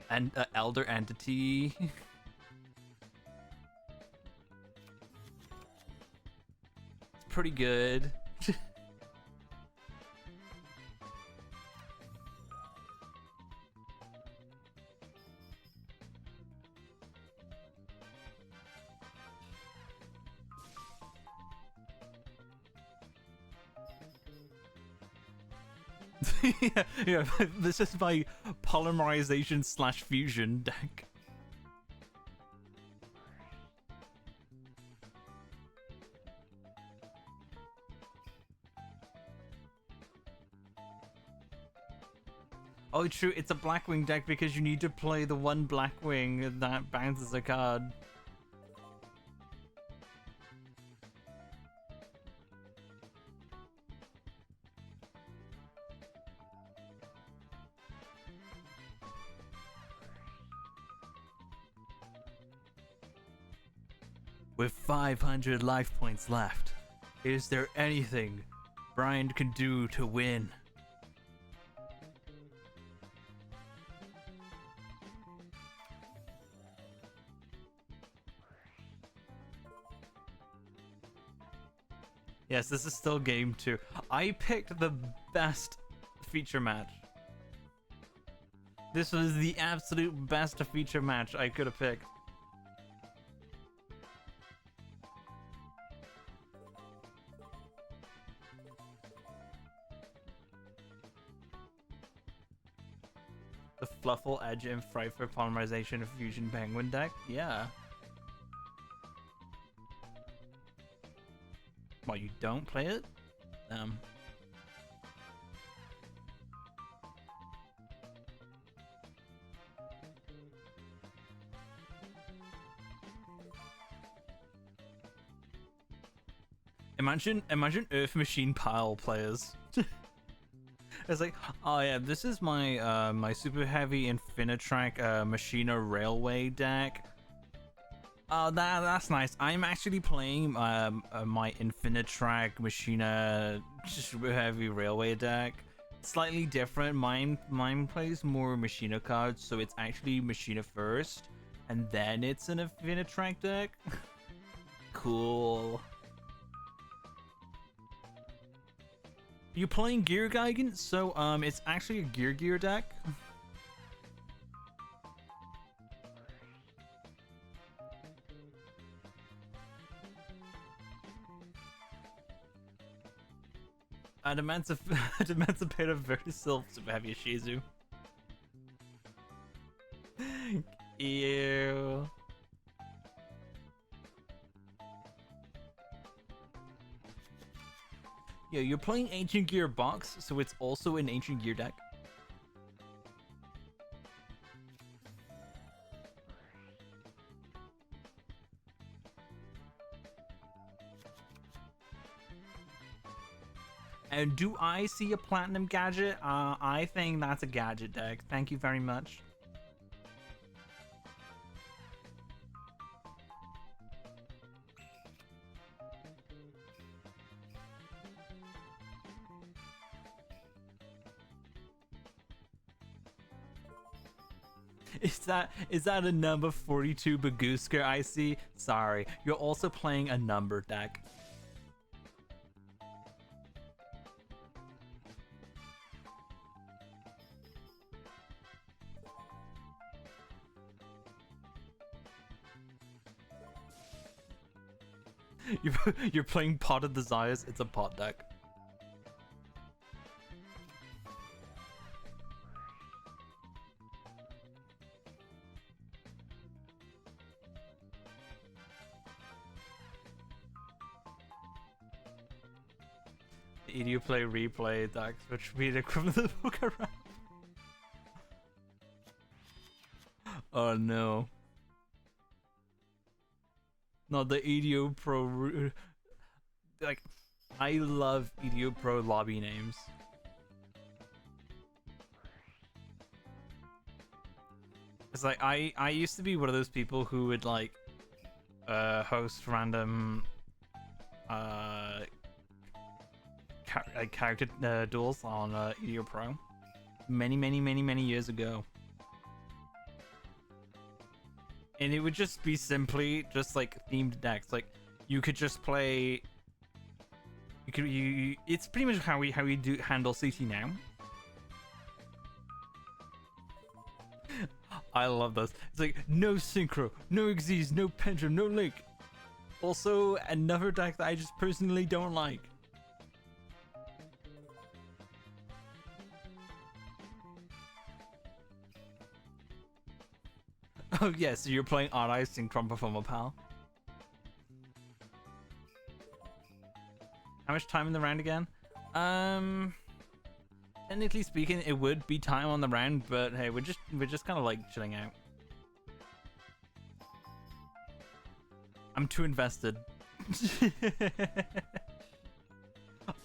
And Elder Entity. It's pretty good. yeah, this is my polymerization / fusion deck. Oh, true, it's a Blackwing deck because you need to play the one Blackwing that bounces a card. With 500 life points left, is there anything Brian can do to win? Yes, this is still game 2. I picked the best feature match. This was the absolute best feature match I could have picked. The Fluffle, Edge, and Fright for Polymerization of Fusion Penguin deck? Yeah. Well, you don't play it? Imagine Earth Machine Pile players. It's like, oh yeah, this is my my super heavy Infinitrack Machina Railway deck. Oh, that's nice. I'm actually playing my Infinitrack Machina super heavy Railway deck. Slightly different. Mine plays more Machina cards, so it's actually Machina first, and then it's an Infinitrack deck. Cool. You're playing Gear Geigen, so it's actually a Gear deck. Emancipator Vertisil Super Heavy Shizu. Ew. Yeah, you're playing Ancient Gear Box, so it's also an Ancient Gear deck. And do I see a Platinum gadget? I think that's a gadget deck. Thank you very much. Is that a number 42 Bagoosker I see? Sorry, you're also playing a number deck. You're playing Pot of Desires. It's a pot deck. You play replay decks, which would be the equivalent of the book around. Oh no. Not the EDO Pro. Like, I love EDO Pro lobby names. It's like I used to be one of those people who would like host random character duels on EDO Pro many years ago. And it would just be simply just like themed decks. Like you could just play. It's pretty much how we do handle CT now. I love this. It's like no synchro, no Xyz, no pendulum, no link. Also another deck that I just personally don't like. Oh yeah, so you're playing Odd-Eye Synchron Performer, pal. How much time in the round again? Technically speaking, it would be time on the round, but hey, we're just kind of like chilling out. I'm too invested.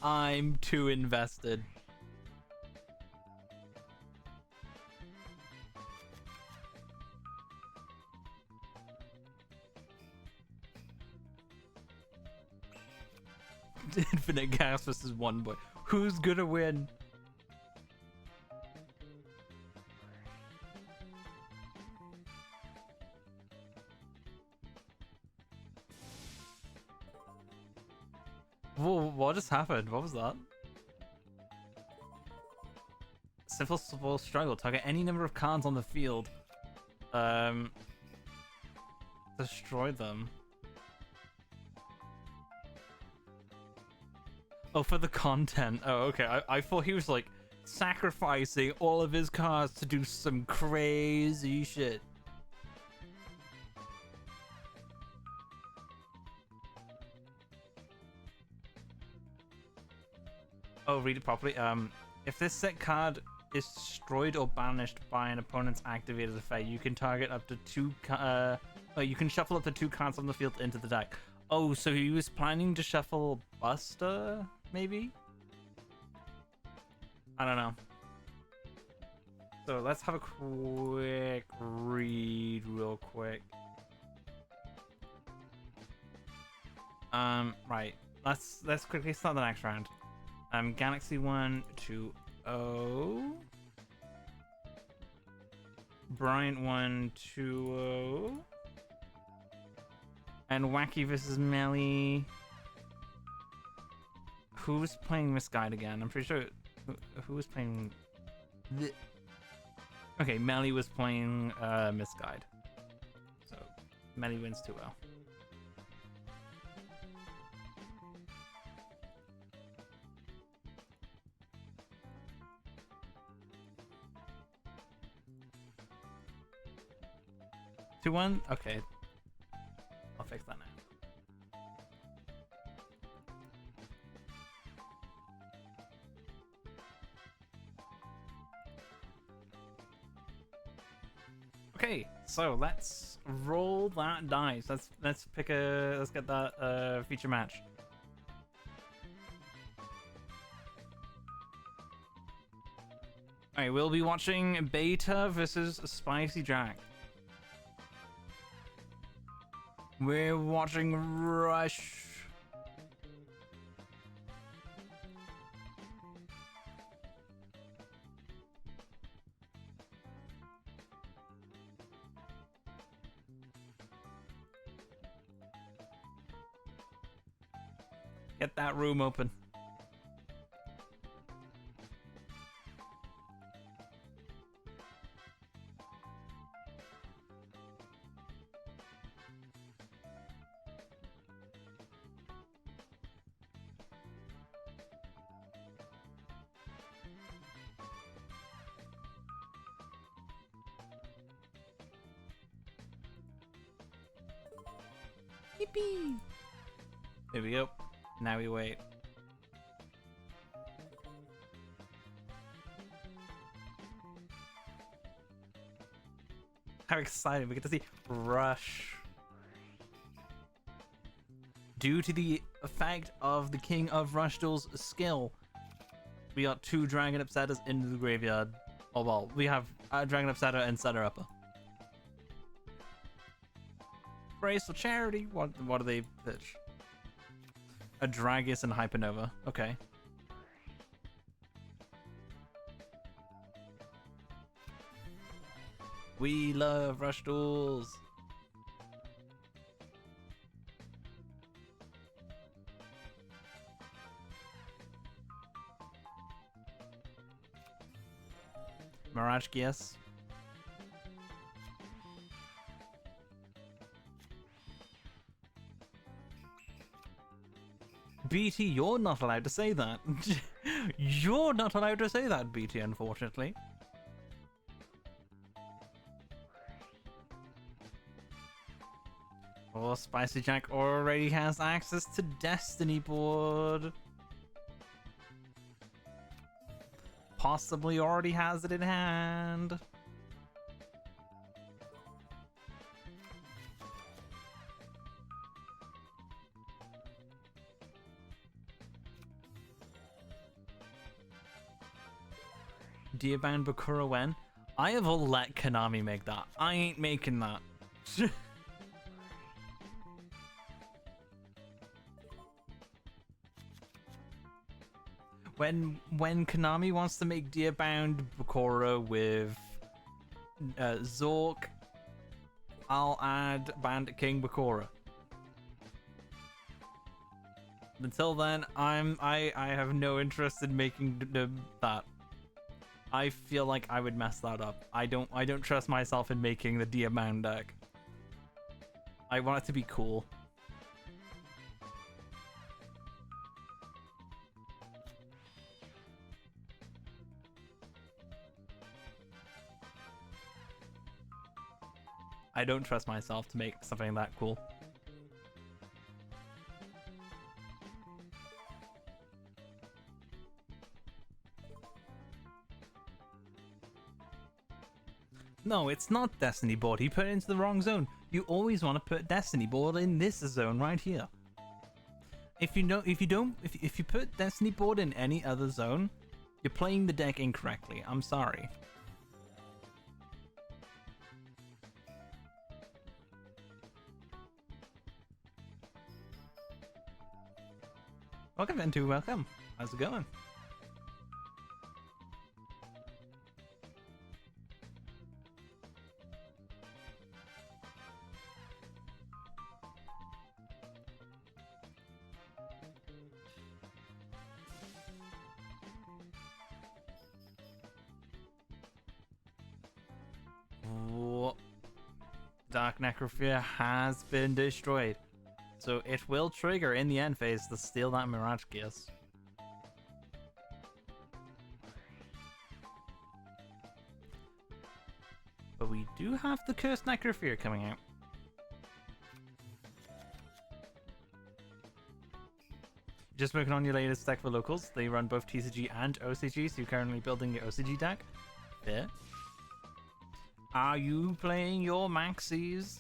I'm too invested. Infinite gas versus one boy. Who's gonna win? Whoa, what just happened? What was that? Simple struggle. Target any number of cards on the field. Destroy them. Oh, for the content. Oh, okay. I thought he was like sacrificing all of his cards to do some crazy shit. Oh, read it properly. If this set card is destroyed or banished by an opponent's activated effect, you can target up to you can shuffle up to 2 cards on the field into the deck. Oh, so he was planning to shuffle Buster, maybe? I don't know. So let's have a quick read real quick. Right. Let's quickly start the next round. Galaxy 120. Bryant 120. And Wacky versus Melly. Who's playing Misguide again? I'm pretty sure. Who was playing? Okay, Melly was playing Misguide. So Melly wins 2-0. Two one. Okay, I'll fix that now. Okay, so let's roll that dice. Let's get that feature match. Alright, we'll be watching Beta versus Spicy Jack. We're watching Rush. Get that room open. Yippee! There we go. Now we wait. How excited we get to see Rush. Due to the effect of the King of Rushdall's skill, we got 2 Dragon Upsetters into the graveyard. Oh well, we have a Dragon Upsetter and Setter Upper. Praise for charity. What do they pitch? A Dragus and Hypernova. Okay. We love Rush Duels. Mirage Geass. BT, you're not allowed to say that. You're not allowed to say that, BT, unfortunately. Oh, Spicy Jack already has access to Destiny board. Possibly already has it in hand. Dearbound Bakura when? I have let Konami make that. I ain't making that. When Konami wants to make Dearbound Bakura with Zork, I'll add Bandit King Bakura. Until then, I have no interest in making that. I feel like I would mess that up. I don't trust myself in making the Diamond deck. I want it to be cool. I don't trust myself to make something that cool. No, it's not Destiny board. He put it into the wrong zone. You always want to put Destiny board in this zone right here. If you put Destiny board in any other zone, you're playing the deck incorrectly. I'm sorry. Welcome, Ventu. Welcome. How's it going? Whoa. Dark Necrophere has been destroyed. So it will trigger in the end phase to steal that Mirage Gears. But we do have the Cursed Necrophere coming out. Just working on your latest deck for locals. They run both TCG and OCG, so you're currently building your OCG deck. Fair. Are you playing your Maxis?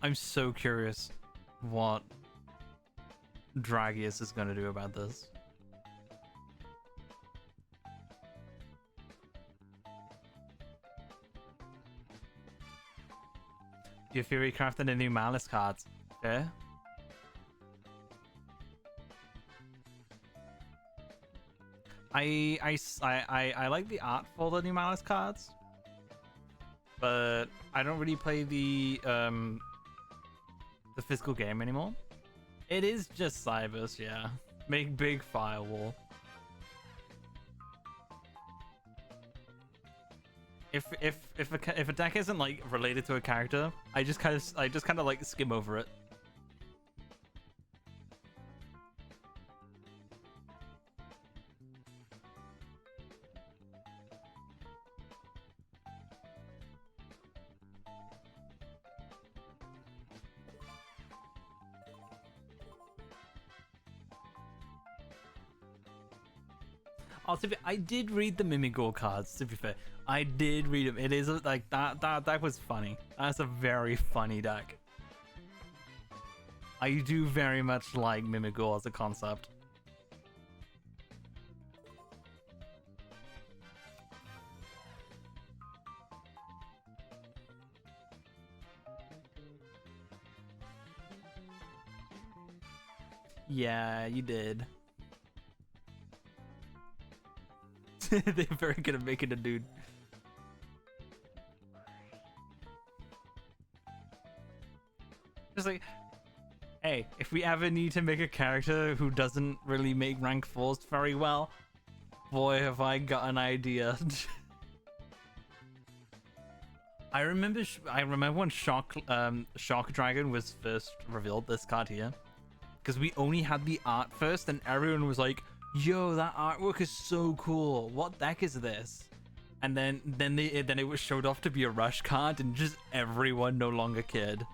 I'm so curious what Dragius is going to do about this. Your Fury crafted a new Malice cards. Fair. I like the art for the new Malice cards, but I don't really play the physical game anymore. It is just Cybers, yeah. Make big firewall. If a deck isn't like related to a character, I just kind of like skim over it. Also, I did read the Mimigor cards, to be fair. I did read them. It is like that was funny. That's a very funny deck. I do very much like Mimigor as a concept. Yeah, you did. They're very good at making a dude. Just like, hey, if we ever need to make a character who doesn't really make rank 4s very well, boy, have I got an idea. I remember when Shock Dragon was first revealed, this card here, because we only had the art first, and everyone was like, yo, that artwork is so cool. What deck is this? And then it was showed off to be a rush card, and just everyone no longer cared.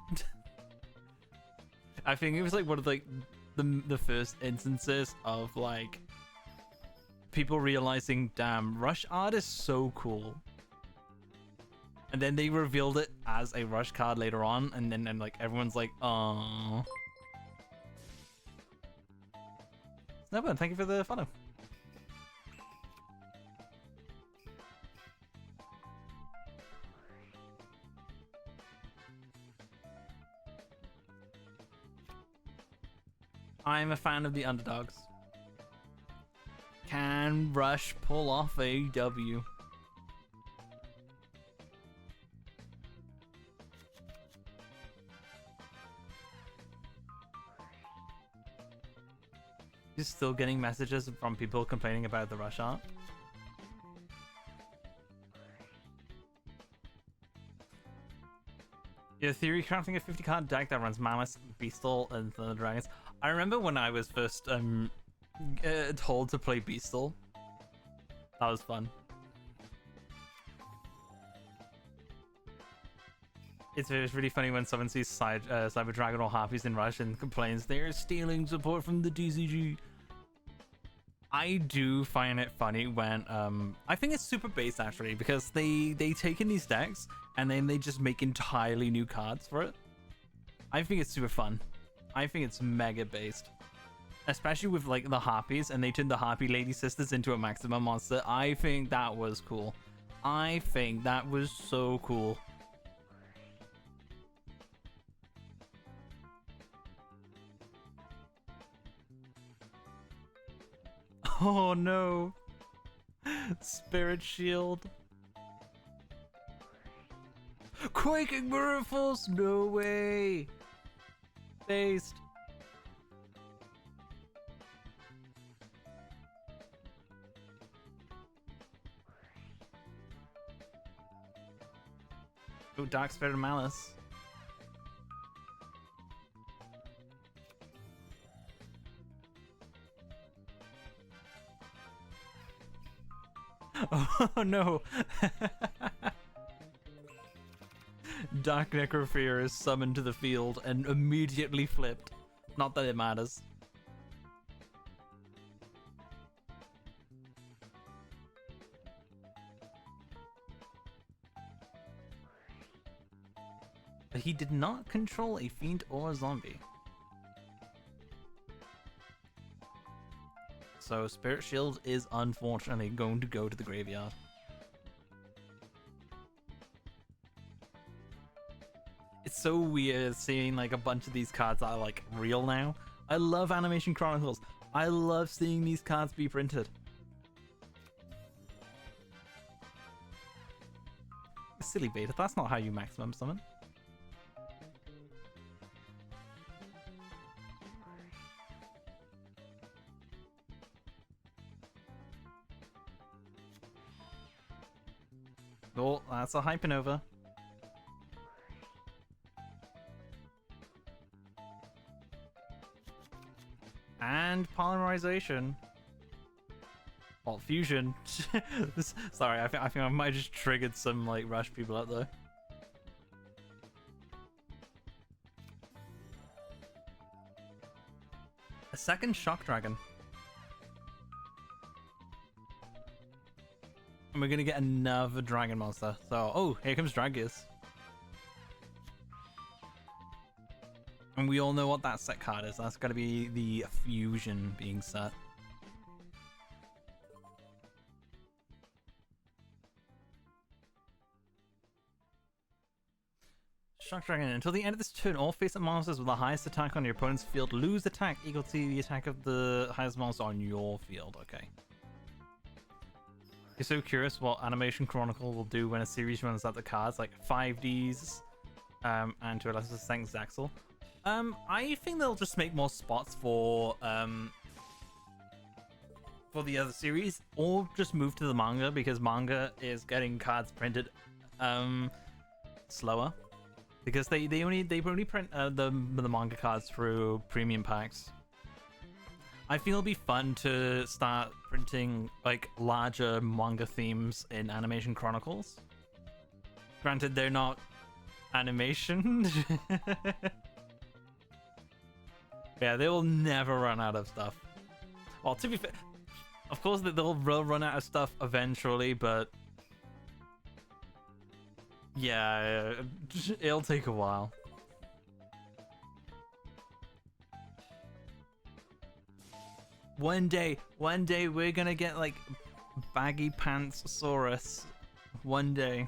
I think it was like one of like the first instances of like people realizing, damn, rush art is so cool. And then they revealed it as a rush card later on, and then like everyone's like, oh. Snowburn, thank you for the follow. I'm a fan of the underdogs. Can Rush pull off a W? You're still getting messages from people complaining about the rush art. Your theory crafting a 50 card deck that runs Malice, Beastal, and Thunder Dragons. I remember when I was first told to play Beastal. That was fun. It's really funny when someone sees Cyber Dragon or Harpies in Rush and complains they're stealing support from the DCG. I do find it funny when I think it's super based actually, because they take in these decks and then they just make entirely new cards for it. I think it's super fun. I think it's mega based, especially with like the Harpies, and they turned the Harpy Lady Sisters into a maximum monster. I think that was cool. I think that was so cool. Oh no. Spirit Shield. Quaking mirror force? No way. Based. Oh, Dark Spirit of Malice. Oh no! Dark Necrophier is summoned to the field and immediately flipped. Not that it matters. But he did not control a fiend or a zombie. So Spirit Shield is unfortunately going to go to the graveyard. It's so weird seeing like a bunch of these cards that are like real now. I love Animation Chronicles. I love seeing these cards be printed. Silly beta, that's not how you maximum summon. Oh, that's a Hypernova. And polymerization. Well, fusion. Sorry, I think I might have just triggered some like rush people out there. A second Shock Dragon. And we're gonna get another dragon monster. So, oh, here comes Dragius. And we all know what that set card is. That's gotta be the fusion being set. Shock Dragon. Until the end of this turn, all face-up monsters with the highest attack on your opponent's field lose attack equal to the attack of the highest monster on your field. Okay. You're so curious what Animation Chronicle will do when a series runs out the cards, like 5Ds, and to a lesser extent Zaxel. I think they'll just make more spots for the other series, or just move to the manga, because manga is getting cards printed slower, because they only print the manga cards through premium packs. I feel it'll be fun to start printing like larger manga themes in Animation Chronicles. Granted, they're not animation. Yeah, they will never run out of stuff. Well, to be fair, of course they'll run out of stuff eventually, but yeah, it'll take a while. One day we're gonna get like baggy pants Saurus. One day.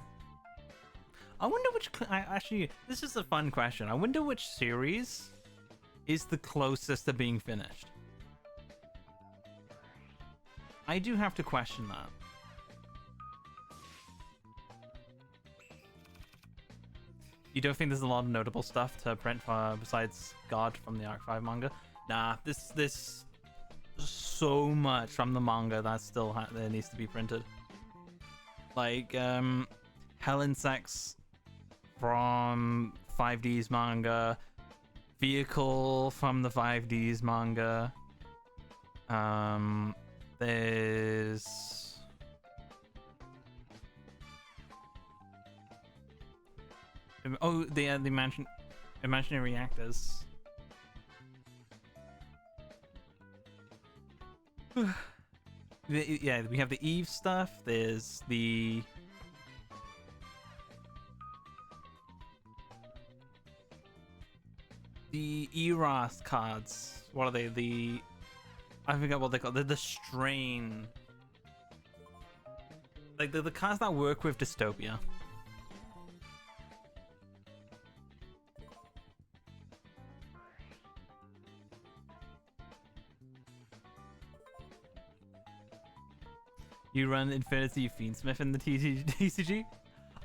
I wonder which. Actually, this is a fun question. I wonder which series is the closest to being finished. I do have to question that. You don't think there's a lot of notable stuff to print besides God from the Arc 5 manga? Nah, this so much from the manga that still that needs to be printed. Like Hell Insects from 5D's manga, Vehicle from the 5D's manga. There's the imaginary reactors. Yeah, we have the Eve stuff. There's the Eros cards. What are they? I forget what they call. They're the Strain. Like they're the cards that work with Dystopia. You run Infinity Fiendsmith in the TCG?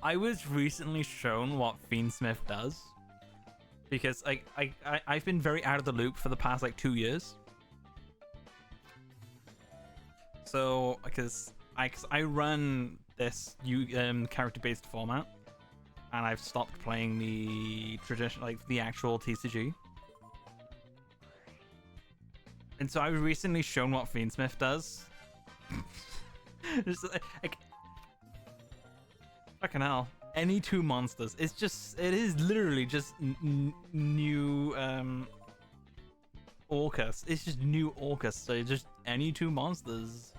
I was recently shown what Fiendsmith does because I've been very out of the loop for the past like 2 years. So because I run this character-based format, and I've stopped playing the traditional, like the actual TCG. And so I was recently shown what Fiendsmith does. Just like fucking hell. Any two monsters. It is literally just new Orcus. It's just new Orcus. So just any two monsters.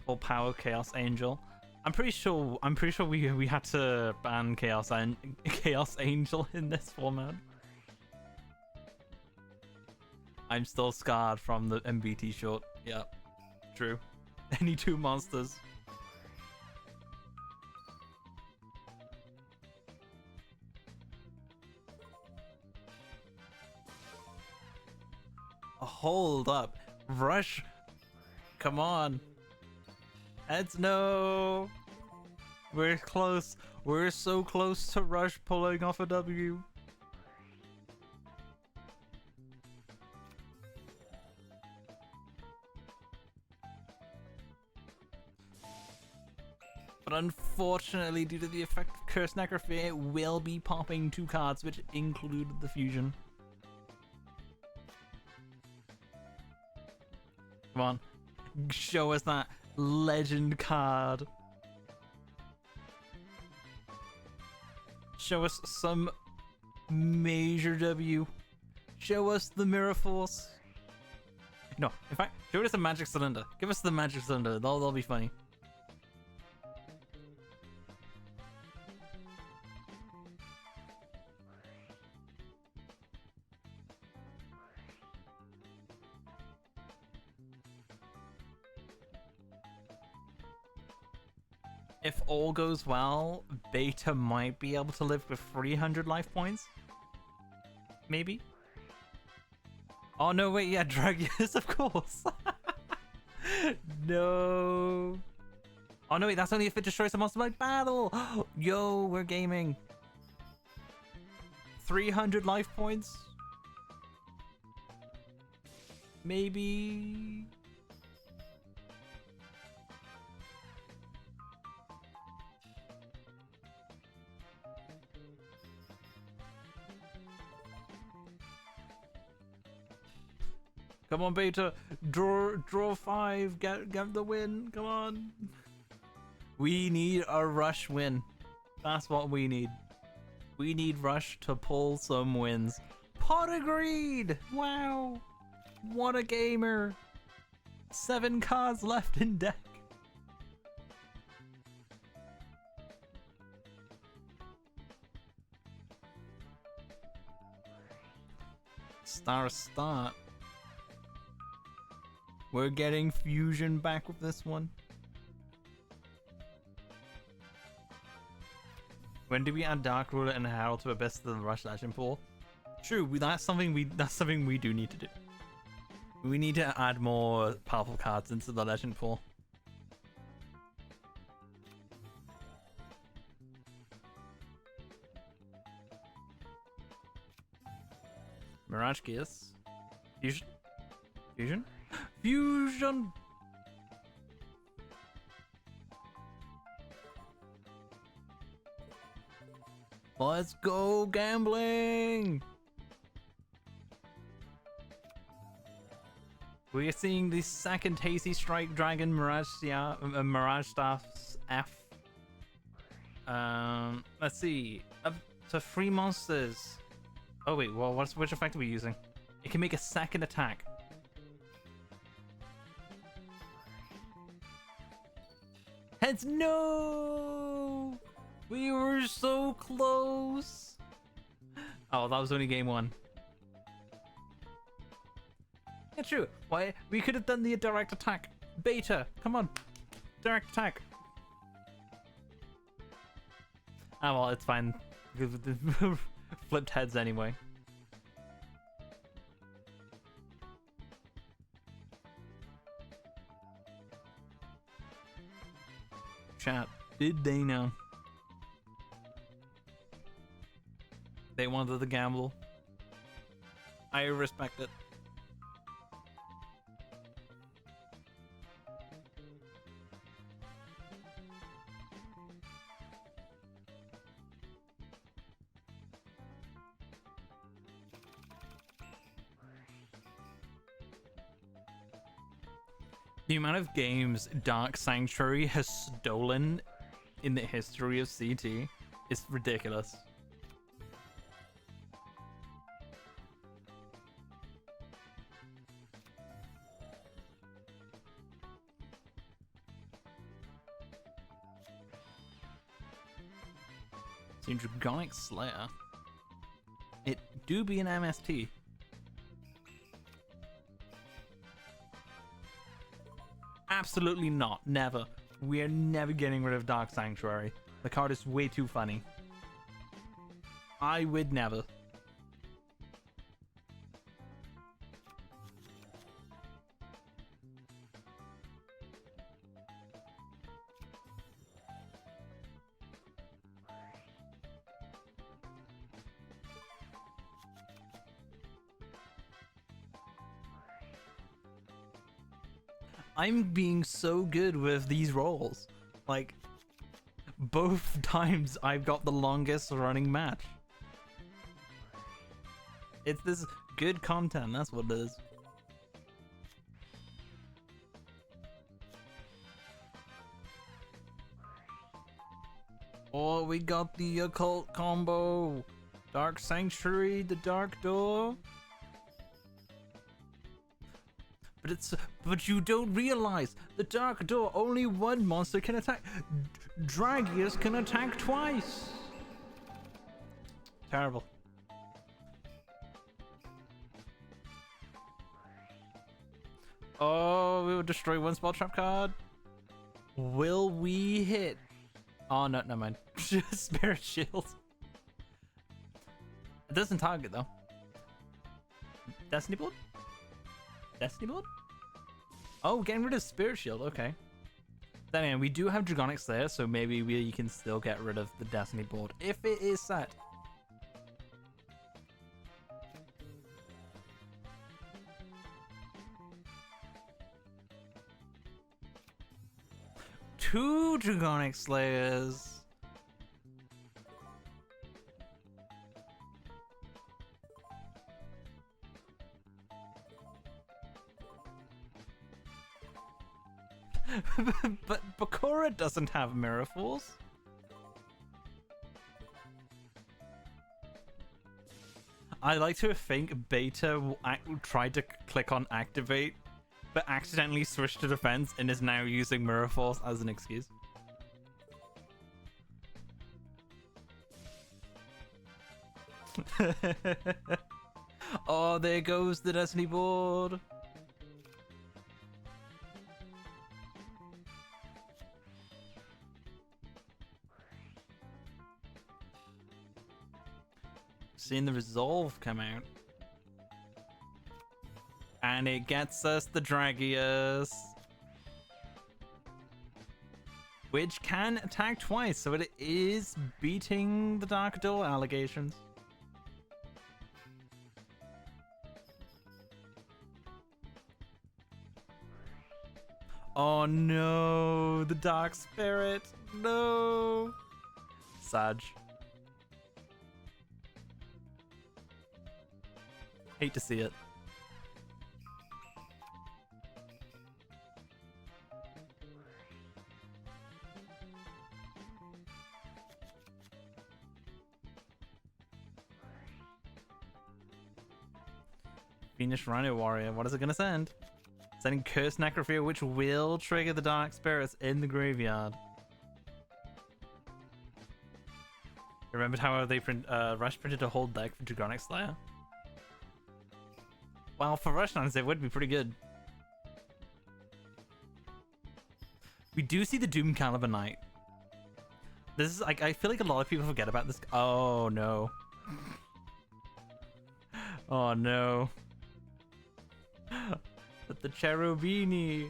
Full power Chaos Angel. I'm pretty sure we had to ban Chaos Angel in this format. I'm still scarred from the MBT short. Yeah, true. Any two monsters. Hold up. Rush. Come on. Heads no. We're close. We're so close to Rush pulling off a W. But unfortunately, due to the effect of Curse Necrophy, it will be popping 2 cards, which included the fusion. Come on. Show us that legend card. Show us some major W. Show us the Mirror Force. No, in fact, show us the Magic Cylinder. Give us the Magic Cylinder. That'll be funny. If all goes well, Beta might be able to live with 300 life points. Maybe. Oh no, wait, yeah, Dragius, of course. No. Oh no, wait, that's only if it destroys the monster by battle. Yo, we're gaming. 300 life points. Maybe. Come on, Beta. Draw 5. Get the win. Come on. We need a Rush win. That's what we need. We need Rush to pull some wins. Pot agreed. Wow. What a gamer. 7 cards left in deck. Start. We're getting fusion back with this one. When do we add Dark Ruler and Herald to Abyss to the Rush Legend pool? True, that's something we do need to do. We need to add more powerful cards into the Legend pool. Mirage Gears. Fusion? Fusion! Let's go gambling! We are seeing the second Hazy Strike Dragon Mirage Staff's F. Let's see. Up to 3 monsters. Oh wait, well, which effect are we using? It can make a second attack. Heads no! We were so close! Oh, that was only game 1. Yeah, true. Why? We could have done the direct attack. Beta, come on. Direct attack. Oh, well, it's fine. Flipped heads anyway. Chat, did they know? They wanted the gamble. I respect it. The amount of games Dark Sanctuary has stolen in the history of CT is ridiculous. So Dragonic Slayer, it do be an MST. Absolutely not. Never. We are never getting rid of Dark Sanctuary. The card is way too funny. I would never. I'm being so good with these rolls. Like, both times I've got the longest running match. It's this good content, that's what it is. Oh, we got the occult combo. Dark Sanctuary, the Dark Door. But you don't realize the Dark Door, only one monster can attack. Dragius can attack twice. Terrible. Oh, we will destroy one spell trap card. Will we hit? Oh no, never mind. Spirit Shield. It doesn't target though. Destiny Blood? Destiny Blood? Oh, getting rid of Spirit Shield, okay. Then again, we do have Dragonic Slayer, so maybe we can still get rid of the Destiny board if it is set. Two Dragonic Slayers. But Bakura doesn't have Mirror Force. I like to think Beta tried to click on activate, but accidentally switched to defense and is now using Mirror Force as an excuse. Oh, there goes the Destiny board. Seeing the resolve come out. And it gets us the Dragius. Which can attack twice, so it is beating the Dark Door allegations. Oh no, the Dark Spirit. No. Sag. Hate to see it. Fiendish Rhino Warrior, what is it gonna send? Sending Curse Necrophilia, which will trigger the Dark Spirits in the graveyard. Remembered how they rush printed a whole deck for Dragonic Slayer? Well, for Rushlands, it would be pretty good. We do see the Doom Caliber Knight. This is like, I feel like a lot of people forget about this. Oh no. Oh no. But the Cherubini.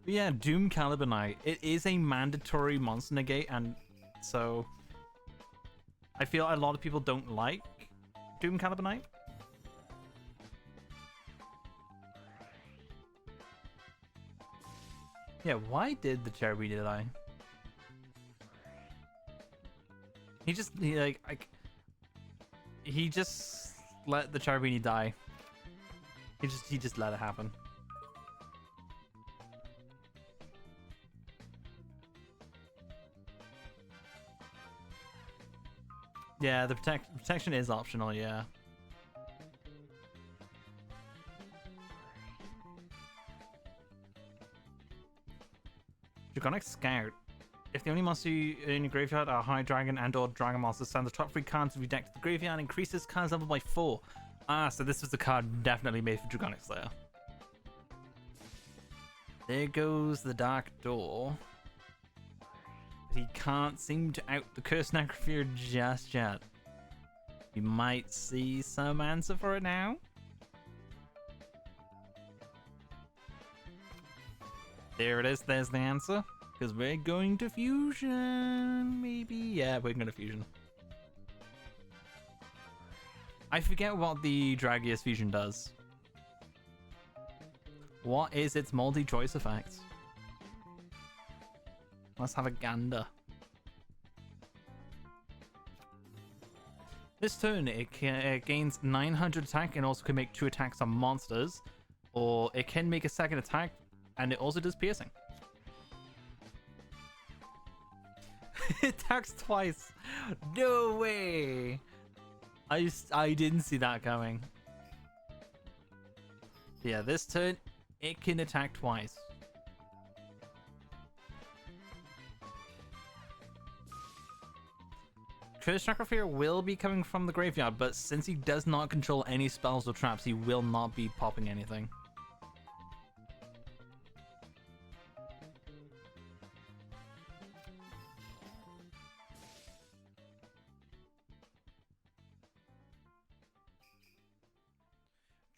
But yeah, Doom Caliber Knight. It is a mandatory monster negate, and so I feel a lot of people don't like Doom Caliber Knight. Yeah, why did the cherry die? He just he just let the Cherubini die. He just let it happen. Yeah, the protection is optional, yeah. Draconic Scout. If the only monster in your graveyard are High Dragon and or Dragon monsters, send the top 3 cards of your deck to the graveyard and increases cards level by 4. Ah, so this was the card definitely made for Draconic Slayer. There goes the Dark Door. But he can't seem to out the Cursed Necrophore just yet. We might see some answer for it now. There it is, there's the answer. Because we're going to fusion, maybe? Yeah, we're going to fusion. I forget what the Dragius fusion does. What is its multi-choice effect? Let's have a gander. This turn, it gains 900 attack and also can make 2 attacks on monsters. Or it can make a second attack and it also does piercing. It attacks twice. No way. I didn't see that coming. Yeah, this turn, it can attack twice. Cursed Necrophore will be coming from the graveyard, but since he does not control any spells or traps, he will not be popping anything.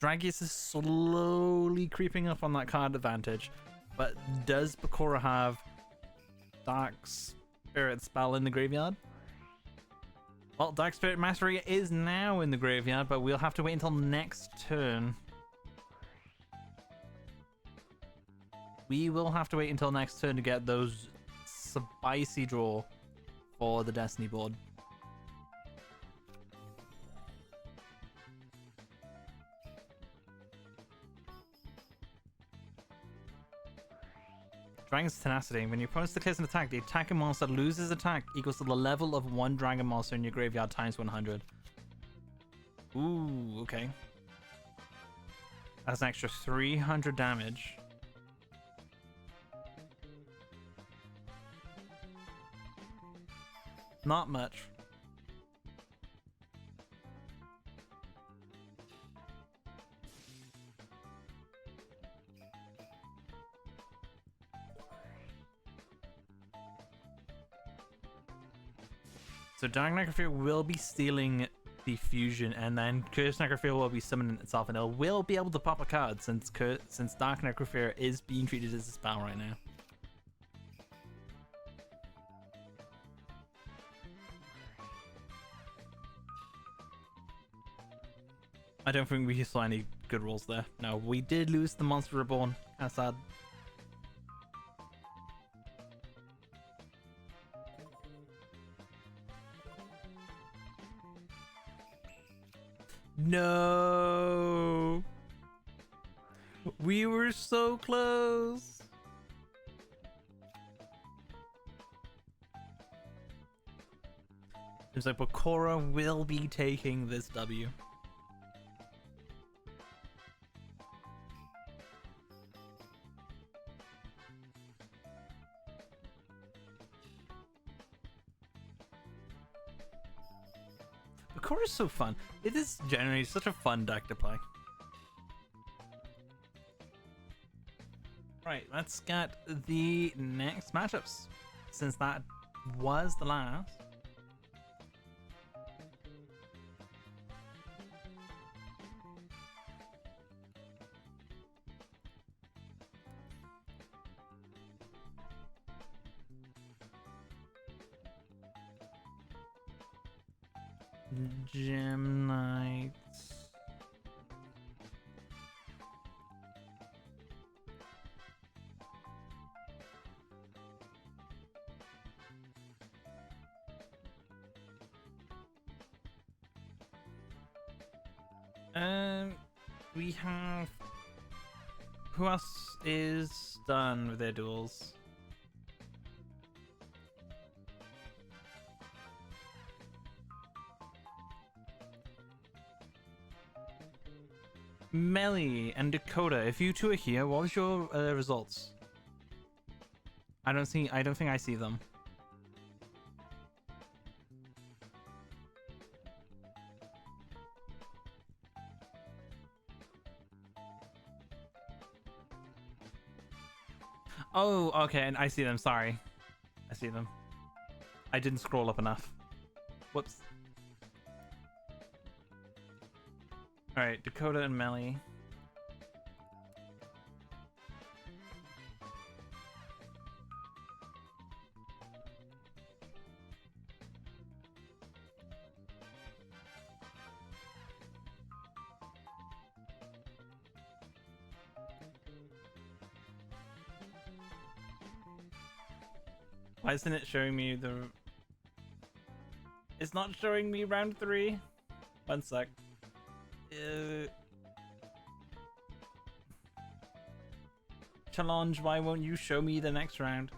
Dragius is slowly creeping up on that card advantage, but does Bakura have Dark Spirit spell in the graveyard? Well, Dark Spirit Mastery is now in the graveyard, but we'll have to wait until next turn. We will have to wait until next turn to get those spicy draw for the Destiny board. Dragon's Tenacity. When your opponent declares an attack, the attacking monster loses attack equals to the level of one dragon monster in your graveyard times 100. Ooh, okay. That's an extra 300 damage. Not much. So Dark Necrophore will be stealing the fusion, and then Cursed Necrophore will be summoning itself, and it will be able to pop a card since Dark Necrophore is being treated as a spell right now. I don't think we saw any good rolls there. No, we did lose the Monster Reborn. Kind of sad. No, we were so close. Seems like Bakura will be taking this W. Bakura is so fun. It is generally such a fun deck to play. Right, let's get the next matchups, since that was the last. Gem Knights. We have. Who else is done with their duels? Melly and Dakota, if you two are here, what was your results? I don't think I see them. Oh, okay, and I see them. Sorry, I see them. I didn't scroll up enough. Whoops. All right, Dakota and Melly. Why isn't it showing me the... It's not showing me round 3. One sec. Challenge, why won't you show me the next round?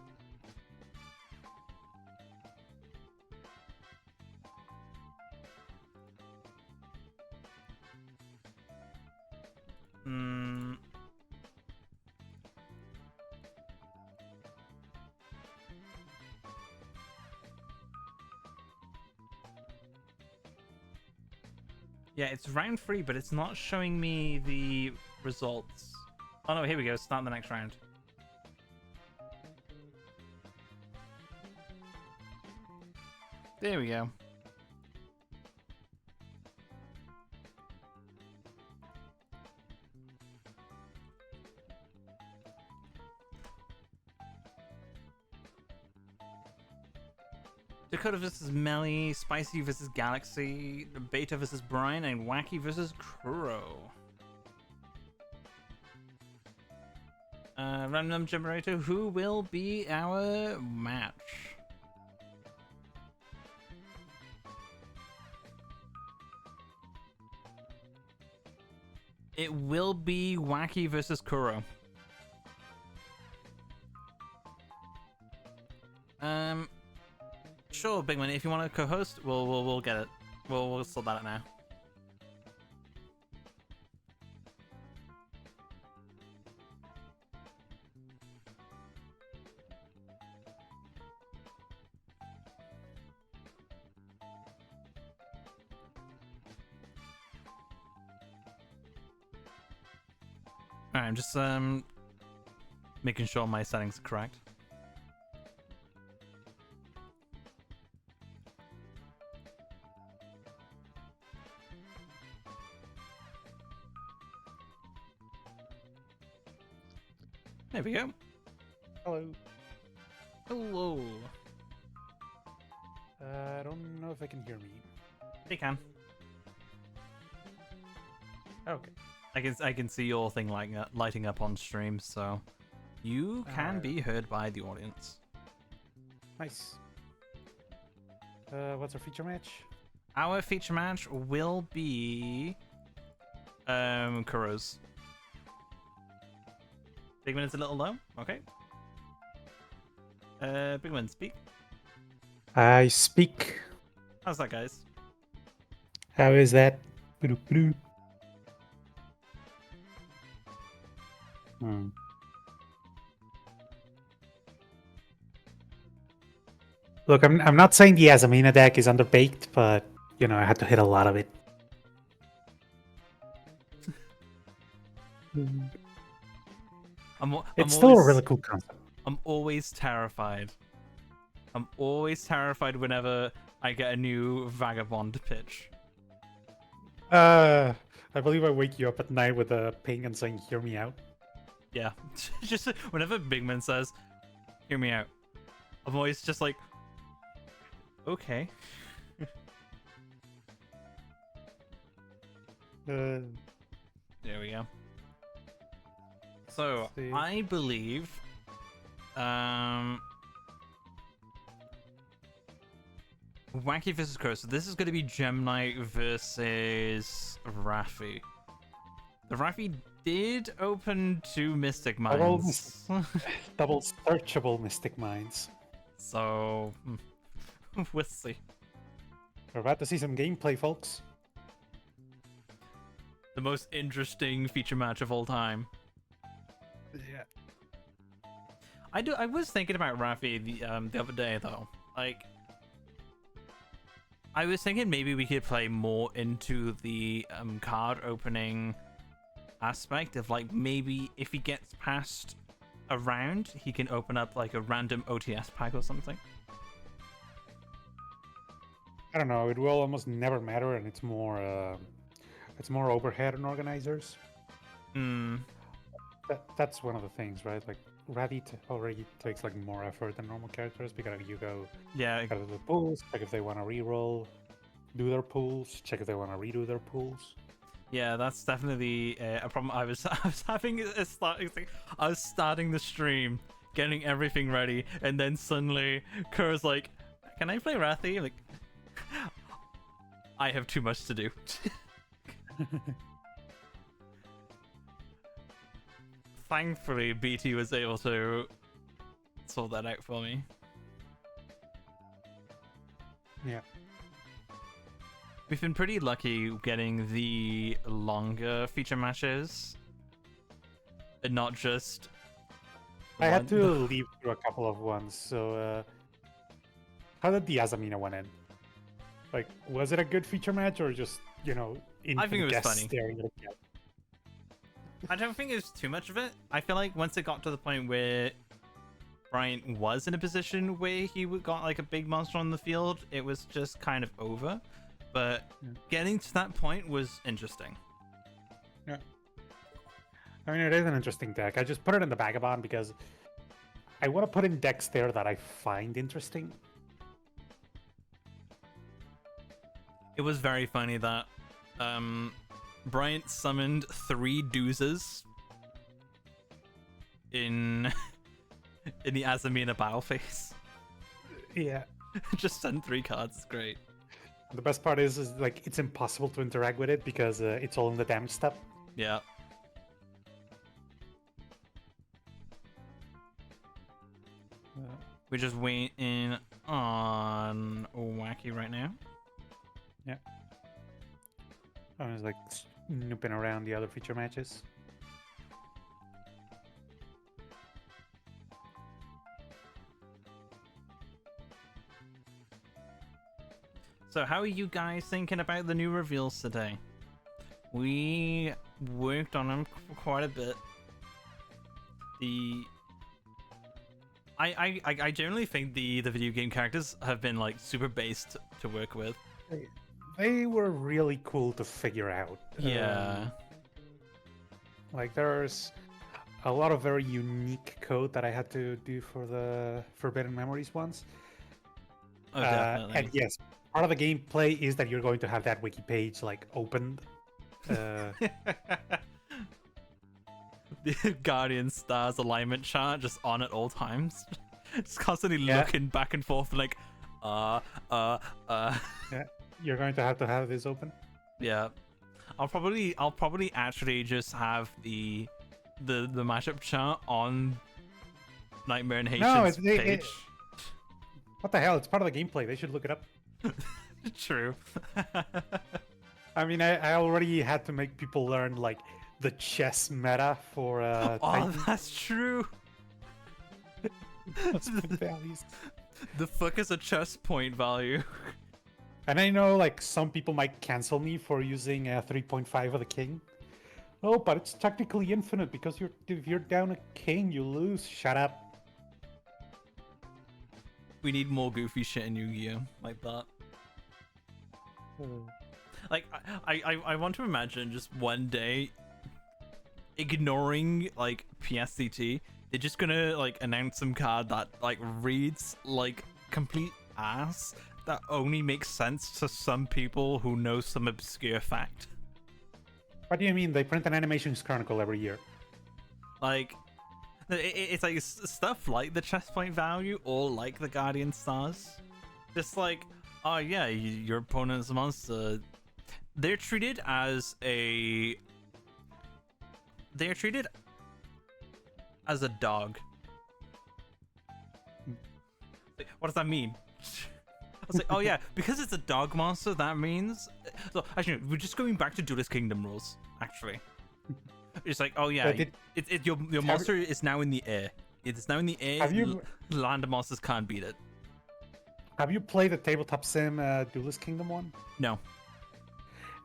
Yeah, it's round 3, but it's not showing me the results. Oh no, here we go. Start the next round. There we go. Dakota versus Melly, Spicy versus Galaxy, Beta versus Brian, and Wacky versus Kuro. Random generator, who will be our match? It will be Wacky versus Kuro. Sure, Bigman. If you want to co-host, we'll get it. We'll sort that out now. Alright, I'm just making sure my settings are correct. There we go. Hello. Hello. I don't know if I can hear me. They can. Okay. I can see your thing lighting up on stream, so you can be heard by the audience. Nice. What's our feature match? Our feature match will be Kuro's. Bigman is a little low. Okay. Bigman, speak. I speak. How's that, guys? How is that? Look, I'm not saying the Azamina deck is underbaked, but you know I had to hit a lot of it. It's still a really cool concept. I'm always terrified. I'm always terrified whenever I get a new Vagabond pitch. I believe I wake you up at night with a ping and saying, "Hear me out." Yeah, just whenever Bigman says, "Hear me out," I'm always just like, okay. Uh, There we go. So see. I believe, Wacky versus Crow. So this is going to be Gem Knight versus Raffi. The Raffi did open 2 Mystic Double Mines. double searchable Mystic Mines. So we'll see. We're about to see some gameplay, folks. The most interesting feature match of all time. Yeah. I was thinking about Raffi the other day though. Like, I was thinking maybe we could play more into the card opening aspect of, like, maybe if he gets past a round, he can open up like a random OTS pack or something. I don't know. It will almost never matter, and it's more overhead on organizers. Hmm. That's one of the things, right? Like Ravi already takes like more effort than normal characters because you go Yeah. out of the pools, check if they want to reroll, do their pools, check if they want to redo their pools. Yeah, that's definitely a problem. I was having a starting thing. I was starting the stream, getting everything ready, and then suddenly Kerr's like, "Can I play Rathy?" I'm like, I have too much to do. Thankfully, BT was able to sort that out for me. Yeah. We've been pretty lucky getting the longer feature matches, and not just. I had to leave through a couple of ones. So, how did the Azamina one end? Like, was it a good feature match or just I think it was guests funny. staring at a cat? I don't think it was too much of it. I feel like once it got to the point where Bryant was in a position where he got like a big monster on the field, it was just kind of over. But getting to that point was interesting. Yeah. I mean, it is an interesting deck. I just put it in the Vagabond because I want to put in decks there that I find interesting. It was very funny that Bryant summoned 3 Doozers in the Azamina battle phase. Yeah. Just send 3 cards. It's great. The best part is like it's impossible to interact with it because it's all in the damage step. Yeah. We're just waiting on Wacky right now. Yeah. I was like snooping around the other feature matches. So how are you guys thinking about the new reveals today? We worked on them for quite a bit. I generally think the video game characters have been like super based to work with. They were really cool to figure out. Yeah. Like there's a lot of very unique code that I had to do for the Forbidden Memories ones. Oh, definitely. And yes, part of the gameplay is that you're going to have that wiki page like opened. The Guardian Stars alignment chart just on at all times. Just constantly Yeah. looking back and forth like, Yeah, you're going to have this open. Yeah. I'll probably actually just have the matchup chart on Nightmare and Haitian's page. What the hell? It's part of the gameplay. They should look it up. True. I mean, I already had to make people learn like the chess meta for Oh, Titan. that's true. values. The fuck is a chess point value? And I know like some people might cancel me for using 3.5 of the king. Oh, but it's technically infinite because if you're down a king, you lose. Shut up. We need more goofy shit in Yu-Gi-Oh! Like that. Like, I want to imagine just one day ignoring like PSCT, they're just gonna like announce some card that like reads like complete ass that only makes sense to some people who know some obscure fact. What do you mean? They print an animations chronicle every year. Like, it's like stuff like the chest point value or like the Guardian Stars. Just like, oh yeah, your opponent's monster. They're treated as a. They're treated as a dog. What does that mean? I was like, oh yeah, because it's a dog monster, that means. So actually, we're just going back to Duelist Kingdom rules. Actually, it's like, oh yeah, your monster is now in the air. It's now in the air. Have you Land monsters can't beat it. have you played the tabletop sim Duelist Kingdom one? No.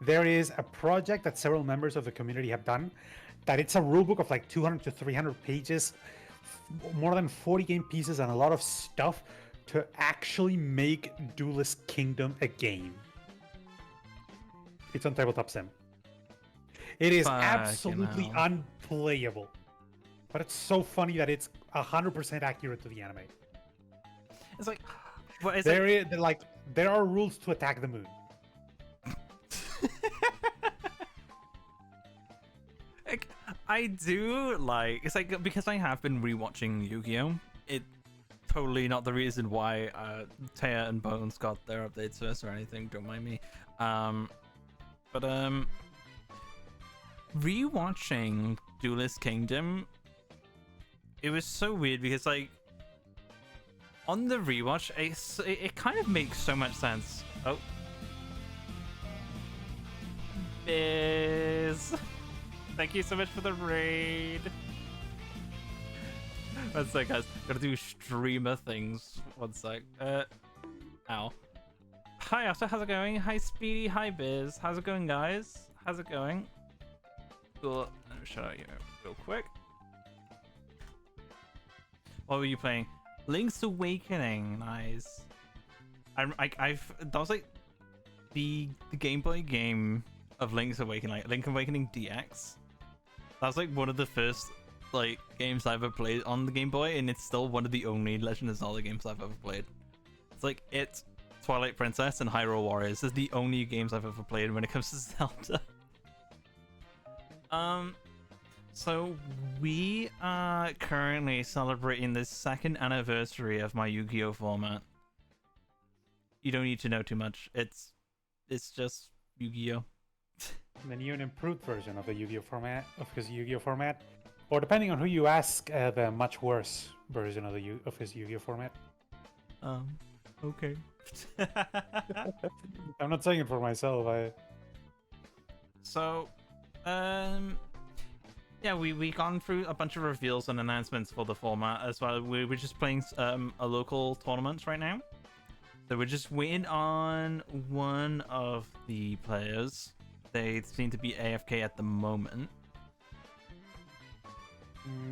There is a project that several members of the community have done. That it's a rulebook of like 200 to 300 pages, more than 40 game pieces, and a lot of stuff to actually make Duelist Kingdom a game. It's on tabletop sim. It is Fucking absolutely hell. unplayable, but it's so funny that it's 100% accurate to the anime. It's like, what is There is like there are rules to attack the moon. Like, I do like it's like because I have been rewatching Yu-Gi-Oh! It totally not the reason why Taya and Bones got their updates first or anything, don't mind me. But rewatching Duelist Kingdom, it was so weird because like on the rewatch it kind of makes so much sense. Oh, Biz. Thank you so much for the raid. One sec, guys. Gotta do streamer things. One sec. Ow. Hi, After. How's it going? Hi, Speedy. Hi, Biz. How's it going, guys? How's it going? Cool. Let me show you real quick. What were you playing? Link's Awakening. Nice. That was like the Game Boy game of Link's Awakening, like Link Awakening DX. That was like one of the first like games I ever played on the Game Boy, and it's still one of the only Legend of Zelda games I've ever played. It's like it's Twilight Princess and Hyrule Warriors is the only games I've ever played when it comes to Zelda. So we are currently celebrating the 2nd anniversary of my Yu-Gi-Oh format. You don't need to know too much. It's just Yu-Gi-Oh. The new and improved version of the Yu-Gi-Oh format, of his Yu-Gi-Oh format, or depending on who you ask, the much worse version of his Yu-Gi-Oh format. Okay. I'm not saying it for myself. So, yeah, we gone through a bunch of reveals and announcements for the format as well. We're just playing a local tournament right now. So we're just waiting on one of the players. They seem to be AFK at the moment.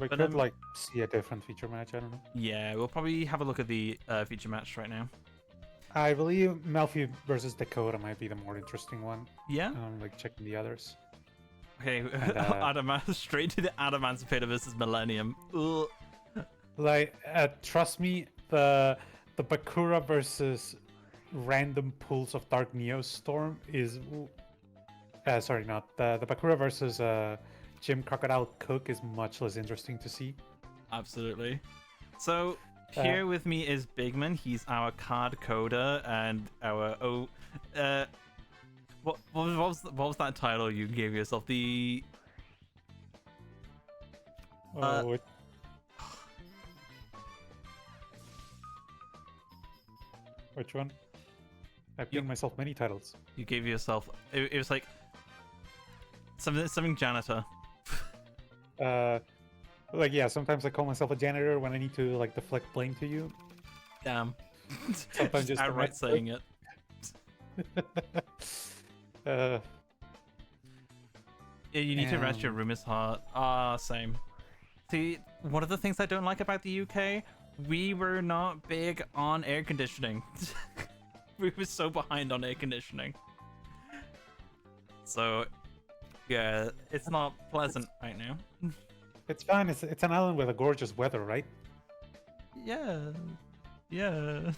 We But, could like see a different feature match. I don't know. Yeah, we'll probably have a look at the feature match right now. I believe Melfi versus Dakota might be the more interesting one. Yeah. Like checking the others. Okay. And, straight to the Adamancipator versus Millennium. Ugh. Like, trust me, the Bakura versus random pools of Dark Neo Storm is. Sorry, not the Bakura versus Jim Crocodile Cook is much less interesting to see. Absolutely. So here with me is Bigman. He's our card coder and our what was that title you gave yourself? The Which one? I've given myself many titles. you gave yourself. It was like something janitor. Like yeah, sometimes I call myself a janitor when I need to like deflect blame to you. Damn. Sometimes just outright saying it. uh, Yeah, you need to rest your room is hot. Same. See, one of the things I don't like about the UK, we were not big on air conditioning. We were so behind on air conditioning. So, yeah, it's not pleasant right now. it's fine. It's an island with a gorgeous weather, right? Yeah. Yeah.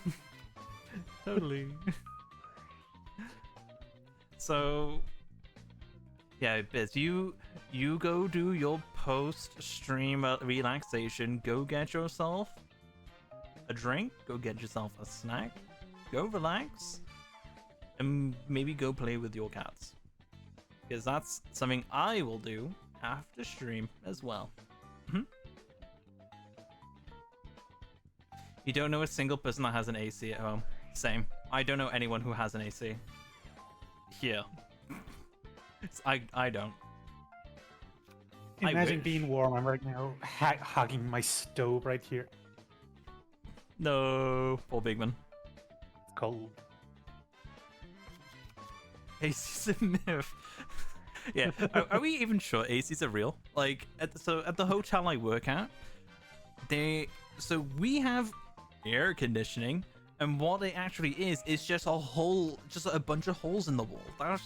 Totally. So, Yeah, Biz, you go do your post-stream relaxation. Go get yourself a drink. Go get yourself a snack. Go relax, and maybe go play with your cats, because that's something I will do after stream as well. You don't know a single person that has an AC at home. Same. I don't know anyone who has an AC. Here. I don't. I Imagine wish. being warm. I'm right now hugging my stove right here. No. Poor Bigman. It's cold. AC's a myth. Yeah. Are we even sure AC's are real? Like, at the hotel I work at, we have air conditioning, and what it actually is just a bunch of holes in the wall.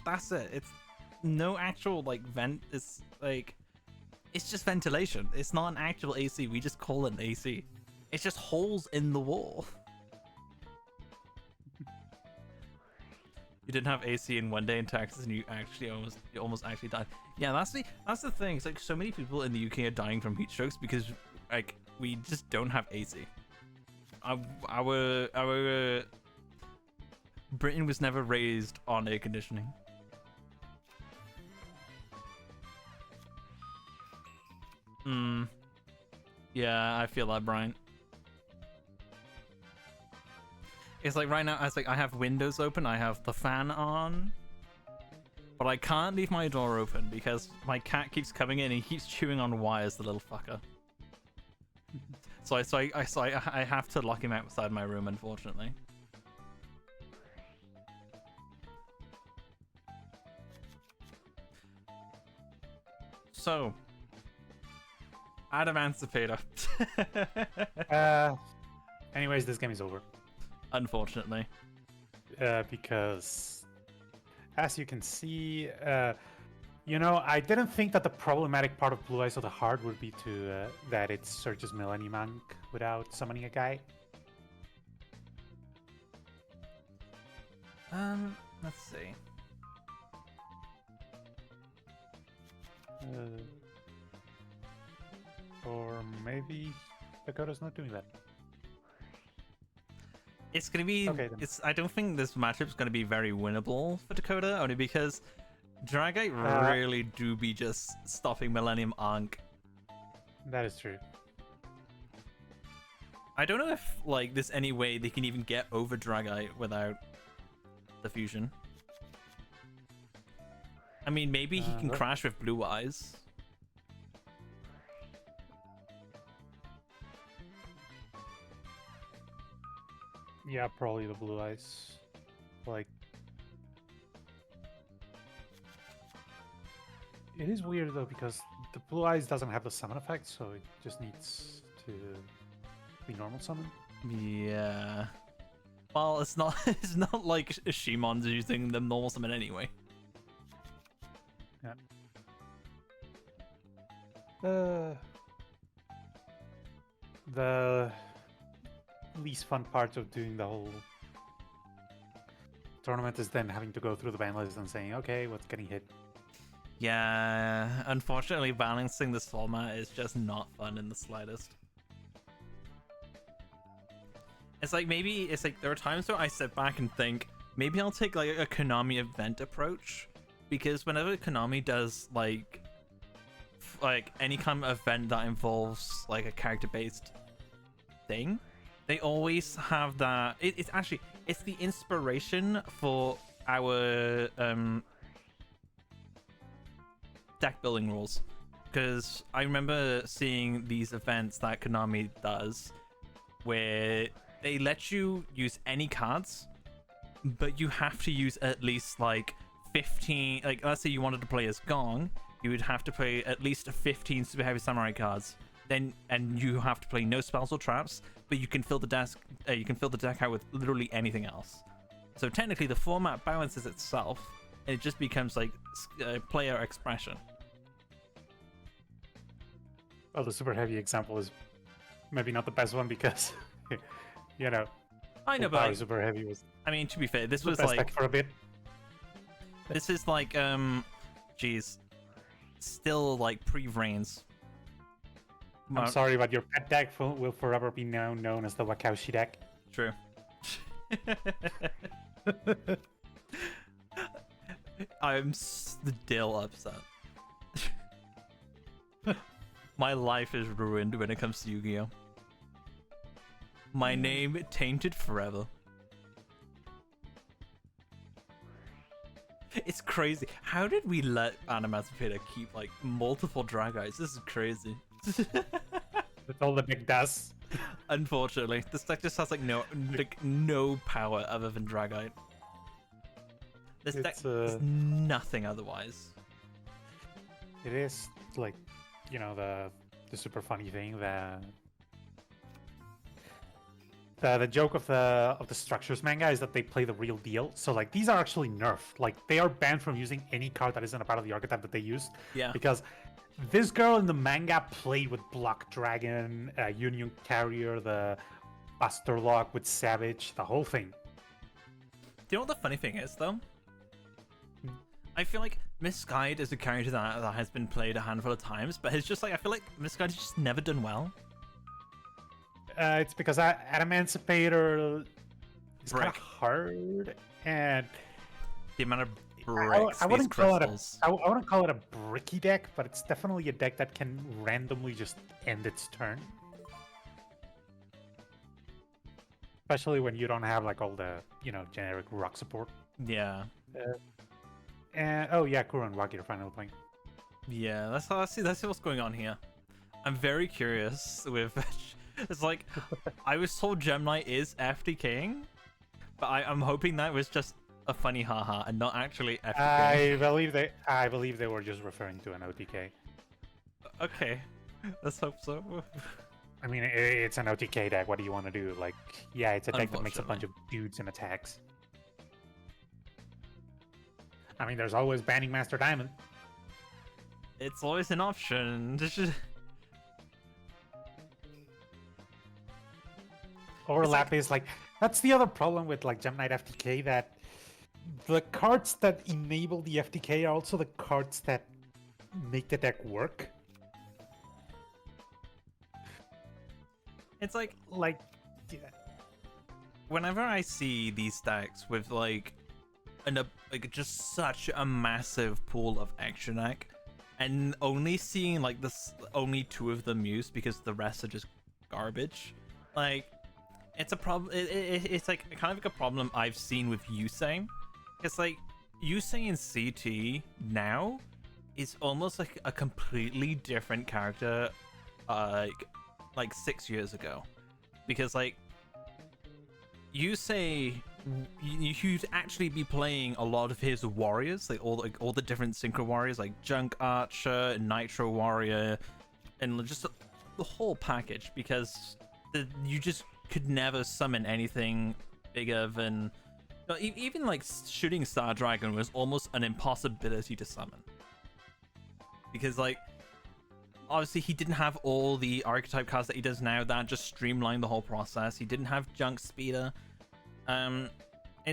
That's it. It's no actual like vent. It's just ventilation. It's not an actual AC. We just call it an AC. It's just holes in the wall. You didn't have AC in one day in Texas, and you almost actually died. Yeah, that's the thing. It's like so many people in the UK are dying from heat strokes because like we just don't have AC. Our Britain was never raised on air conditioning. Yeah, I feel that, Brian. It's like right now, I have windows open, I have the fan on, but I can't leave my door open because my cat keeps coming in and he keeps chewing on wires, the little fucker. So I have to lock him outside my room, unfortunately. So, Adamantipator. Anyways, this game is over. Unfortunately. Because, as you can see, I didn't think that the problematic part of Blue Eyes of the Heart would be that it searches Millennium Monk without summoning a guy. Let's see. Or maybe Dakota's not doing that. It's gonna be. Okay, then. I don't think this matchup's gonna be very winnable for Dakota, only because Dragite really do be just stopping Millennium Ankh. That is true. I don't know if like there's any way they can even get over Dragite without the fusion. I mean, maybe he can crash with Blue Eyes. Yeah, probably the Blue Eyes. Like, it is weird though because the Blue Eyes doesn't have the summon effect, so it just needs to be normal summon. Yeah. Well, it's not. It's not like Shimon's using the normal summon anyway. Yeah. The least fun part of doing the whole tournament is then having to go through the ban list and saying, okay, what's getting hit? Yeah, unfortunately, balancing this format is just not fun in the slightest. It's like there are times where I sit back and think maybe I'll take like a Konami event approach, because whenever Konami does like any kind of event that involves like a character-based thing, they always have that. It's the inspiration for our deck building rules, because I remember seeing these events that Konami does where they let you use any cards, but you have to use at least like 15. Like, let's say you wanted to play as Gong, you would have to play at least 15 Super Heavy Samurai cards. And you have to play no spells or traps, but you can fill the deck out with literally anything else. So technically, the format balances itself, and it just becomes like player expression. Well, the super heavy example is maybe not the best one because, I know, Power but super heavy was. I mean, to be fair, this the was best like deck for a bit. this is like geez, still like pre-brains. I'm sorry, but your pet deck will forever be known as the Wakaushi deck. True. I'm still upset. My life is ruined when it comes to Yu-Gi-Oh! My name tainted forever. It's crazy. How did we let Animatopeda keep like multiple Dragons? This is crazy. With all the big dust. Unfortunately, this deck just has like no power other than Dragite. This deck is nothing otherwise. It is like, you know, the super funny thing that the joke of the structures manga is that they play the real deal. So like these are actually nerfed. Like they are banned from using any card that isn't a part of the archetype that they used. Yeah. Because this girl in the manga played with Block Dragon, Union Carrier, the Buster Lock with Savage, the whole thing. Do you know what the funny thing is though? I feel like Misguide is a character that has been played a handful of times, but it's just like I feel like Misguide has just never done well. It's because Adamantipator is kind of Brick. hard, and The amount of bricks I these wouldn't call it crystals. I wouldn't call it a bricky deck, but it's definitely a deck that can randomly just end its turn. Especially when you don't have like all the, you know, generic rock support. Yeah. And oh yeah, Kuran Wagi are finally playing. Yeah, let's see what's going on here. I'm very curious with it's like I was told Gemini is FTKing, but I'm hoping that was just a funny haha and not actually FTKing. I believe they were just referring to an OTK. Okay. Let's hope so. I mean, it's an OTK deck. What do you want to do? Like, yeah, it's a deck that makes a bunch of dudes and attacks. I mean, there's always banning Master Diamond. It's always an option. Overlap is like that's the other problem with like Gem Knight FTK, that the cards that enable the FTK are also the cards that make the deck work. It's like Yeah. whenever I see these stacks with like just such a massive pool of extra deck, and only seeing like only two of them used because the rest are just garbage, like it's a problem. It's like kind of like a problem I've seen with Yusei. It's like Yusei in CT now is almost like a completely different character, like 6 years ago, because like Yusei, you'd actually be playing a lot of his warriors, like all the different synchro warriors, like Junk Archer, Nitro Warrior, and just the whole package, because you just could never summon anything bigger than even like shooting Star Dragon was almost an impossibility to summon, because like obviously he didn't have all the archetype cards that he does now that just streamlined the whole process. He didn't have Junk Speeder, and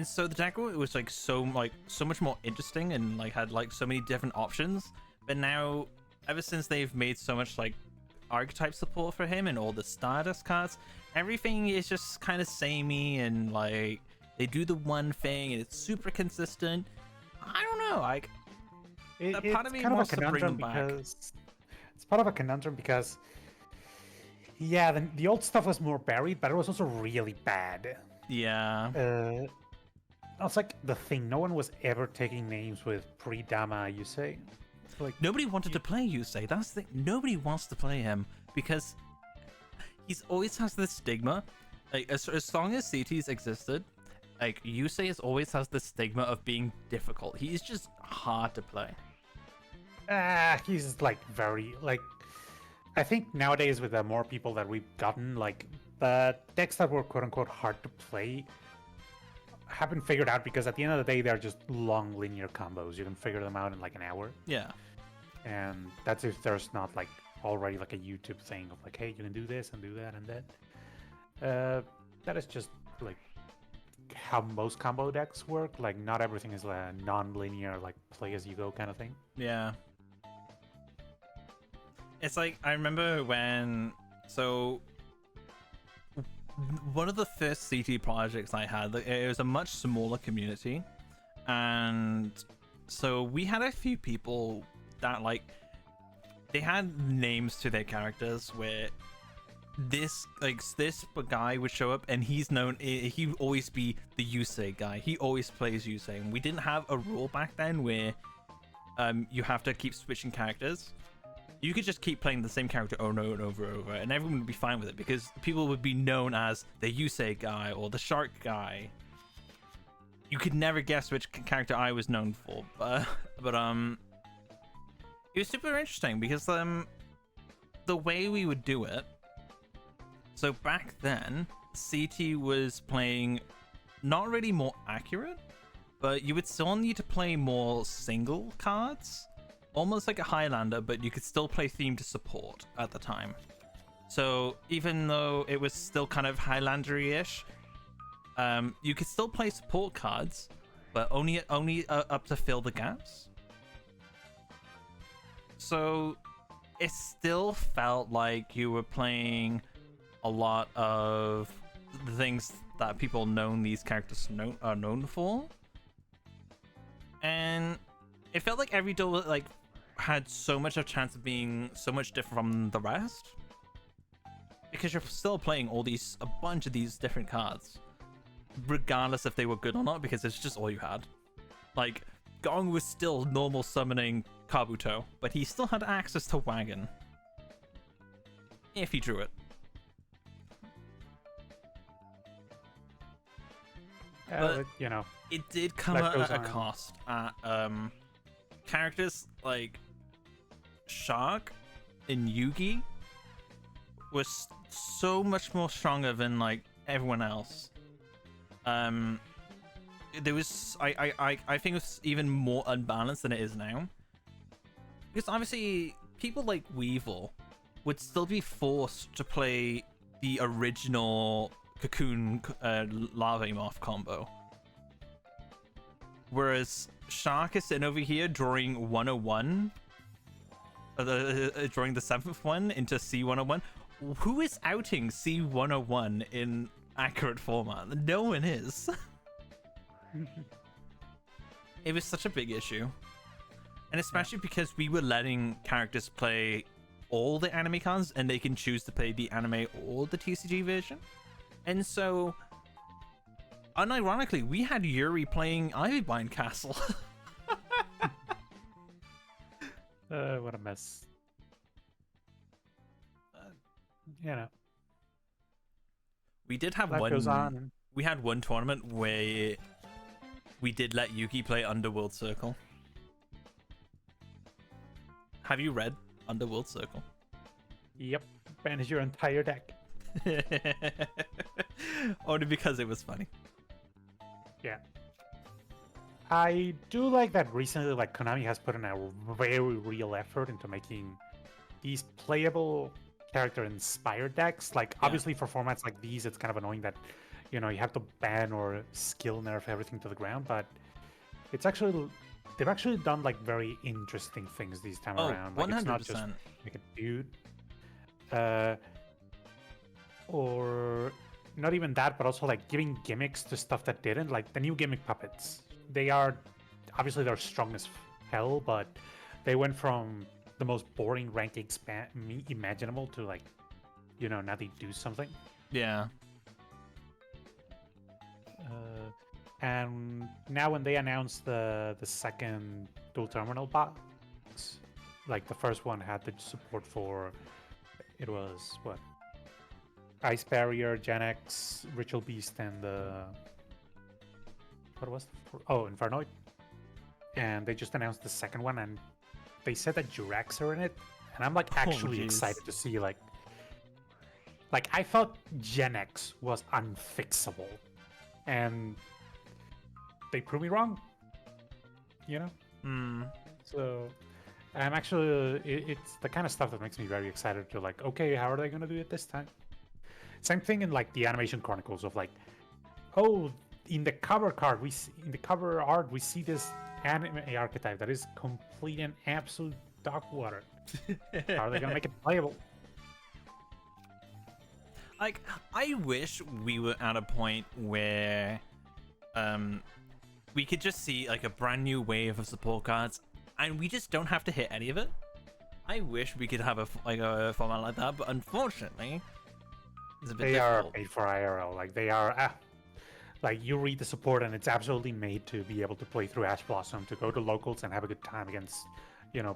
so the deck was like so much more interesting and like had like so many different options. But now, ever since they've made so much like archetype support for him and all the Stardust cards, everything is just kind of samey, and like they do the one thing and it's super consistent. I don't know, like part of me wants to bring them back. It's part of a conundrum because yeah, the old stuff was more buried, but it was also really bad. Yeah. It's like the thing, no one was ever taking names with pre-Dama Yusei. Like Nobody wanted to play Yusei. That's the thing. Nobody wants to play him because he's always has this stigma. Like as long as CTs existed, like Yusei always has this stigma of being difficult. He is just hard to play. He's like very like. I think nowadays with the more people that we've gotten, like the decks that were quote unquote hard to play have been figured out, because at the end of the day they're just long linear combos. You can figure them out in like an hour. Yeah. And that's if there's not like already like a YouTube thing of like, hey, you can do this and do that and that. That is just like how most combo decks work. Like not everything is a non-linear like play as you go kind of thing. Yeah. It's like I remember when one of the first CT projects I had, it was a much smaller community, and so we had a few people that like they had names to their characters where this guy would show up and he's known, he would always be the Yusei guy. He always plays Yusei, and we didn't have a rule back then where you have to keep switching characters. You could just keep playing the same character over and over, and everyone would be fine with it because people would be known as the Yusei guy or the shark guy. You could never guess which character I was known for, but it was super interesting because the way we would do it. So back then, CT was playing not really more accurate, but you would still need to play more single cards. Almost like a Highlander, but you could still play themed support at the time. So even though it was still kind of Highlander-ish, you could still play support cards, but only up to fill the gaps. So it still felt like you were playing a lot of the things that people known these characters are known for, and it felt like every duel like had so much of a chance of being so much different from the rest because you're still playing a bunch of these different cards, regardless if they were good or not, because it's just all you had. Like Gong was still normal summoning Kabuto, but he still had access to Wagon if he drew it. But you know, it did come life goes at a on. cost. Characters like Shark and Yugi was so much more stronger than like everyone else. There was I think it was even more unbalanced than it is now, because obviously people like Weevil would still be forced to play the original Cocoon Larvae Moth combo, whereas Shark is sitting over here drawing 101, drawing the 7th one into C101. Who is outing C101 in accurate format? No one is. It was such a big issue, and especially because we were letting characters play all the anime cards, and they can choose to play the anime or the TCG version. And so, unironically, we had Yuri playing Ivybind Castle. What a mess. You know, We did have life goes on. We had one tournament where we did let Yuki play Underworld Circle. Have you read Underworld Circle? Yep, banish your entire deck. Only because it was funny. Yeah. I do like that recently, like Konami has put in a very real effort into making these playable character-inspired decks. Like, obviously for formats like these, it's kind of annoying that, you know, you have to ban or skill nerf everything to the ground, but it's actually, they've actually done like very interesting things this time around. Like, 100%. it's not just like a dude. Or not even that, but also like giving gimmicks to stuff that didn't. Like the new gimmick puppets. They are obviously they're strong as hell, but they went from the most boring rank imaginable to like, you know, now they do something. Yeah. And now when they announced the second dual terminal box, like the first one had the support for, it was what? Ice Barrier, Gen X, Ritual Beast, and what was Infernoid. And they just announced the second one, and they said that Jurax are in it, and I'm like actually jeez. excited to see like I thought Gen X was unfixable, and they proved me wrong. You know. So I'm actually it's the kind of stuff that makes me very excited to like, okay, how are they gonna do it this time? Same thing in like the Animation Chronicles of like, oh, in the cover card in the cover art we see this anime archetype that is complete and absolute dog water. How are they gonna make it playable? Like, I wish we were at a point where we could just see like a brand new wave of support cards and we just don't have to hit any of it. I wish we could have a format like that, but unfortunately it's a bit They are difficult. made for IRL. Like they are, like you read the support and it's absolutely made to be able to play through Ash Blossom, to go to locals and have a good time against,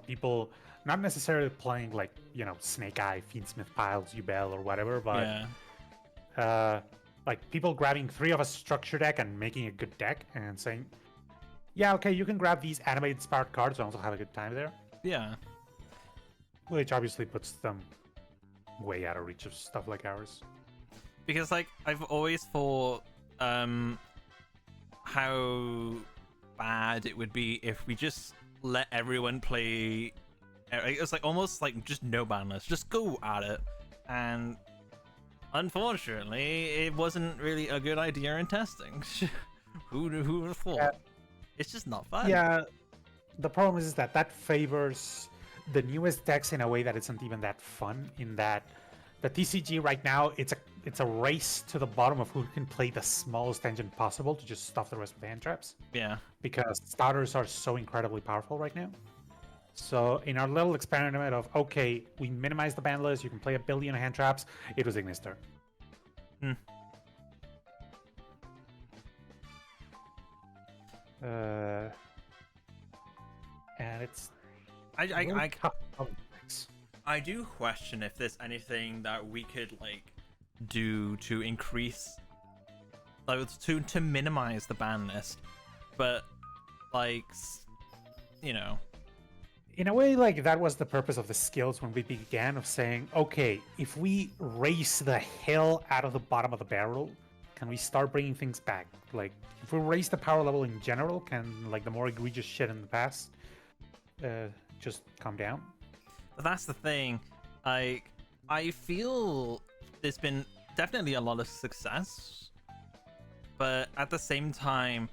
people not necessarily playing like, Snake Eye, Fiendsmith Piles, Ubel or whatever, but Yeah. like people grabbing 3 of a structure deck and making a good deck and saying, yeah, okay, you can grab these animated inspired cards and also have a good time there, Yeah. which obviously puts them way out of reach of stuff like ours. Because like I've always thought how bad it would be if we just let everyone play. It's like almost like just no ban list, just go at it. And unfortunately, it wasn't really a good idea in testing. who would have thought? Yeah. It's just not fun. Yeah, the problem is that favors the newest decks in a way that isn't even that fun. In that the TCG right now, it's a race to the bottom of who can play the smallest engine possible to just stuff the rest with hand traps, Yeah. because starters are so incredibly powerful right now. So in our little experiment of, okay, we minimize the ban list, you can play 1 billion hand traps, it was Ignis turn. Hmm. And it's I really tough to fix. I do question if there's anything that we could like do to increase, like to minimize the ban list, but like In a way, like that was the purpose of the skills when we began, of saying, okay, if we race the hell out of the bottom of the barrel, can we start bringing things back? Like, if we raise the power level in general, can like the more egregious shit in the past just come down? that's the thing. Like, I feel there's been definitely a lot of success, but at the same time,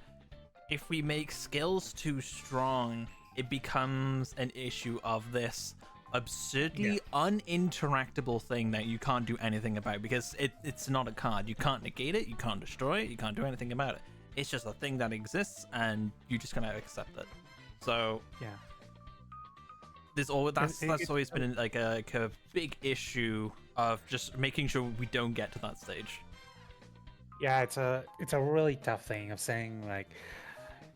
if we make skills too strong, it becomes an issue of this absurdly uninteractable thing that you can't do anything about, because it's not a card. You can't negate it, you can't destroy it, you can't do anything about it. It's just a thing that exists and you just gonna accept it. So Yeah. there's always that's always been like a big issue of just making sure we don't get to that stage. Yeah, it's a really tough thing of saying like,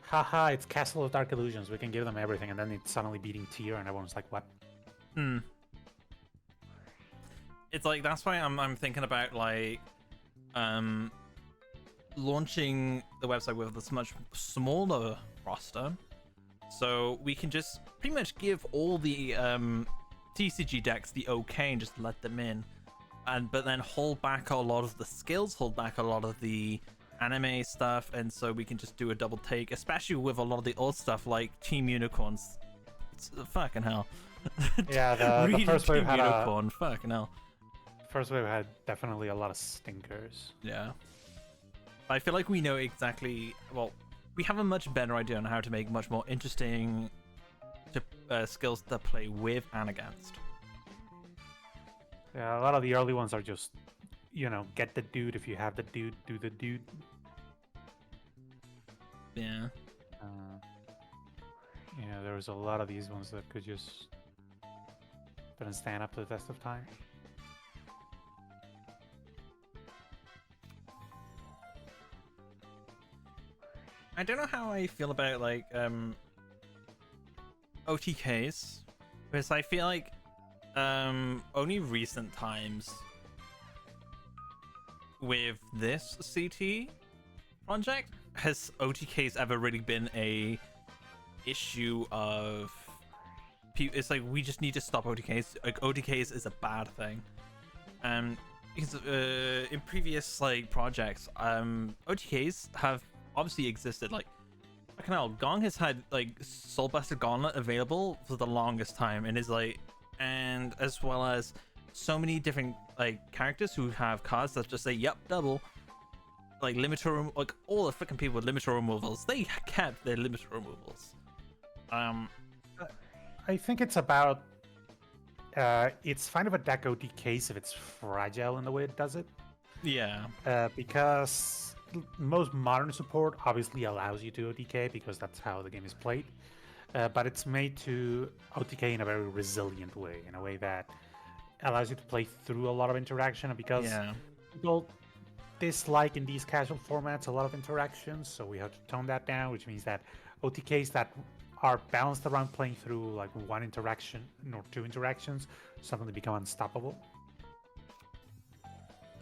haha, it's Castle of Dark Illusions, we can give them everything, and then it's suddenly beating tier and everyone's like, what? It's like, that's why I'm thinking about like launching the website with this much smaller roster, so we can just pretty much give all the TCG decks the okay and just let them in, but then hold back a lot of the skills, hold back a lot of the anime stuff, and so we can just do a double take, especially with a lot of the old stuff like Team Unicorns. It's, fucking hell. Yeah, the Reading first wave Team had Unicorn, fucking hell. first wave had definitely a lot of stinkers. Yeah. I feel like we know exactly, well, we have a much better idea on how to make much more interesting skills to play with and against. Yeah, a lot of the early ones are just, get the dude if you have the dude, do the dude. Yeah. There was a lot of these ones that could just didn't stand up to the test of time. I don't know how I feel about like OTKs, because I feel like only recent times with this CT project has OTKs ever really been a issue of it's like we just need to stop OTKs. Like, OTKs is a bad thing. Because in previous like projects, OTKs have obviously existed. Like, fucking hell, Gong has had like Soulbuster Gauntlet available for the longest time, and is like, and as well as so many different like characters who have cards that just say yep double, like limiter, like all the freaking people with limiter removals, they kept their limiter removals. I think it's about it's fine if a deck OTKs if it's fragile in the way it does it. Yeah. Because most modern support obviously allows you to OTK because that's how the game is played. But it's made to OTK in a very resilient way, in a way that allows you to play through a lot of interaction. And because Yeah. people dislike in these casual formats a lot of interactions, so we have to tone that down, which means that OTKs that are balanced around playing through like one interaction or two interactions suddenly become unstoppable.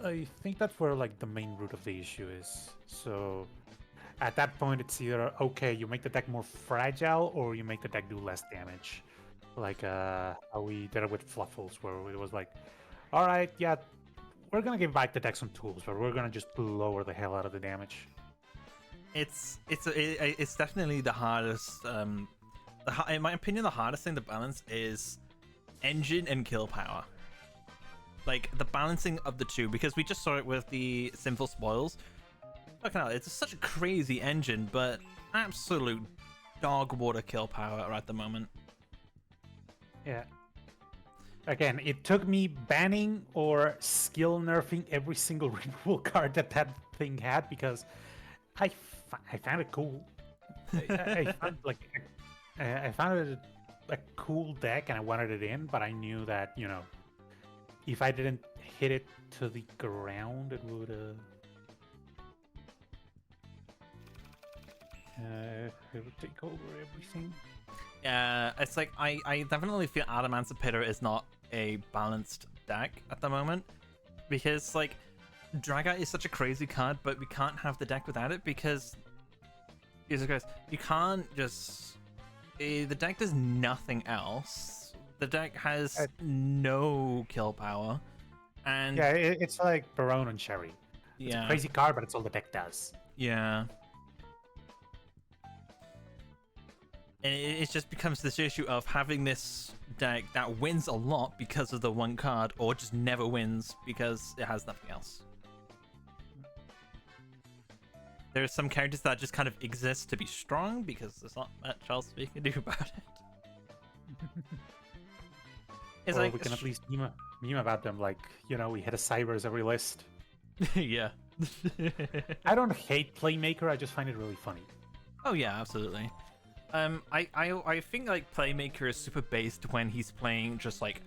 I think that's where like the main root of the issue is. So at that point, it's either okay, you make the deck more fragile, or you make the deck do less damage. Like how we did it with Fluffles, where it was like, all right, yeah, we're gonna give back the deck some tools, but we're gonna just lower the hell out of the damage. It's definitely the hardest. In my opinion, the hardest thing to balance is engine and kill power. Like the balancing of the two, because we just saw it with the Sinful Spoils. Fucking hell, it's such a crazy engine, but absolute dog water kill power at the moment. Yeah. Again, it took me banning or skill nerfing every single removal card that thing had because I found it cool. I found I found it a cool deck and I wanted it in, but I knew that if I didn't hit it to the ground, it would take over everything. Yeah, it's like I definitely feel Adamancipator is not a balanced deck at the moment because like Dragite is such a crazy card, but we can't have the deck without it because Jesus Christ, you can't just the deck does nothing else. The deck has no kill power, and yeah, it's like Barone and Sherry. It's yeah, a crazy card, but it's all the deck does. yeah. And it just becomes this issue of having this deck that wins a lot because of the one card, or just never wins because it has nothing else. There are some characters that just kind of exist to be strong because there's not much else we can do about it. It's or like we can at least meme about them, like we hit a Cybers every list. yeah. I don't hate Playmaker. I just find it really funny. Oh yeah, absolutely. I think like Playmaker is super based when he's playing just like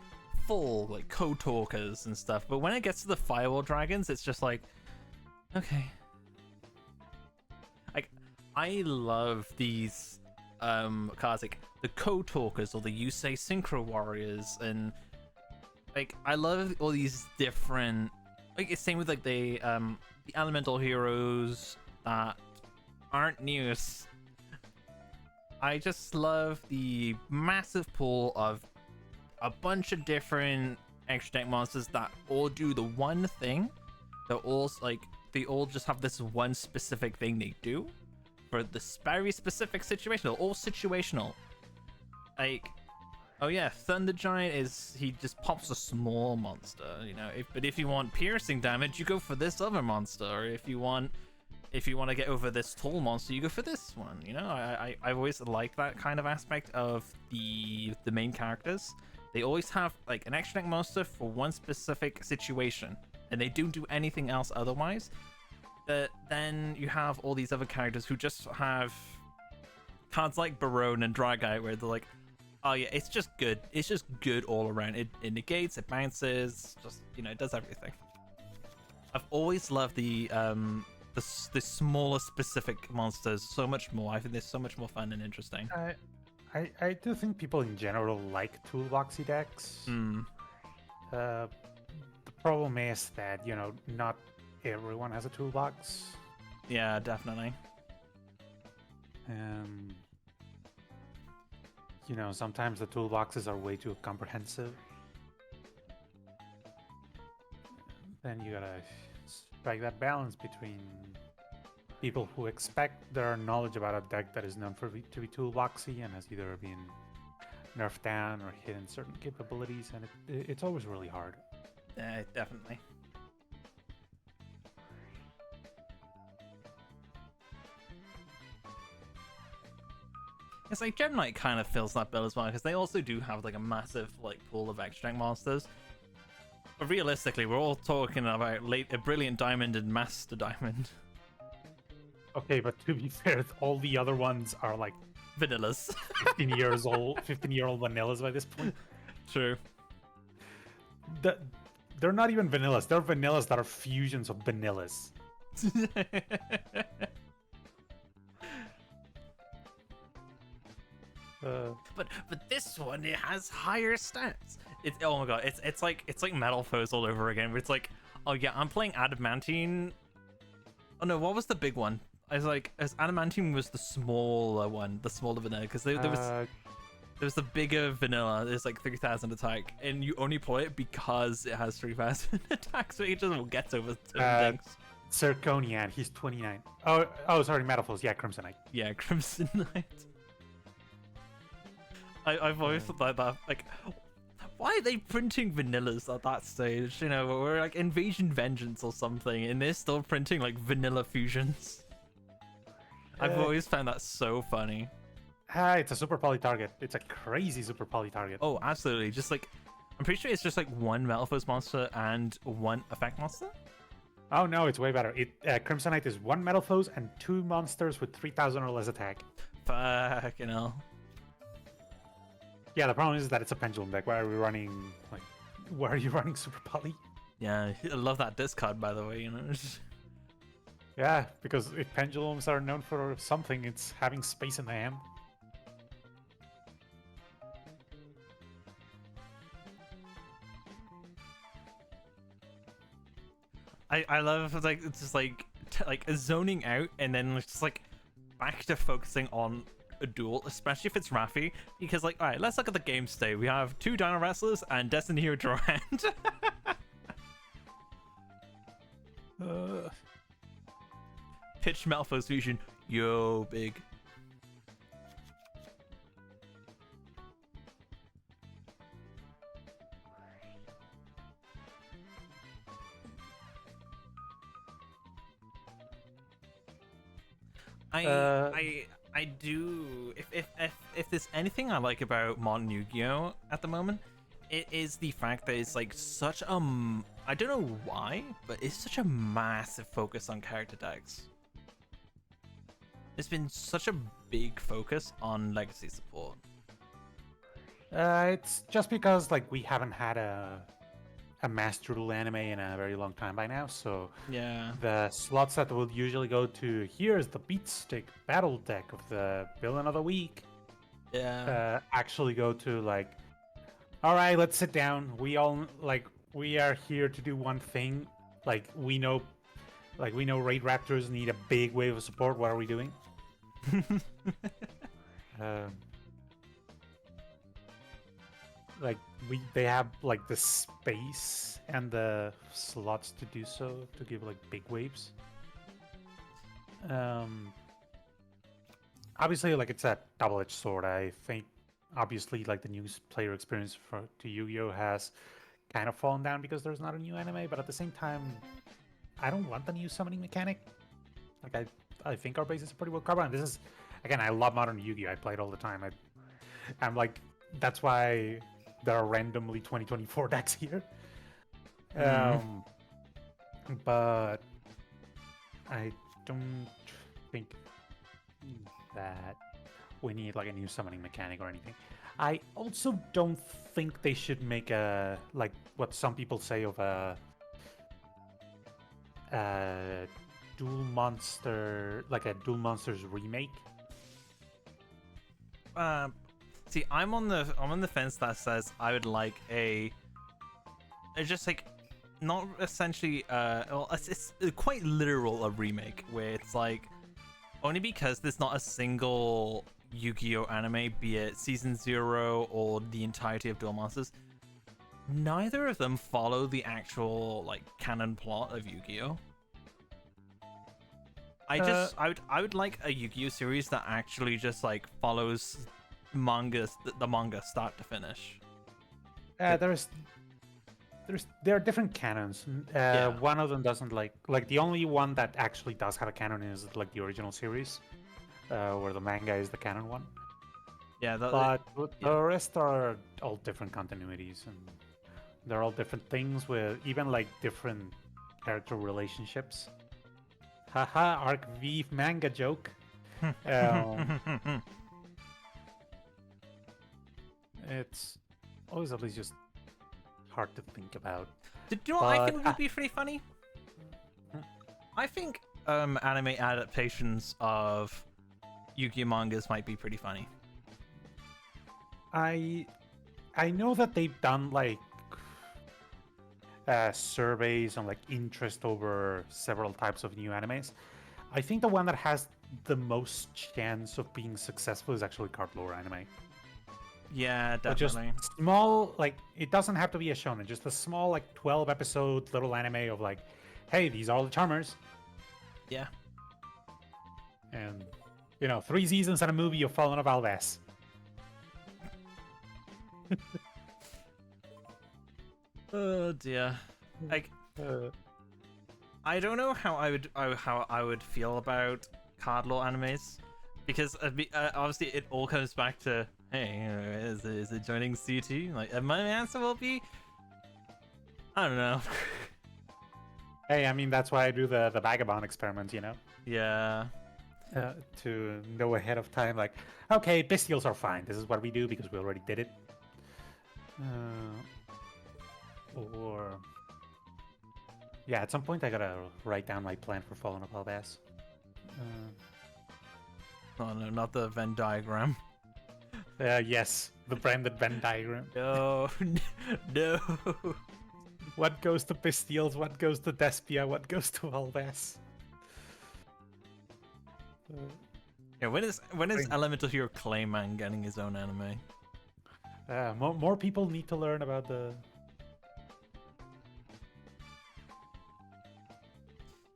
full like code talkers and stuff, but when it gets to the Firewall Dragons, it's just like, okay. Like I love these cards like the code talkers or the Yusei Synchro Warriors, and like I love all these different like it's same with like the elemental heroes that aren't news. I just love the massive pool of a bunch of different extra deck monsters that all do the one thing. They all just have this one specific thing they do for this very specific situation. They're all situational. Like, oh yeah, Thunder Giant he just pops a small monster, but if you want piercing damage, you go for this other monster. Or if you want to get over this tall monster, you go for this one. I've always liked that kind of aspect of the main characters. They always have like an extra deck monster for one specific situation, and they don't do anything else otherwise. But then you have all these other characters who just have cards like Barone and Dragite, where they're like, oh yeah, it's just good. It's just good all around. It negates, it bounces, just it does everything. I've always loved the smaller specific monsters so much more. I think they're so much more fun and interesting. I do think people in general like toolboxy decks. The problem is that not everyone has a toolbox. Yeah, definitely. Sometimes the toolboxes are way too comprehensive. Then you gotta strike that balance between people who expect their knowledge about a deck that is known to be toolboxy and has either been nerfed down or hidden certain capabilities, and it's always really hard. Yeah, definitely. It's like Gem Knight kind of fills that bill as well, because they also do have like a massive like pool of extract monsters. But realistically, we're all talking about a Brilliant Diamond and Master Diamond. Okay, but to be fair, all the other ones are like Vanillas. 15 years old, 15-year-old vanillas by this point. True. They're not even vanillas. They're vanillas that are fusions of vanillas. But this one, it has higher stats. It's, oh my god, it's like Metal Foes all over again. Where it's like, oh yeah, I'm playing Adamantine. Oh no, what was the big one? I was like, as Adamantine was the smaller one, the smaller vanilla, because there was the bigger vanilla. There's like 3,000 attack, and you only play it because it has 3,000 attack, so it just gets over certain things. Zirconian, he's 29. Oh, sorry, Metaphors. Yeah, Crimsonite. Yeah, Crimson Knight. I've always thought that, like, why are they printing vanillas at that stage? You know, we're like Invasion Vengeance or something, and they're still printing like vanilla fusions. I've always found that so funny. It's a super poly target. It's a crazy super poly target. Oh, absolutely. Just like, I'm pretty sure it's just like one Metalphos monster and one effect monster. Oh no, it's way better. Crimsonite is 1 Metal Foes and 2 monsters with 3,000 or less attack. Fucking hell. Yeah, the problem is that it's a pendulum deck. Why are you running super poly? Yeah, I love that discard, by the way, you know. Yeah, because if pendulums are known for something, it's having space in the hand. I love like it's just like zoning out and then just like back to focusing on a duel, especially if it's Raffi, because like, all right, let's look at the game state. We have 2 Dino Wrestlers and Destiny Hero draw hand. Pitch Metalphos fusion, yo big. I do. If there's anything I like about modern Yu-Gi-Oh at the moment, it is the fact that it's like such a I don't know why, but it's such a massive focus on character decks. It's been such a big focus on legacy support. It's just because like we haven't had a Master Duel anime in a very long time by now, so Yeah. the slots that would usually go to here's the Beatstick battle deck of the villain of the week Yeah. actually go to like, all right, let's sit down. We are here to do one thing. We know Raid Raptors need a big wave of support. What are we doing? They have like the space and the slots to do so, to give like big waves. Obviously, like, it's a double-edged sword. I think obviously like the new player experience to Yu-Gi-Oh has kind of fallen down because there's not a new anime, but at the same time, I don't want the new summoning mechanic. Like, I think our base is pretty well covered, and this is, again, I love modern Yu-Gi-Oh. I play it all the time. I'm like, that's why there are randomly 2024 decks here. But I don't think that we need like a new summoning mechanic or anything. I also don't think they should make a, like what some people say of a Duel Monster, like a Duel Monsters remake. See, I'm on the fence that says I would like just like, not essentially well, it's quite literal a remake where it's like, only because there's not a single Yu-Gi-Oh anime, be it season 0 or the entirety of Duel Monsters, neither of them follow the actual like canon plot of Yu-Gi-Oh. I would like a Yu-Gi-Oh series that actually just like follows the manga start to finish. There are different canons. One of them doesn't like the only one that actually does have a canon is like the original series, where the manga is the canon one. Yeah, But yeah. the rest are all different continuities, and they're all different things with even like different character relationships. Haha, Arc V manga joke. Um, it's always at least just hard to think about. Did you know what I But think would be pretty funny? I think anime adaptations of Yu-Gi-Oh mangas might be pretty funny. I know that they've done like surveys on like interest over several types of new animes. I think the one that has the most chance of being successful is actually card lore anime. Yeah, But just definitely. small, like it doesn't have to be a shonen, just a small like 12 episode little anime of like, hey, these are all the charmers, Yeah. and 3 seasons and a movie of Fallen of Alves. Oh dear. Like, Uh, I don't know how I would feel about card lore animes, because obviously it all comes back to, hey, is it joining CT? Like, and my answer will be, I don't know. hey, I mean that's why I do the vagabond experiment, Yeah. to know ahead of time. Like, okay, bestials are fine. This is what we do because we already did it. Or yeah, at some point I gotta write down my plan for Fallen of Alves. Oh no, not the Venn diagram. Yes, the branded Venn diagram. No, no. What goes to Pistiles? What goes to Despia? What goes to Alves? Yeah, when is Elemental Hero Clayman getting his own anime? More people need to learn about the.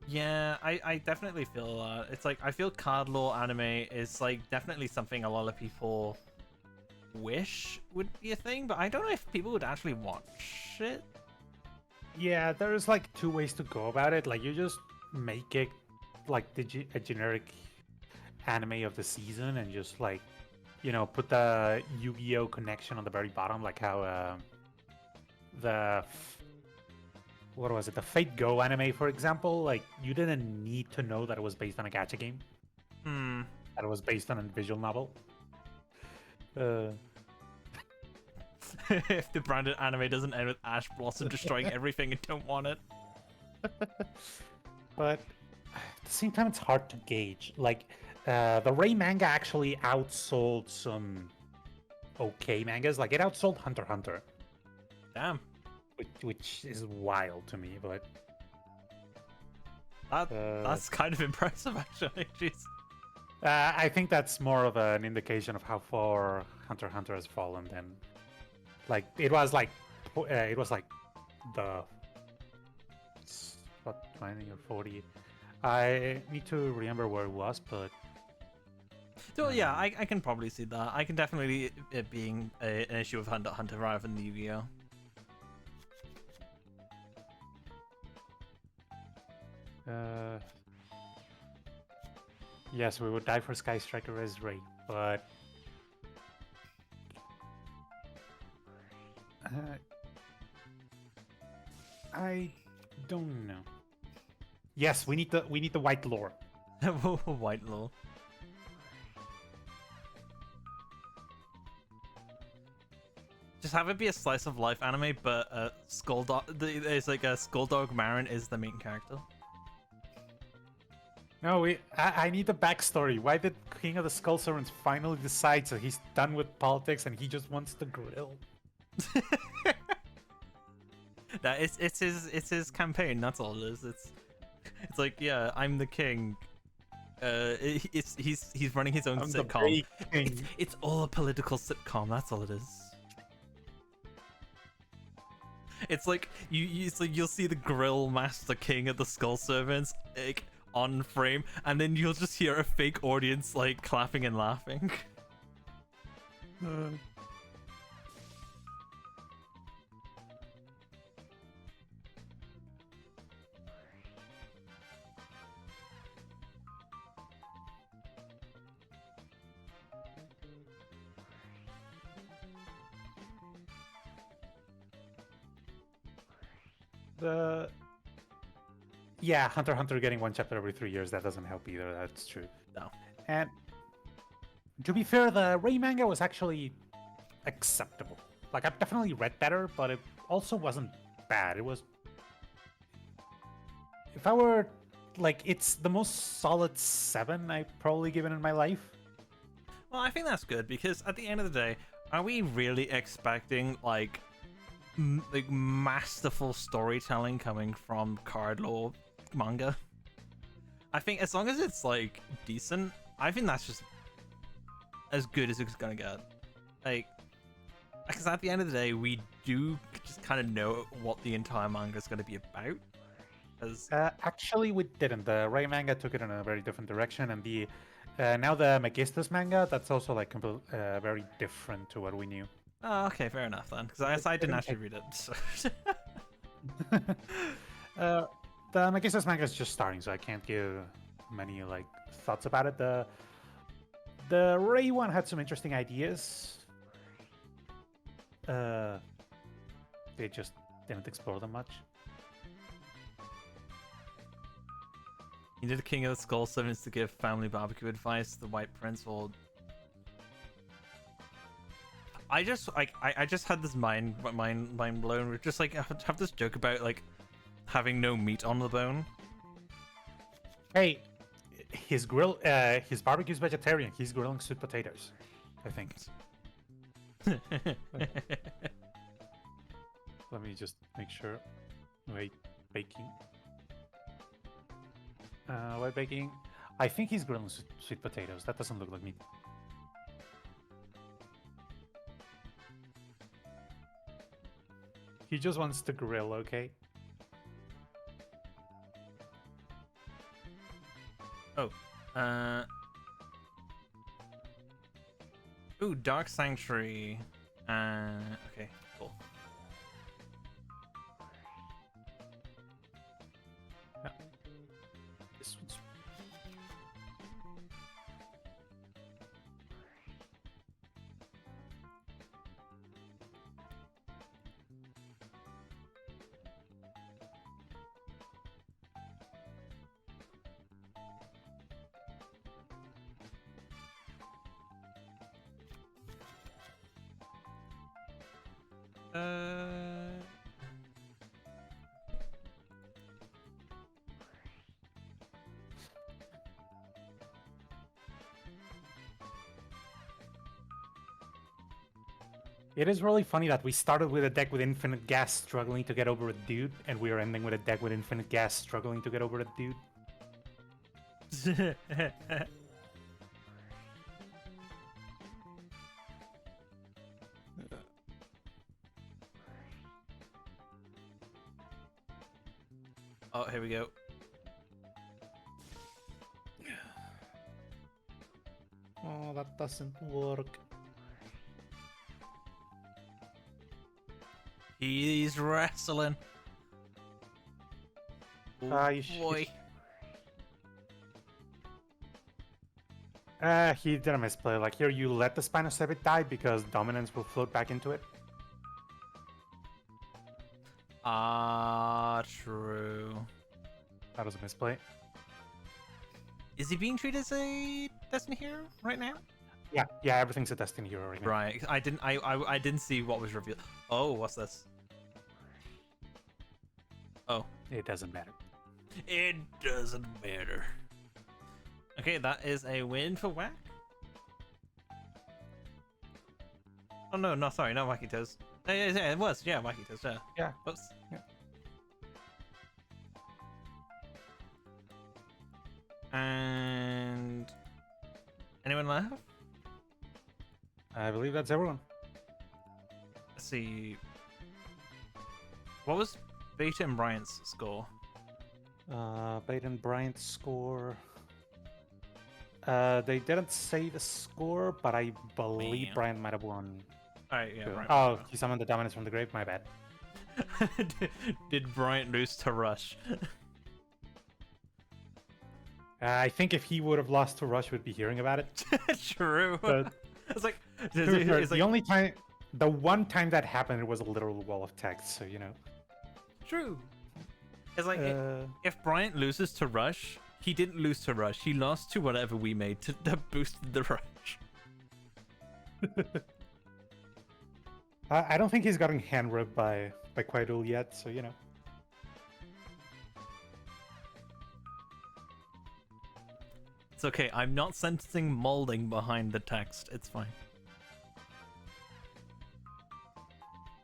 Yeah, I definitely feel that. It's like, I feel card lore anime is like definitely something a lot of people wish would be a thing, but I don't know if people would actually watch it. Yeah, there's like 2 ways to go about it. Like you just make it like a generic anime of the season, and just like put the Yu-Gi-Oh connection on the very bottom, like how what was it, the Fate Go anime, for example. Like you didn't need to know that it was based on a gacha game, that it was based on a visual novel. If the branded anime doesn't end with Ash Blossom destroying everything and don't want it. But at the same time, it's hard to gauge. Like, the Ray manga actually outsold some okay mangas. Like, it outsold Hunter x Hunter, Damn. which is wild to me. But That's kind of impressive, actually. Jeez. I think that's more of an indication of how far Hunter x Hunter has fallen than, like, it was like the what, 20 or 40. I need to remember where it was, but So yeah, I can probably see that. I can definitely it being an issue of Hunter x Hunter rather than Yu-Gi-Oh. Yes, we would die for Sky Striker as Ray, but I don't know. Yes, we need the white lore. White lore. Just have it be a slice of life anime, but there's like a Skulldog Marin is the main character. No, I need the backstory. Why did King of the Skull Servants finally decide so he's done with politics and he just wants to grill? That it's his campaign. That's all it is. It's like, yeah, I'm the king. He's running his own I'm the sitcom. big king. It's all a political sitcom. That's all it is. It's like you'll see the Grill Master King of the Skull Servants like on frame, and then you'll just hear a fake audience like clapping and laughing. The yeah, Hunter x Hunter getting one chapter every 3 years, that doesn't help either. That's true. No. And to be fair, the Ray manga was actually acceptable. Like, I've definitely read better, but it also wasn't bad. It was. If I were. Like, it's the most solid 7 I've probably given in my life. Well, I think that's good because at the end of the day, are we really expecting like masterful storytelling coming from card lore manga? I think as long as it's like decent, I think that's just as good as it's gonna get. Like, because at the end of the day, we do just kind of know what the entire manga is gonna be about. As Actually, we didn't. The Ray manga took it in a very different direction, and the now the Megistus manga, that's also like very different to what we knew. oh, okay, fair enough then. Because I didn't actually read it. So. The Megistus manga is just starting, so I can't give many like thoughts about it. The Ray one had some interesting ideas. They just didn't explore them much. You did the King of the Skull Sevens to give family barbecue advice. The White Prince will. I just had this mind blown. We just like have this joke about like having no meat on the bone. Hey, his barbecue's vegetarian. He's grilling sweet potatoes, I think. Let me just make sure. Wait, baking. White baking. I think he's grilling sweet potatoes. That doesn't look like meat. He just wants to grill, okay? Oh. Ooh, Dark Sanctuary. Okay, cool. This one's. It is really funny that we started with a deck with infinite gas struggling to get over a dude, and we are ending with a deck with infinite gas struggling to get over a dude. Oh, here we go. Oh, that doesn't work. He's wrestling. Oh, boy. He did a misplay. Like, here, you let the Spinosaurus die because dominance will float back into it. True. That was a misplay. Is he being treated as a Destiny hero right now? Yeah, everything's a Destiny hero right now. Right. I didn't see what was revealed. Oh, what's this? Oh. It doesn't matter. It doesn't matter. Okay, that is a win for Whack. Oh no, sorry, not Wacky Toes. Yeah, it was. Yeah, Wacky Toes. Yeah. Yeah. Oops. Yeah. And anyone left? I believe that's everyone. Let's see. What was Beta and Bryant's score? Bait and Bryant's score. They didn't say the score, but I believe Man. Bryant might have won. Alright, yeah, right. Oh, he summoned the dominance from the grave. My bad. Did Bryant lose to Rush? I think if he would have lost to Rush, we'd be hearing about it. True. But It's like, the one time that happened, it was a literal wall of text. So true. It's like if Bryant loses to Rush, he didn't lose to Rush. He lost to whatever we made that boosted the Rush. I don't think he's gotten hand rubbed by Quaidul yet, so you know. It's okay. I'm not sensing molding behind the text. It's fine.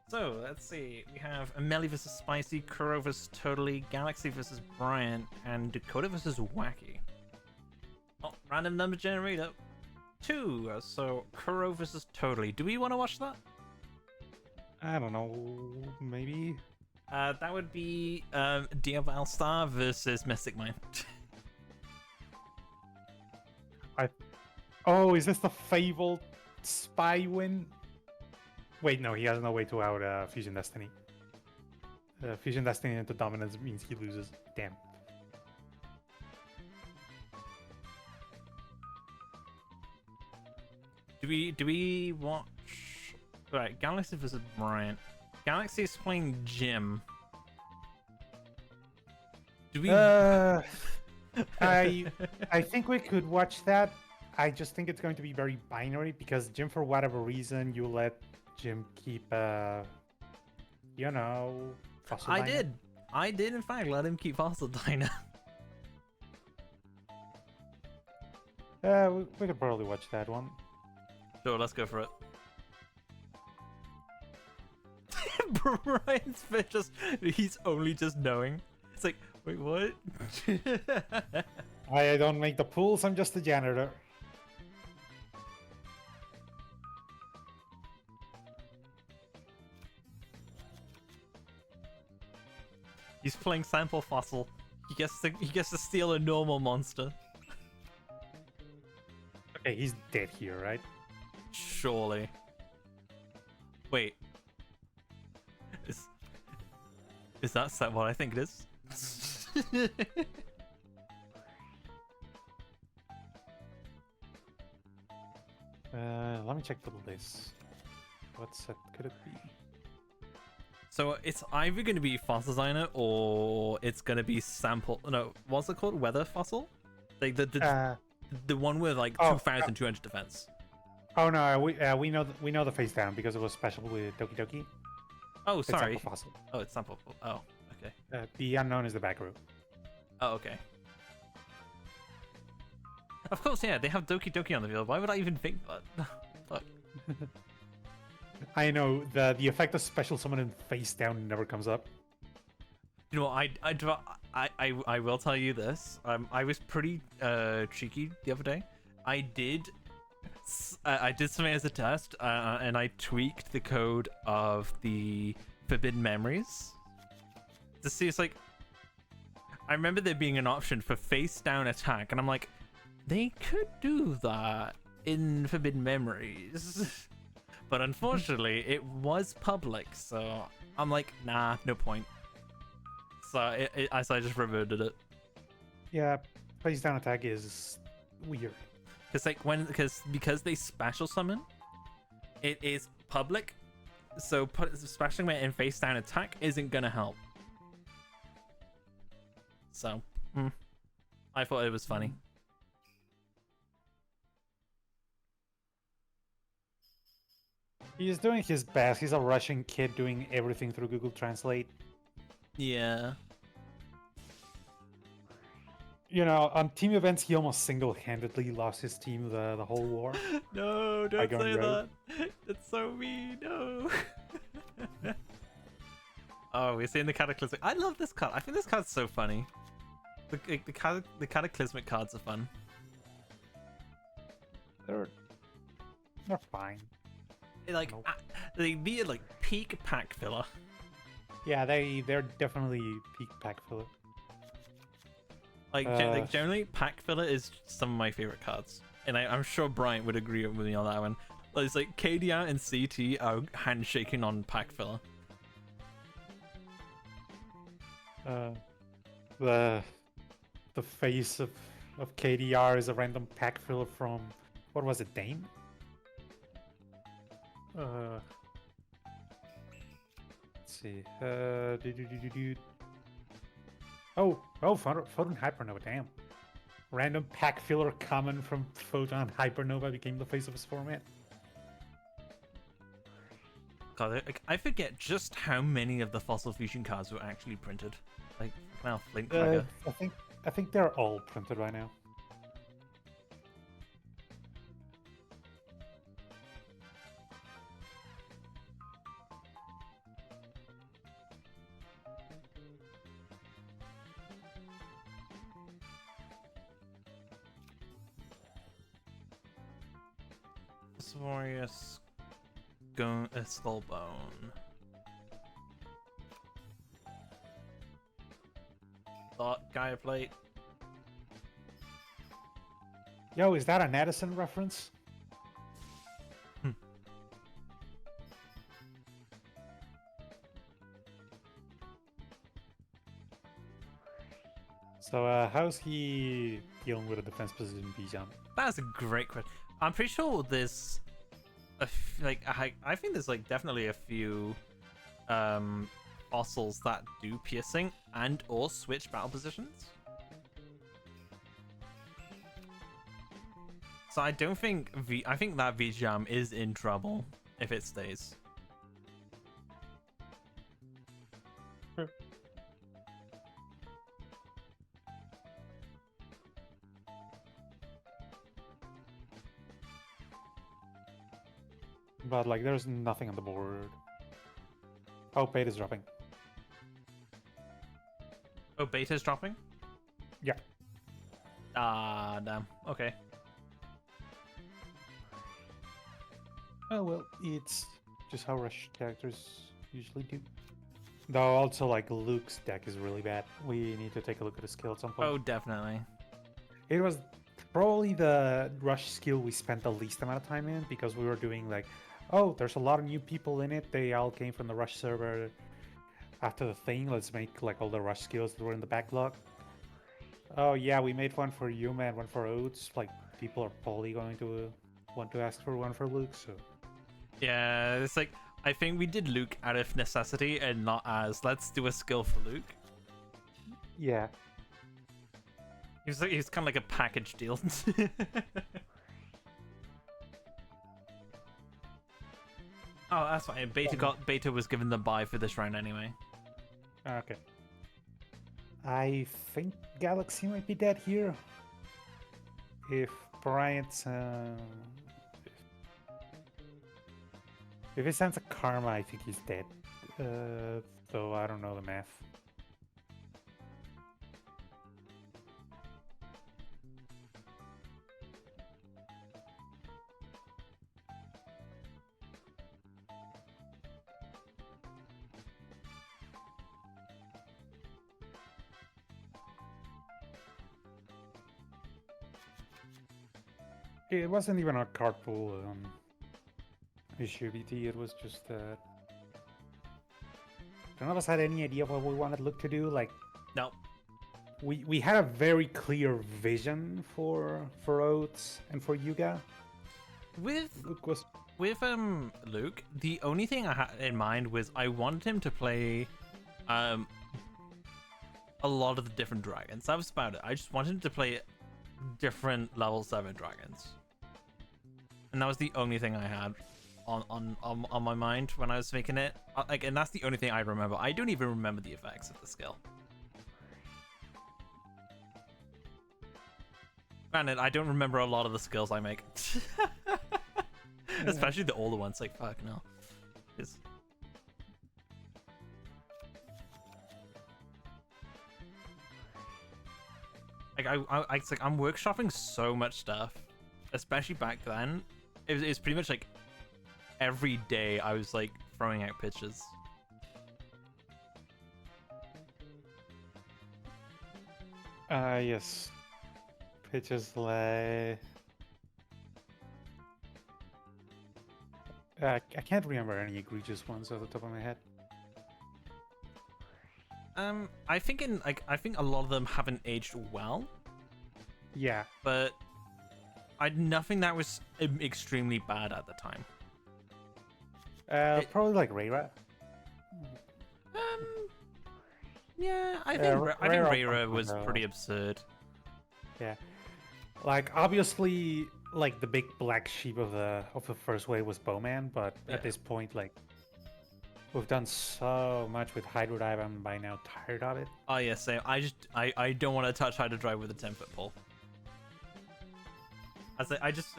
So, let's see. We have Amelie versus Spicy, Kuro versus Totally, Galaxy versus Bryant, and Dakota versus Wacky. Oh, random number generator. 2. So, Kuro versus Totally. Do we want to watch that? I don't know, maybe? That would be Diaval Star versus Mystic Mind. Oh, is this the fabled spy win? Wait, no, he has no way to out Fusion Destiny. Fusion Destiny into dominance means he loses. Damn. Do we watch? Right, Galaxy versus Bryant. Galaxy is playing Jim. Do we? I think we could watch that. I just think it's going to be very binary because Jim, for whatever reason, you let Jim keep, you know, Fossil Dino. I did in fact let him keep Fossil Dino. We could probably watch that one. Sure, let's go for it. Brian's he's only just knowing. It's like, wait, what? I don't make the pools, I'm just a janitor. He's playing Sample Fossil. He gets to steal a normal monster. Okay, he's dead here, right? Surely. Wait. Is that set what I think it is? Let me check the list. What set could it be? So it's either going to be Fossil Designer or it's going to be Sample. No, what's it called? Weather Fossil? Like the one with like 2,200 defense. Oh no, we know the face down because it was special with Doki Doki. Oh, sorry. It's Fossil. Oh, it's Sample. Oh, okay. The unknown is the back row. Oh, okay. Of course, yeah, they have Doki Doki on the field. Why would I even think that? Fuck. I know the effect of special summon and face down never comes up. You know what, I will tell you this. I was pretty cheeky the other day. I did something as a test, and I tweaked the code of the Forbidden Memories to see. It's like, I remember there being an option for face down attack, and I'm like, they could do that in Forbidden Memories. But unfortunately, it was public, so I'm like, nah, no point. So I just reverted it. Yeah, face down attack is weird. It's like because they special summon, it is public, so special summon and face down attack isn't gonna help. So, I thought it was funny. He's doing his best. He's a Russian kid doing everything through Google Translate. Yeah. You know, on team events, he almost single-handedly lost his team the whole war. No, don't say rogue. that. It's so mean. No. Oh, we're seeing the Cataclysmic. I love this card. I think this card's so funny. The Cataclysmic cards are fun. They're fine. Like, Nope. they be like peak pack filler. Yeah, they're definitely peak pack filler. Like, generally, pack filler is some of my favorite cards, and I'm sure Bryant would agree with me on that one. It's like KDR and CT are handshaking on pack filler. The face of KDR is a random pack filler from, what was it, Dane? Let's see. Photon Hypernova, damn. Random pack filler common from Photon Hypernova became the face of his format. God, I forget just how many of the Fossil Fusion cards were actually printed. Like, now Flint Trigger. I think they're all printed right now. Sorius Skullbone. Thought Gaia Plate. Yo, is that an Edison reference? So, how's he dealing with a defense position Bijan? That's a great question. I'm pretty sure there's I think there's like definitely a few fossils that do piercing and or switch battle positions. So I don't think I think that Vijam is in trouble if it stays. But like, there's nothing on the board. Oh, beta's dropping. Oh, beta's dropping? Yeah. Ah, damn. Okay. Oh well, it's just how Rush characters usually do. Though also, like, Luke's deck is really bad. We need to take a look at his skill at some point. Oh, definitely. It was probably the Rush skill we spent the least amount of time in, because we were doing like, oh, there's a lot of new people in it. They all came from the Rush server after the thing. Let's make like all the Rush skills that were in the backlog. Oh yeah, we made one for Yuma and one for Oats. Like, people are probably going to want to ask for one for Luke, so... Yeah, it's like, I think we did Luke out of necessity and not as, let's do a skill for Luke. Yeah. He's kind of like a package deal. Oh, that's fine. Beta was given the buy for this round anyway. Okay. I think Galaxy might be dead here. If Bryant... if he sends a Karma, I think he's dead. Though I don't know the math. It wasn't even a card pool issue, BT. It was just that none of us had any idea what we wanted Luke to do. Like, No. we had a very clear vision for Oats and for Yuga. With Luke was Luke, the only thing I had in mind was I wanted him to play a lot of the different dragons. That was about it. I just wanted him to play different level 7 dragons. And that was the only thing I had on my mind when I was making it. Like, and that's the only thing I remember. I don't even remember the effects of the skill. Granted, I don't remember a lot of the skills I make. Especially the older ones, like, fuck no. Like, it's like I'm workshopping so much stuff, especially back then. It was pretty much like every day I was like throwing out pitches. yes. Pitches like... I can't remember any egregious ones off the top of my head. I think a lot of them haven't aged well, Yeah. but nothing that was extremely bad at the time. Probably like Rayra. Yeah, I Yeah, think Rara Rara was Pokemon, pretty absurd. Yeah, like obviously, like the big black sheep of the first wave was Bowman, but Yeah. at this point, like we've done so much with Hydro Dive, I'm by now tired of it. Oh yeah, same. I don't want to touch Hydro Drive with a 10-foot pole. I just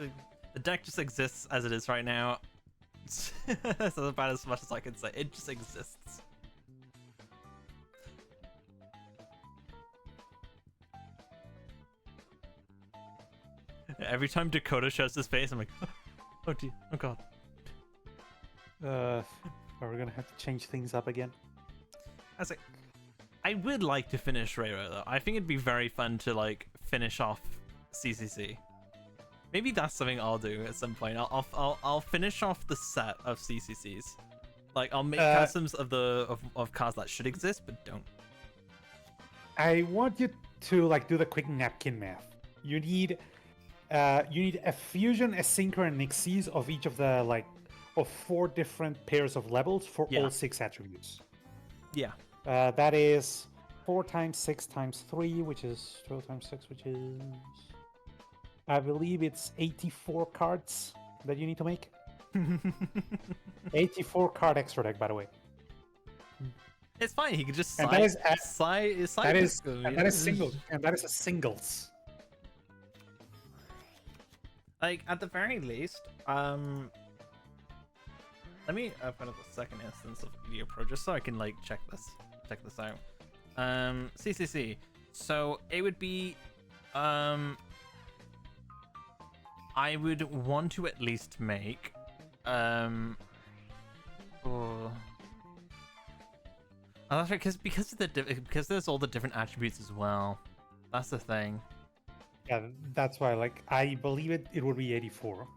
the deck just exists as it is right now. That's about as much as I can say. It just exists. Every time Dakota shows his face, I'm like, oh dear, oh god. Are we gonna have to change things up again? I would like to finish Rayro though. I think it'd be very fun to like finish off CCC. Maybe that's something I'll do at some point. I'll finish off the set of CCCs. Like I'll make customs of cards that should exist but don't. I want you to like do the quick napkin math. You need a fusion, a synchro, and an xyz of each of the like of 4 different pairs of levels for Yeah. all 6 attributes. Yeah. That is 4 times 6 times 3, which is 12 times 6, which is I believe it's 84 cards that you need to make. 84 card extra deck, by the way. It's fine. He could just And side, that is side that is disc them, and you that know? is single, and that is a singles. Like at the very least, let me open up the second instance of Video Pro just so I can like check this out. CCC. So it would be I would want to at least make oh, that's right, because of because there's all the different attributes as well. That's the thing. Yeah, that's why. Like, I believe it would be 84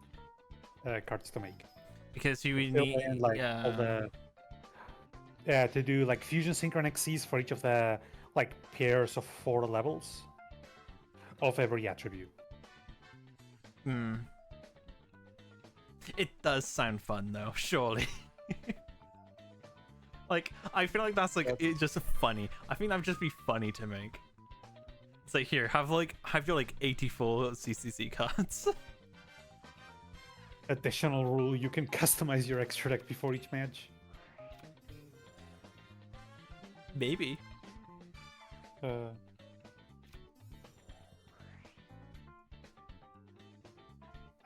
cards to make. Because you would Fill need in, like all the to do like fusion, synchro, and xyz for each of the like pairs of 4 levels of every attribute. Hmm. It does sound fun though, surely. Like, I feel like that's like it's just funny. I think that would just be funny to make. It's like, here, have your like 84 CCC cards. Additional rule: you can customize your extra deck before each match. Maybe.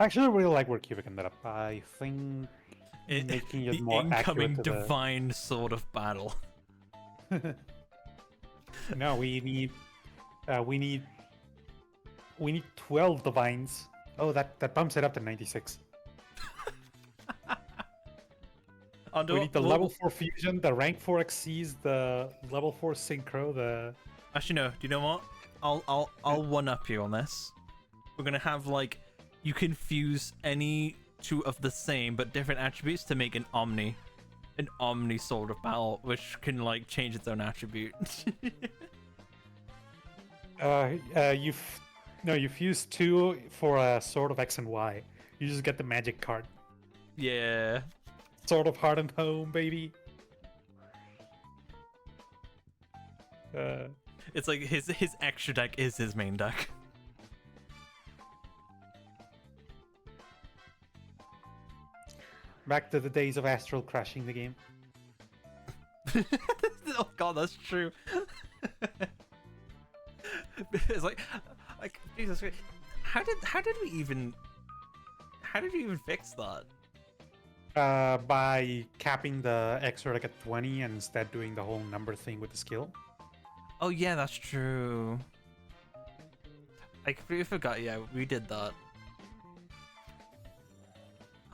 Actually, I really like where Cubic ended up. I think making it the more incoming accurate to divine sword of battle. No, we need 12 divines. Oh, that bumps it up to 96. We need the level 4 fusion, the rank 4 xyz, the level 4 synchro, the Actually, no. Do you know what? I'll one up you on this. We're gonna have like you can fuse any 2 of the same but different attributes to make an Omni sword of battle, which can like change its own attribute. you fuse 2 for a Sword of X and Y. You just get the magic card. Yeah. Sword of Heart and Home, baby. It's like his extra deck is his main deck. Back to the days of Astral crashing the game. Oh god, that's true. It's like Jesus Christ. How did you even fix that? By capping the extra deck at 20 and instead doing the whole number thing with the skill. Oh yeah, that's true. I completely forgot. Yeah, we did that.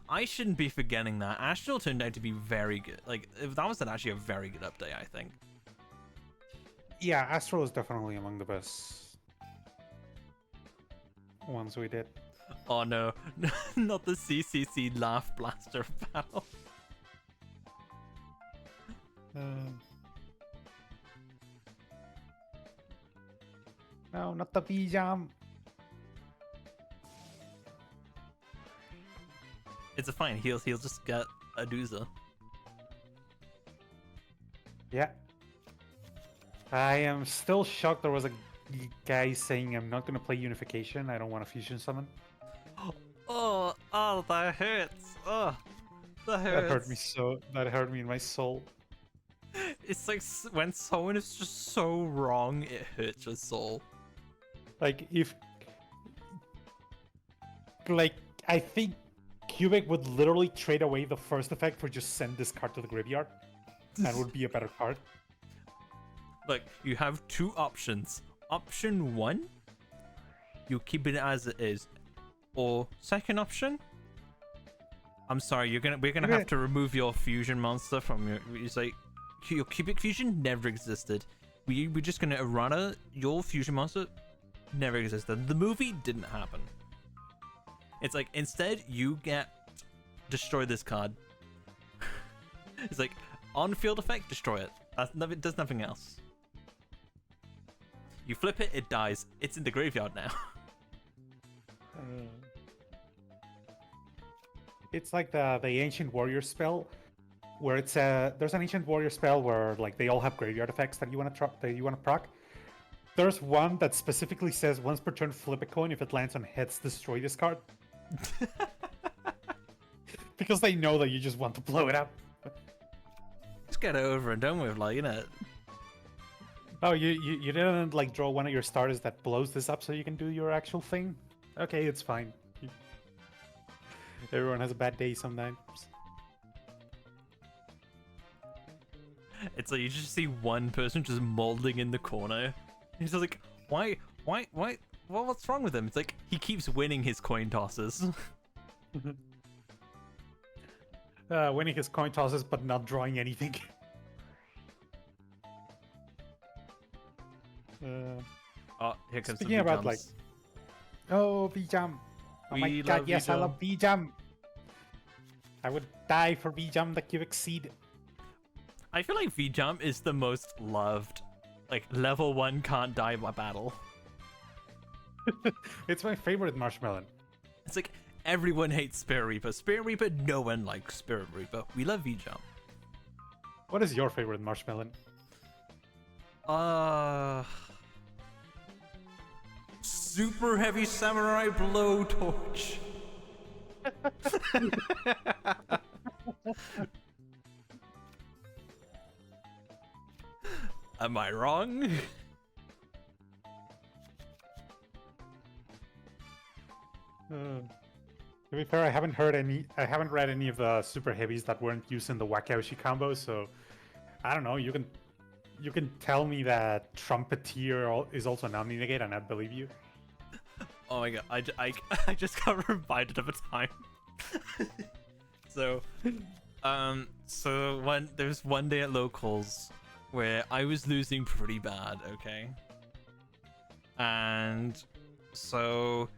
I shouldn't be forgetting that. Astral turned out to be very good. Like, that was actually a very good update, I think. Yeah, Astral is definitely among the best ones we did. Oh no, not the CCC Laugh Blaster battle. No, not the V-Jam. It's a fine. He'll just get a Dooza. Yeah. I am still shocked there was a guy saying I'm not gonna play Unification. I don't want a fusion summon. Oh, oh, that hurts. Oh, that hurts. That hurt me so. That hurt me in my soul. It's like when someone is just so wrong, it hurts your soul. Like if, like I think Cubic would literally trade away the first effect for just send this card to the graveyard, and would be a better card. Look, you have two options. Option one, you keep it as it is, or second option, I'm sorry, we're gonna have to remove your fusion monster from your. It's like your cubic fusion never existed. We're just gonna errata your fusion monster never existed. The movie didn't happen. It's like instead you get destroy this card. It's like on field effect, destroy it. It does nothing else. You flip it, it dies. It's in the graveyard now. It's like the ancient warrior spell, where it's there's an ancient warrior spell where like they all have graveyard effects that you want to proc. There's one that specifically says once per turn flip a coin. If it lands on heads, destroy this card. Because they know that you just want to blow it up. Just get it over and done with, like, you know. Oh, you didn't like draw one of your starters that blows this up so you can do your actual thing? Okay, it's fine. Everyone has a bad day sometimes. It's like you just see one person just molding in the corner. He's just like, why? Well, what's wrong with him? It's like he keeps winning his coin tosses. Winning his coin tosses, but not drawing anything. Oh, here comes Speaking the about V-jumps. like, oh V-jump! Oh my We god, love yes, I love V-jump. V-jump. I would die for V-jump, the cubic seed. I feel like V-jump is the most loved, like level 1 can't die by battle. It's my favorite marshmallow. It's like everyone hates Spirit Reaper. Spirit Reaper, no one likes Spirit Reaper. We love V-jump. What is your favorite marshmallow? Super heavy samurai blowtorch. Am I wrong? To be fair, I haven't read any of the super heavies that weren't used in the Wakaushi combo, so I don't know. You can tell me that Trumpeteer is also non-negate, and I'd believe you. Oh my god, I just got reminded of a time. So there's one day at locals where I was losing pretty bad, okay? And so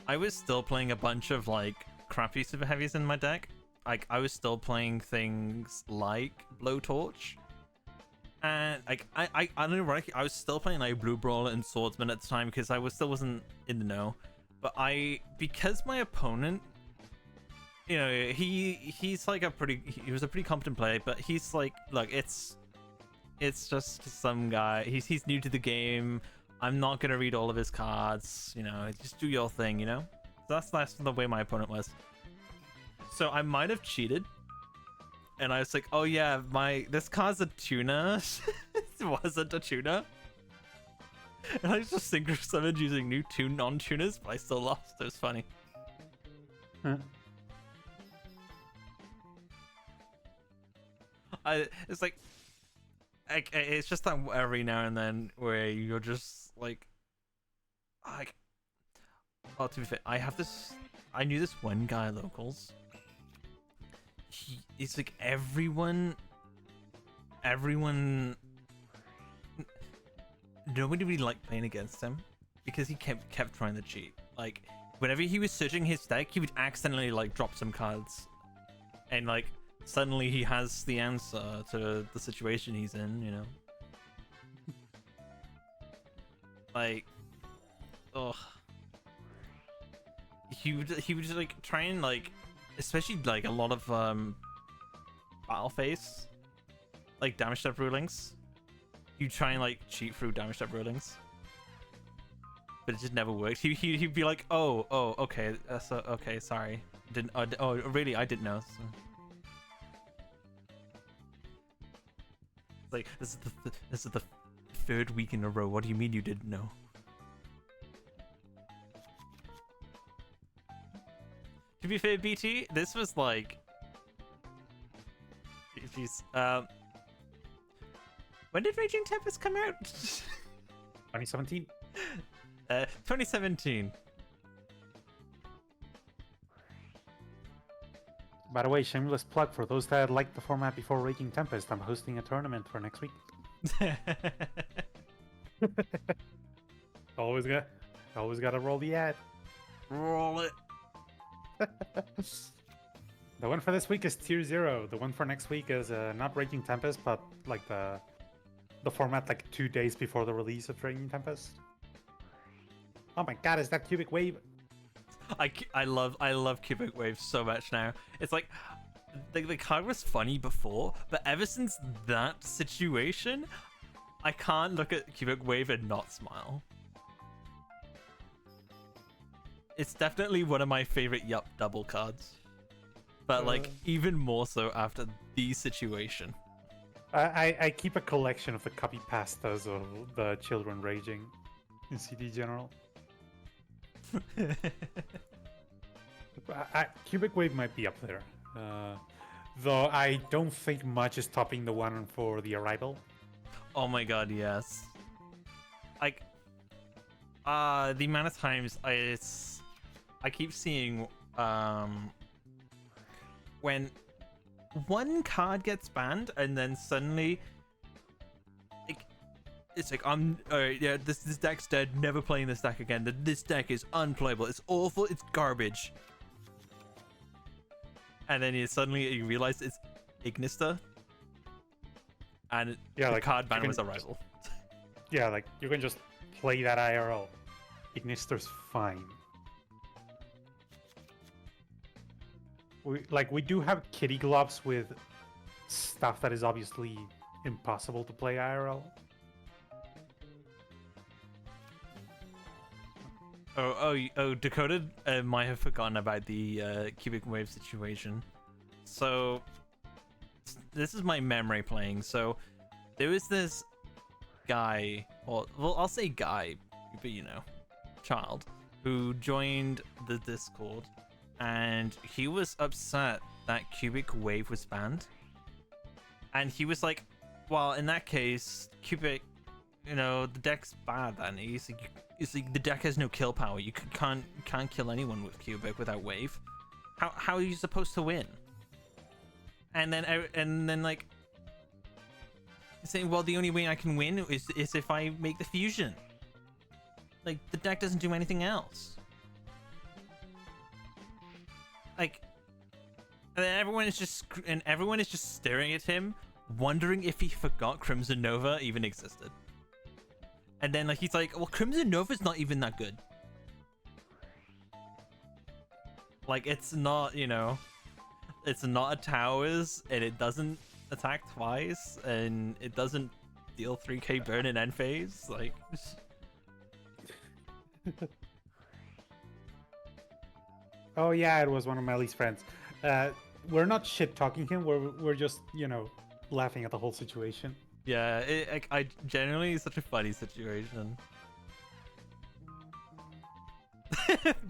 I was still playing a bunch of like crappy super heavies in my deck. Like I was still playing things like Blowtorch. And like I don't know, right? I was still playing like Blue Brawler and Swordsman at the time because I still wasn't in the know. But because my opponent, you know, he's like he was a pretty competent player, but he's like, look, it's just some guy. He's new to the game. I'm not gonna read all of his cards. You know, just do your thing. You know, so that's the way my opponent was. So I might have cheated. And I was like, oh yeah, this card's a tuna. It wasn't a tuna. And I just synchro summoned using new two non-tuners, but I still lost. It was funny. Huh. It's like it's just that every now and then where you're just like, oh, to be fair, I knew this one guy at locals. It's like everyone, nobody really liked playing against him because he kept trying to cheat. Like whenever he was searching his deck, he would accidentally like drop some cards, and like suddenly he has the answer to the situation he's in. You know, like, ugh. He would just like try and like, especially like a lot of battle phase, like damage step rulings. you try and like cheat through damage step rollings, but it just never works. He'd be like, oh, okay, so okay, sorry, didn't. Oh, really, I didn't know. So. It's like this is the third week in a row. What do you mean you didn't know? To be fair, BT, this was like, jeez, when did Raging Tempest come out? 2017. 2017. By the way, shameless plug for those that liked the format before Raging Tempest. I'm hosting a tournament for next week. Always gotta roll the ad. Roll it. The one for this week is Tier 0. The one for next week is not Raging Tempest, but like the format like 2 days before the release of Raging Tempest. Oh my god, is that Cubic Wave? I love Cubic Wave so much now. It's like the card was funny before, but ever since that situation, I can't look at Cubic Wave and not smile. It's definitely one of my favorite Yup double cards. But like even more so after the situation. I keep a collection of the copy pastas of the children raging in CD General. Cubic Wave might be up there. Though I don't think much is topping the one for the Arrival. Oh my god, yes. Like the amount of times I keep seeing when one card gets banned and then suddenly it's like yeah, this deck's dead, never playing this deck again. This deck is unplayable, it's awful, it's garbage. And then you realize it's Ignister and yeah, the like, card ban was Arrival. Yeah, like you can just play that IRL. Ignister's fine. We do have kitty gloves with stuff that is obviously impossible to play IRL. Oh, Dakota might have forgotten about the Cubic Wave situation. So this is my memory playing. So there was this guy, well, I'll say guy, but you know, child, who joined the Discord, and he was upset that Cubic Wave was banned. And he was like, well, in that case, Cubic, you know, the deck's bad then. He's like the deck has no kill power. You can't kill anyone with Cubic without Wave. How are you supposed to win? And then like saying, well, the only way I can win is if I make the fusion. Like the deck doesn't do anything else. Like, and then everyone is just staring at him, wondering if he forgot Crimson Nova even existed. And then like he's like, well, Crimson Nova's not even that good. Like it's not, you know, it's not a towers, and it doesn't attack twice, and it doesn't deal 3k burn in end phase. Like oh yeah, it was one of Melly's friends. We're not shit talking him. We're just, you know, laughing at the whole situation. yeah, I generally it's such a funny situation.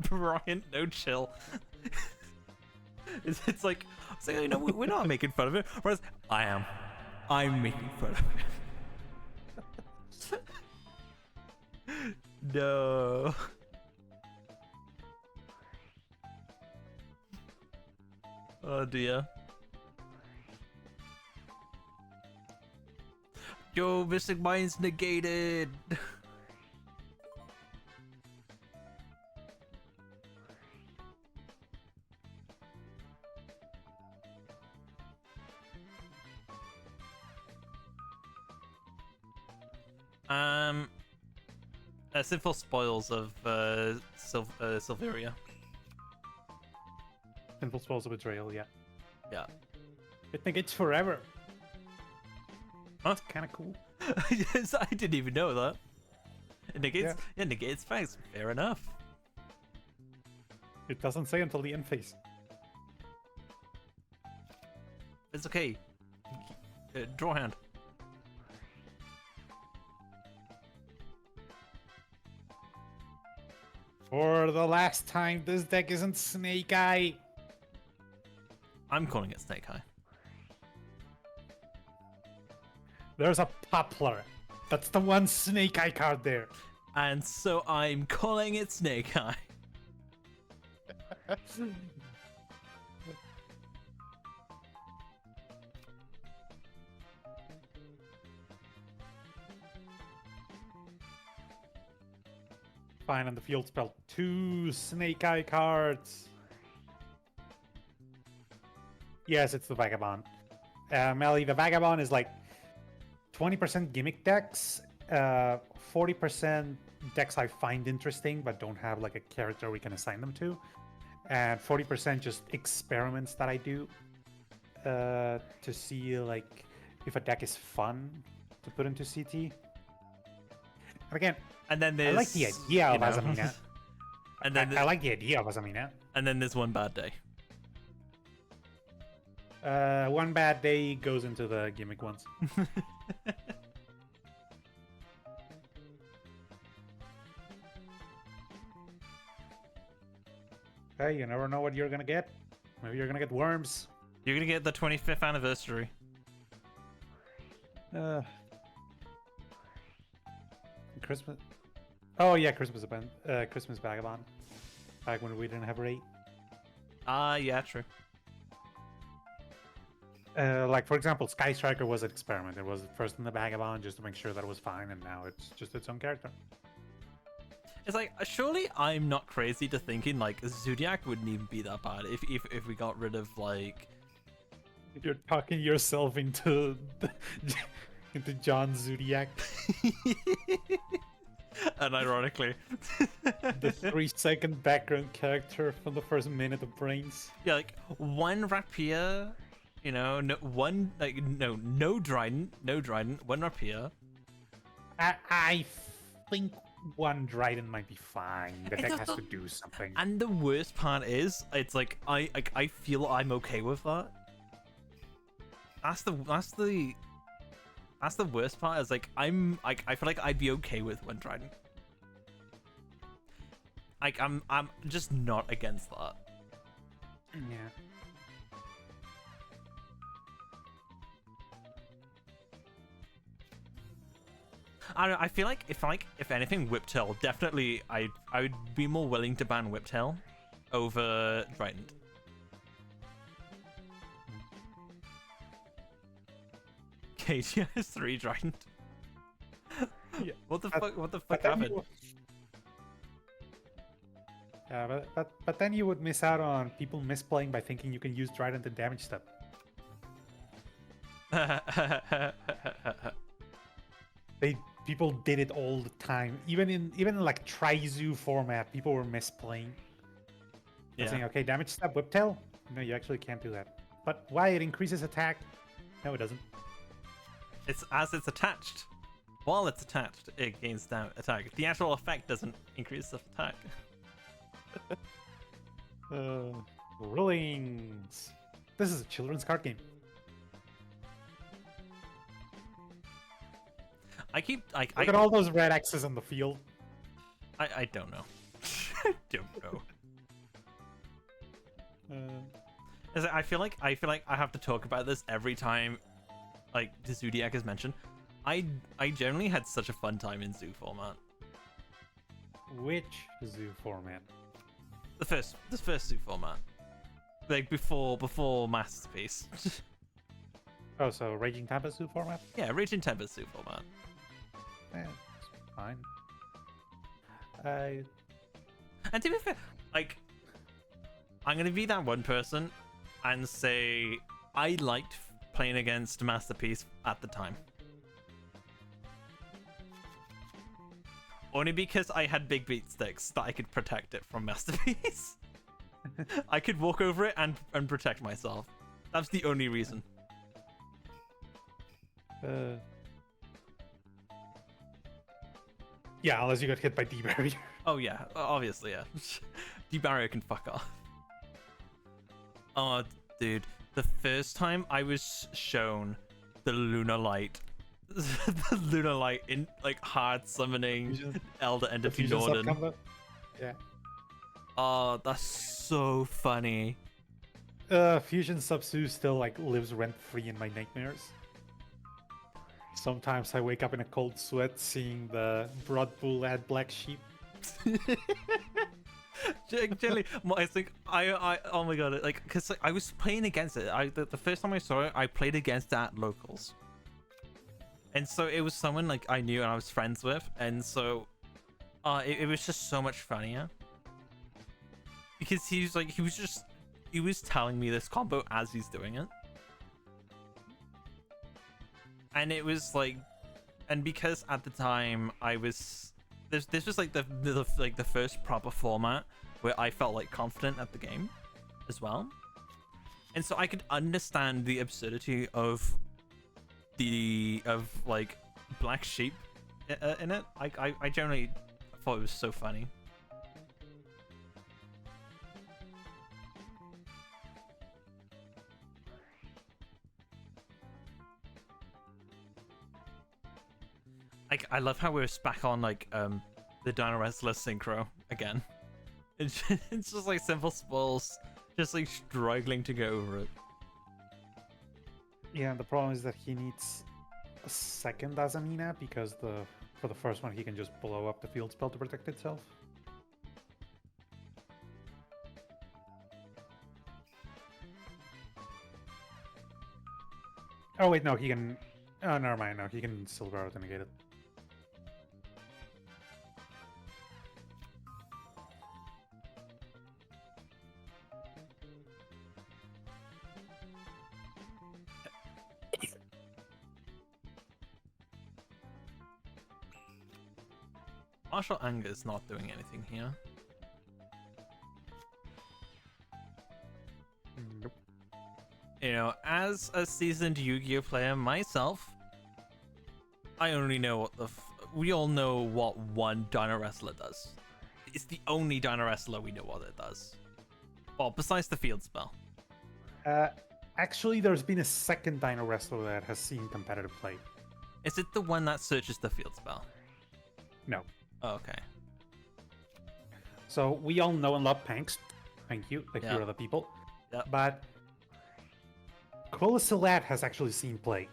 Brian, no chill. It's like, you know, we're not making fun of it. Whereas I'm making fun of it. No. Oh dear. Yo, Mystic Mind's negated. Sinful Spoils of Silveria. Sinful Spoils of Betrayal, yeah. Yeah. It negates forever. Huh? It's kind of cool. Yes, I didn't even know that. It negates, Yeah. it negates face. Fair enough. It doesn't say until the end phase. It's okay. Draw hand. For the last time, this deck isn't Snake Eye. I'm calling it Snake Eye. There's a Poplar. That's the one Snake Eye card there. And so I'm calling it Snake Eye. Fine, on the field spell 2 Snake Eye cards. Yes, it's the Vagabond. Melly, the Vagabond is like 20% gimmick decks, 40% decks I find interesting but don't have like a character we can assign them to, and 40% just experiments that I do to see like if a deck is fun to put into CT. And again, And then I there's like the idea you of know, Azamina. and then I like the idea of Azamina. and then there's one bad day. One bad day goes into the gimmick ones. Hey, you never know what you're gonna get. Maybe you're gonna get worms. You're gonna get the 25th anniversary. Christmas. Oh yeah, Christmas event. Christmas Vagabond. Back when we didn't have rate. Yeah, true. Like for example, Sky Striker was an experiment. It was first in the Vagabond just to make sure that it was fine, and now it's just its own character. It's like surely I'm not crazy to thinking like Zodiac wouldn't even be that bad if we got rid of like. You're talking yourself into into John Zodiac. And ironically, The 3-second background character from the first minute of Brains. yeah, like one rapier, you know, no no Dryden, one rapier. I think one Dryden might be fine. The It deck does has not- to do something. And the worst part is, it's like I feel I'm okay with that. That's the worst part. Is like I feel like I'd be okay with one Dryden. Like I'm just not against that. Yeah. I don't know, I feel like if anything, Whiptail definitely I would be more willing to ban Whiptail over Trident. Katie has 3 Trident. Yeah, What the but- fuck? What the But fuck then happened? Yeah, but then you would miss out on people misplaying by thinking you can use Trident and damage step. People did it all the time. Even in like Tri-Zoo format, people were misplaying. Yeah. Saying, okay, damage step, Whiptail? No, you actually can't do that. But why? It increases attack. No, it doesn't. It's as it's attached. While it's attached, it gains attack. The actual effect doesn't increase the attack. Rulings. This is a children's card game. Look Look at all those red X's on the field. I don't know. I don't know. Is I feel like I have to talk about this every time, like the Zodiac is mentioned. I generally had such a fun time in Zoo format. Which zoo format? The first Zoo format, like before Masterpiece. Oh, so Raging Tempest zoo format? Yeah, Raging Tempest Zoo format. Yeah, it's fine. And to be fair, like, I'm gonna be that one person and say I liked playing against Masterpiece at the time. Only because I had big beat sticks that I could protect it from Masterpiece. I could walk over it and protect myself. That's the only reason. Yeah, unless you got hit by D-Barrier. Oh yeah, obviously, yeah. D-Barrier can fuck off. Oh, dude. The first time I was shown the Lunar Light, the Lunar Light in like hard summoning Fusion- Elder The Entity fusion sub Norden. combo. Yeah. Oh, that's so funny. Fusion Subsu still like lives rent free in my nightmares. Sometimes I wake up in a cold sweat seeing the Broad Bull add Black Sheep. Generally, I think oh my god, like because like, I was playing against it. The first time I saw it, I played against it at locals, and so it was someone like I knew and I was friends with, and so it was just so much funnier because he was telling me this combo as he's doing it, and it was like, and because at the time I was. This was like the first proper format where I felt like confident at the game as well, and so I could understand the absurdity of like Black Sheep in it. I generally thought it was so funny. I love how we're back on like the Dino Wrestler synchro again. It's just like simple spulls, just like struggling to go over it. Yeah, the problem is that he needs a second Azamina because for the first one he can just blow up the field spell to protect itself. Oh wait, no, he can. Oh, never mind. No, he can Silver Arrow to negate it. Martial Anger is not doing anything here. Nope. You know, as a seasoned Yu-Gi-Oh player myself, I only know what we all know what one Dino Wrestler does. It's the only Dino Wrestler we know what it does. Well, besides the field spell. Actually, there's been a second Dino Wrestler that has seen competitive play. Is it the one that searches the field spell? No. Oh, okay. So we all know and love Panks. Thank you, the Yeah. hero of the people. Yep. But Quilisilat has actually seen play.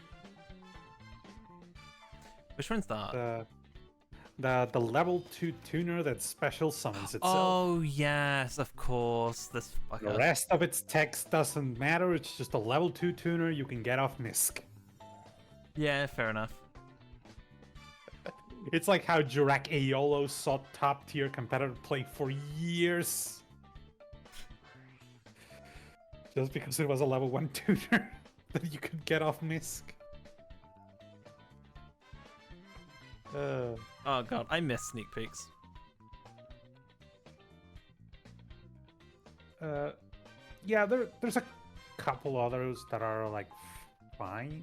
Which one's that? The level 2 tuner that special summons itself. Oh, yes, of course. This The fucker. rest of its text doesn't matter, it's just a level 2 tuner you can get off Nisk. Yeah, fair enough. It's like how Jurak Aeolo saw top tier competitive play for years. Just because it was a level 1 tuner that you could get off Nisk. Oh god, I miss sneak peeks. Yeah, there's a couple others that are like fine.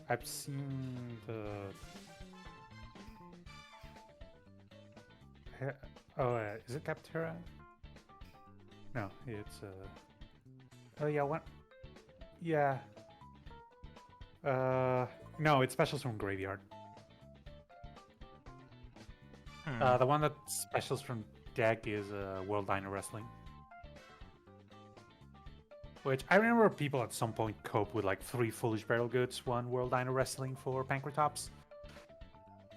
I've seen the. Is it Captera? No, it's Oh yeah, what? Yeah. No, it's specials from Graveyard. The one that specials from deck is World Dino Wrestling. Which I remember people at some point cope with like 3 Foolish Barrel Goods, 1 World Dino Wrestling for Pankratops.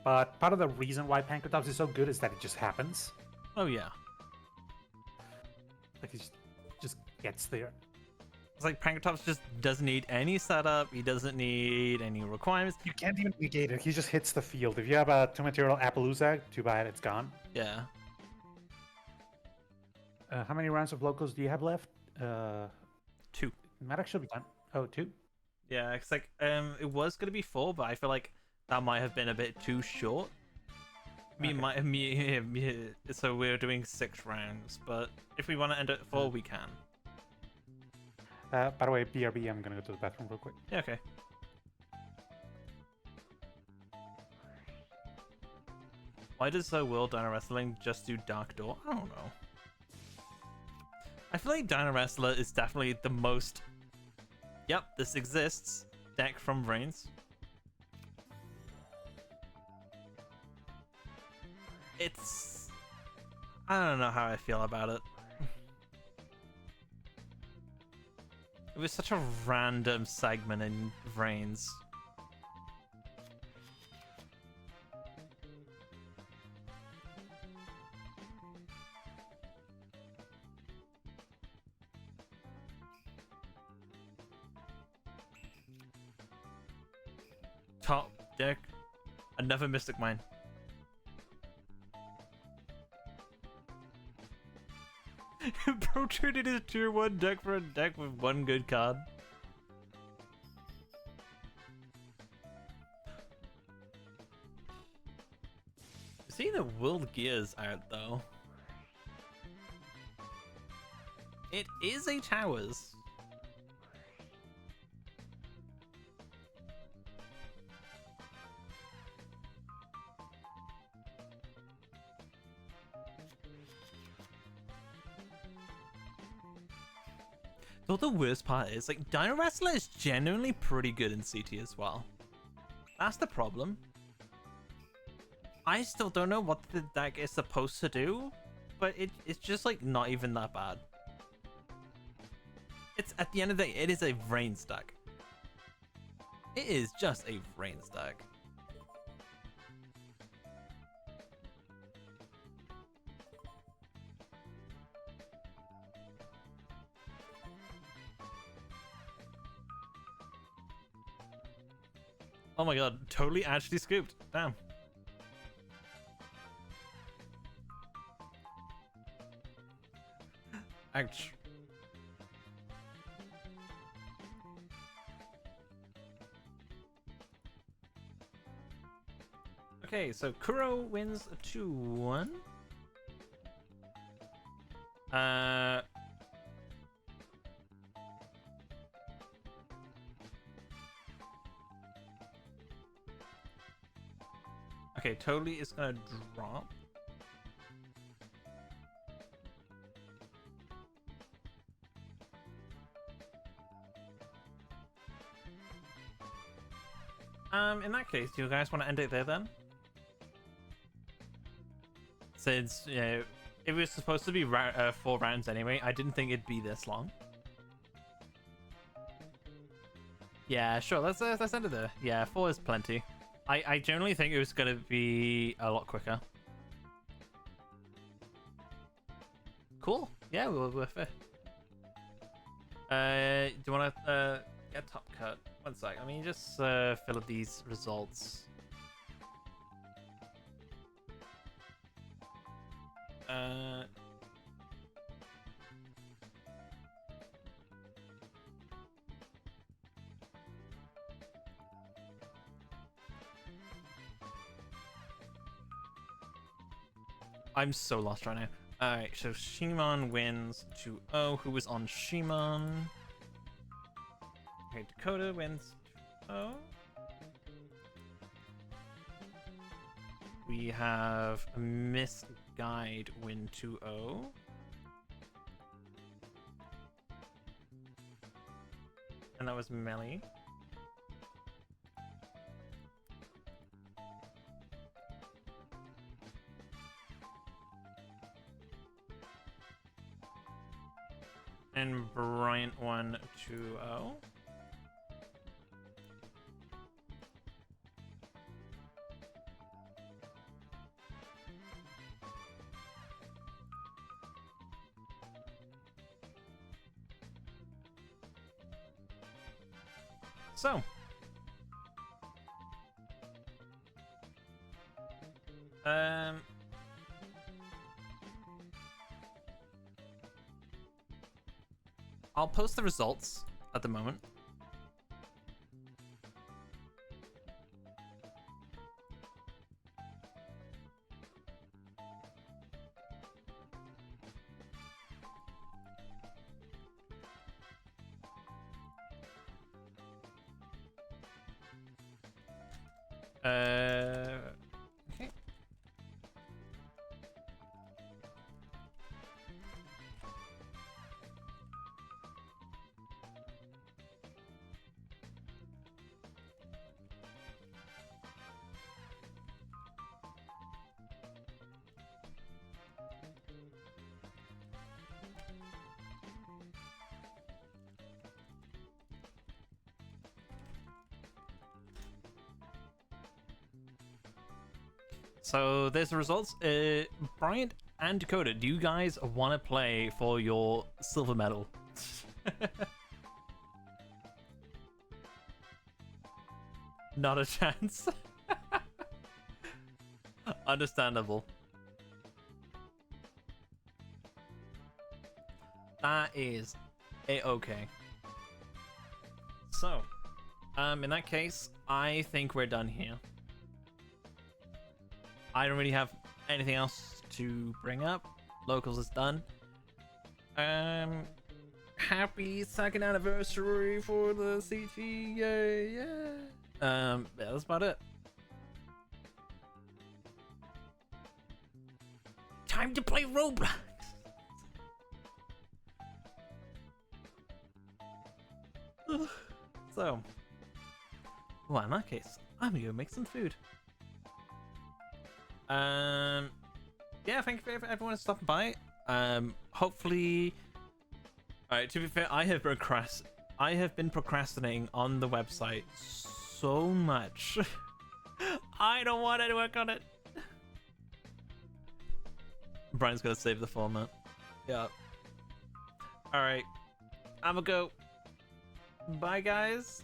But part of the reason why Pankratops is so good is that it just happens. Oh yeah. Like it just gets there. It's like Pankratops just doesn't need any setup, he doesn't need any requirements. You can't even negate it, he just hits the field. If you have a 2-material Appaloosa, too bad, it's gone. Yeah. How many rounds of locals do you have left? 2. It might actually be done. Oh, 2? Yeah, it's like it was gonna be 4, but I feel like that might have been a bit too short. So we're doing 6 rounds, but if we want to end at 4, we can. By the way, BRB, I'm gonna go to the bathroom real quick. Yeah, okay. Why does World Dino Wrestling just do Dark Door? I don't know. I feel like Dino Wrestler is definitely the most, yep, this exists, deck from Vrains. It's... I don't know how I feel about it. It was such a random segment in Vrains. Top deck, another Mystic Mine. Bro traded his tier 1 deck for a deck with one good card. Seeing the World Gears out though. It is a Towers. Though the worst part is, like, Dino Wrestler is genuinely pretty good in CT as well. That's the problem. I still don't know what the deck is supposed to do, but it's just, like, not even that bad. It's, at the end of the day, it is a Vrains deck. It is just a Vrains deck. Oh my god, totally actually scooped. Damn. Ouch. Okay, so Kuro wins 2-1. Okay, totally is gonna drop. In that case, do you guys want to end it there then? Since, you know, it was supposed to be 4 rounds anyway, I didn't think it'd be this long. Yeah, sure, let's end it there. Yeah, 4 is plenty. I generally think it was gonna be a lot quicker. Cool. Yeah, we're fair. Do you want to get top cut? One sec. I mean, just fill up these results. I'm so lost right now. Alright, so Shimon wins 2-0. Who was on Shimon? Okay, Dakota wins 2-0. We have Miss Guide win 2-0. And that was Melly. And Bryant won 2-0. So, I'll post the results at the moment. Okay. So there's the results. Bryant and Dakota, do you guys want to play for your silver medal? Not a chance. Understandable. That is a-okay. So, in that case, I think we're done here. I don't really have anything else to bring up. Locals is done. Happy second anniversary for the CT. Yay, yeah. Yeah, that's about it. Time to play Roblox. So, well, in that case, I'm gonna go make some food. Yeah, thank you for everyone stopping by. Hopefully, alright, to be fair, I have been procrastinating on the website so much. I don't want to work on it. Brian's gonna save the format. Yeah. Alright. I'ma go. Bye, guys.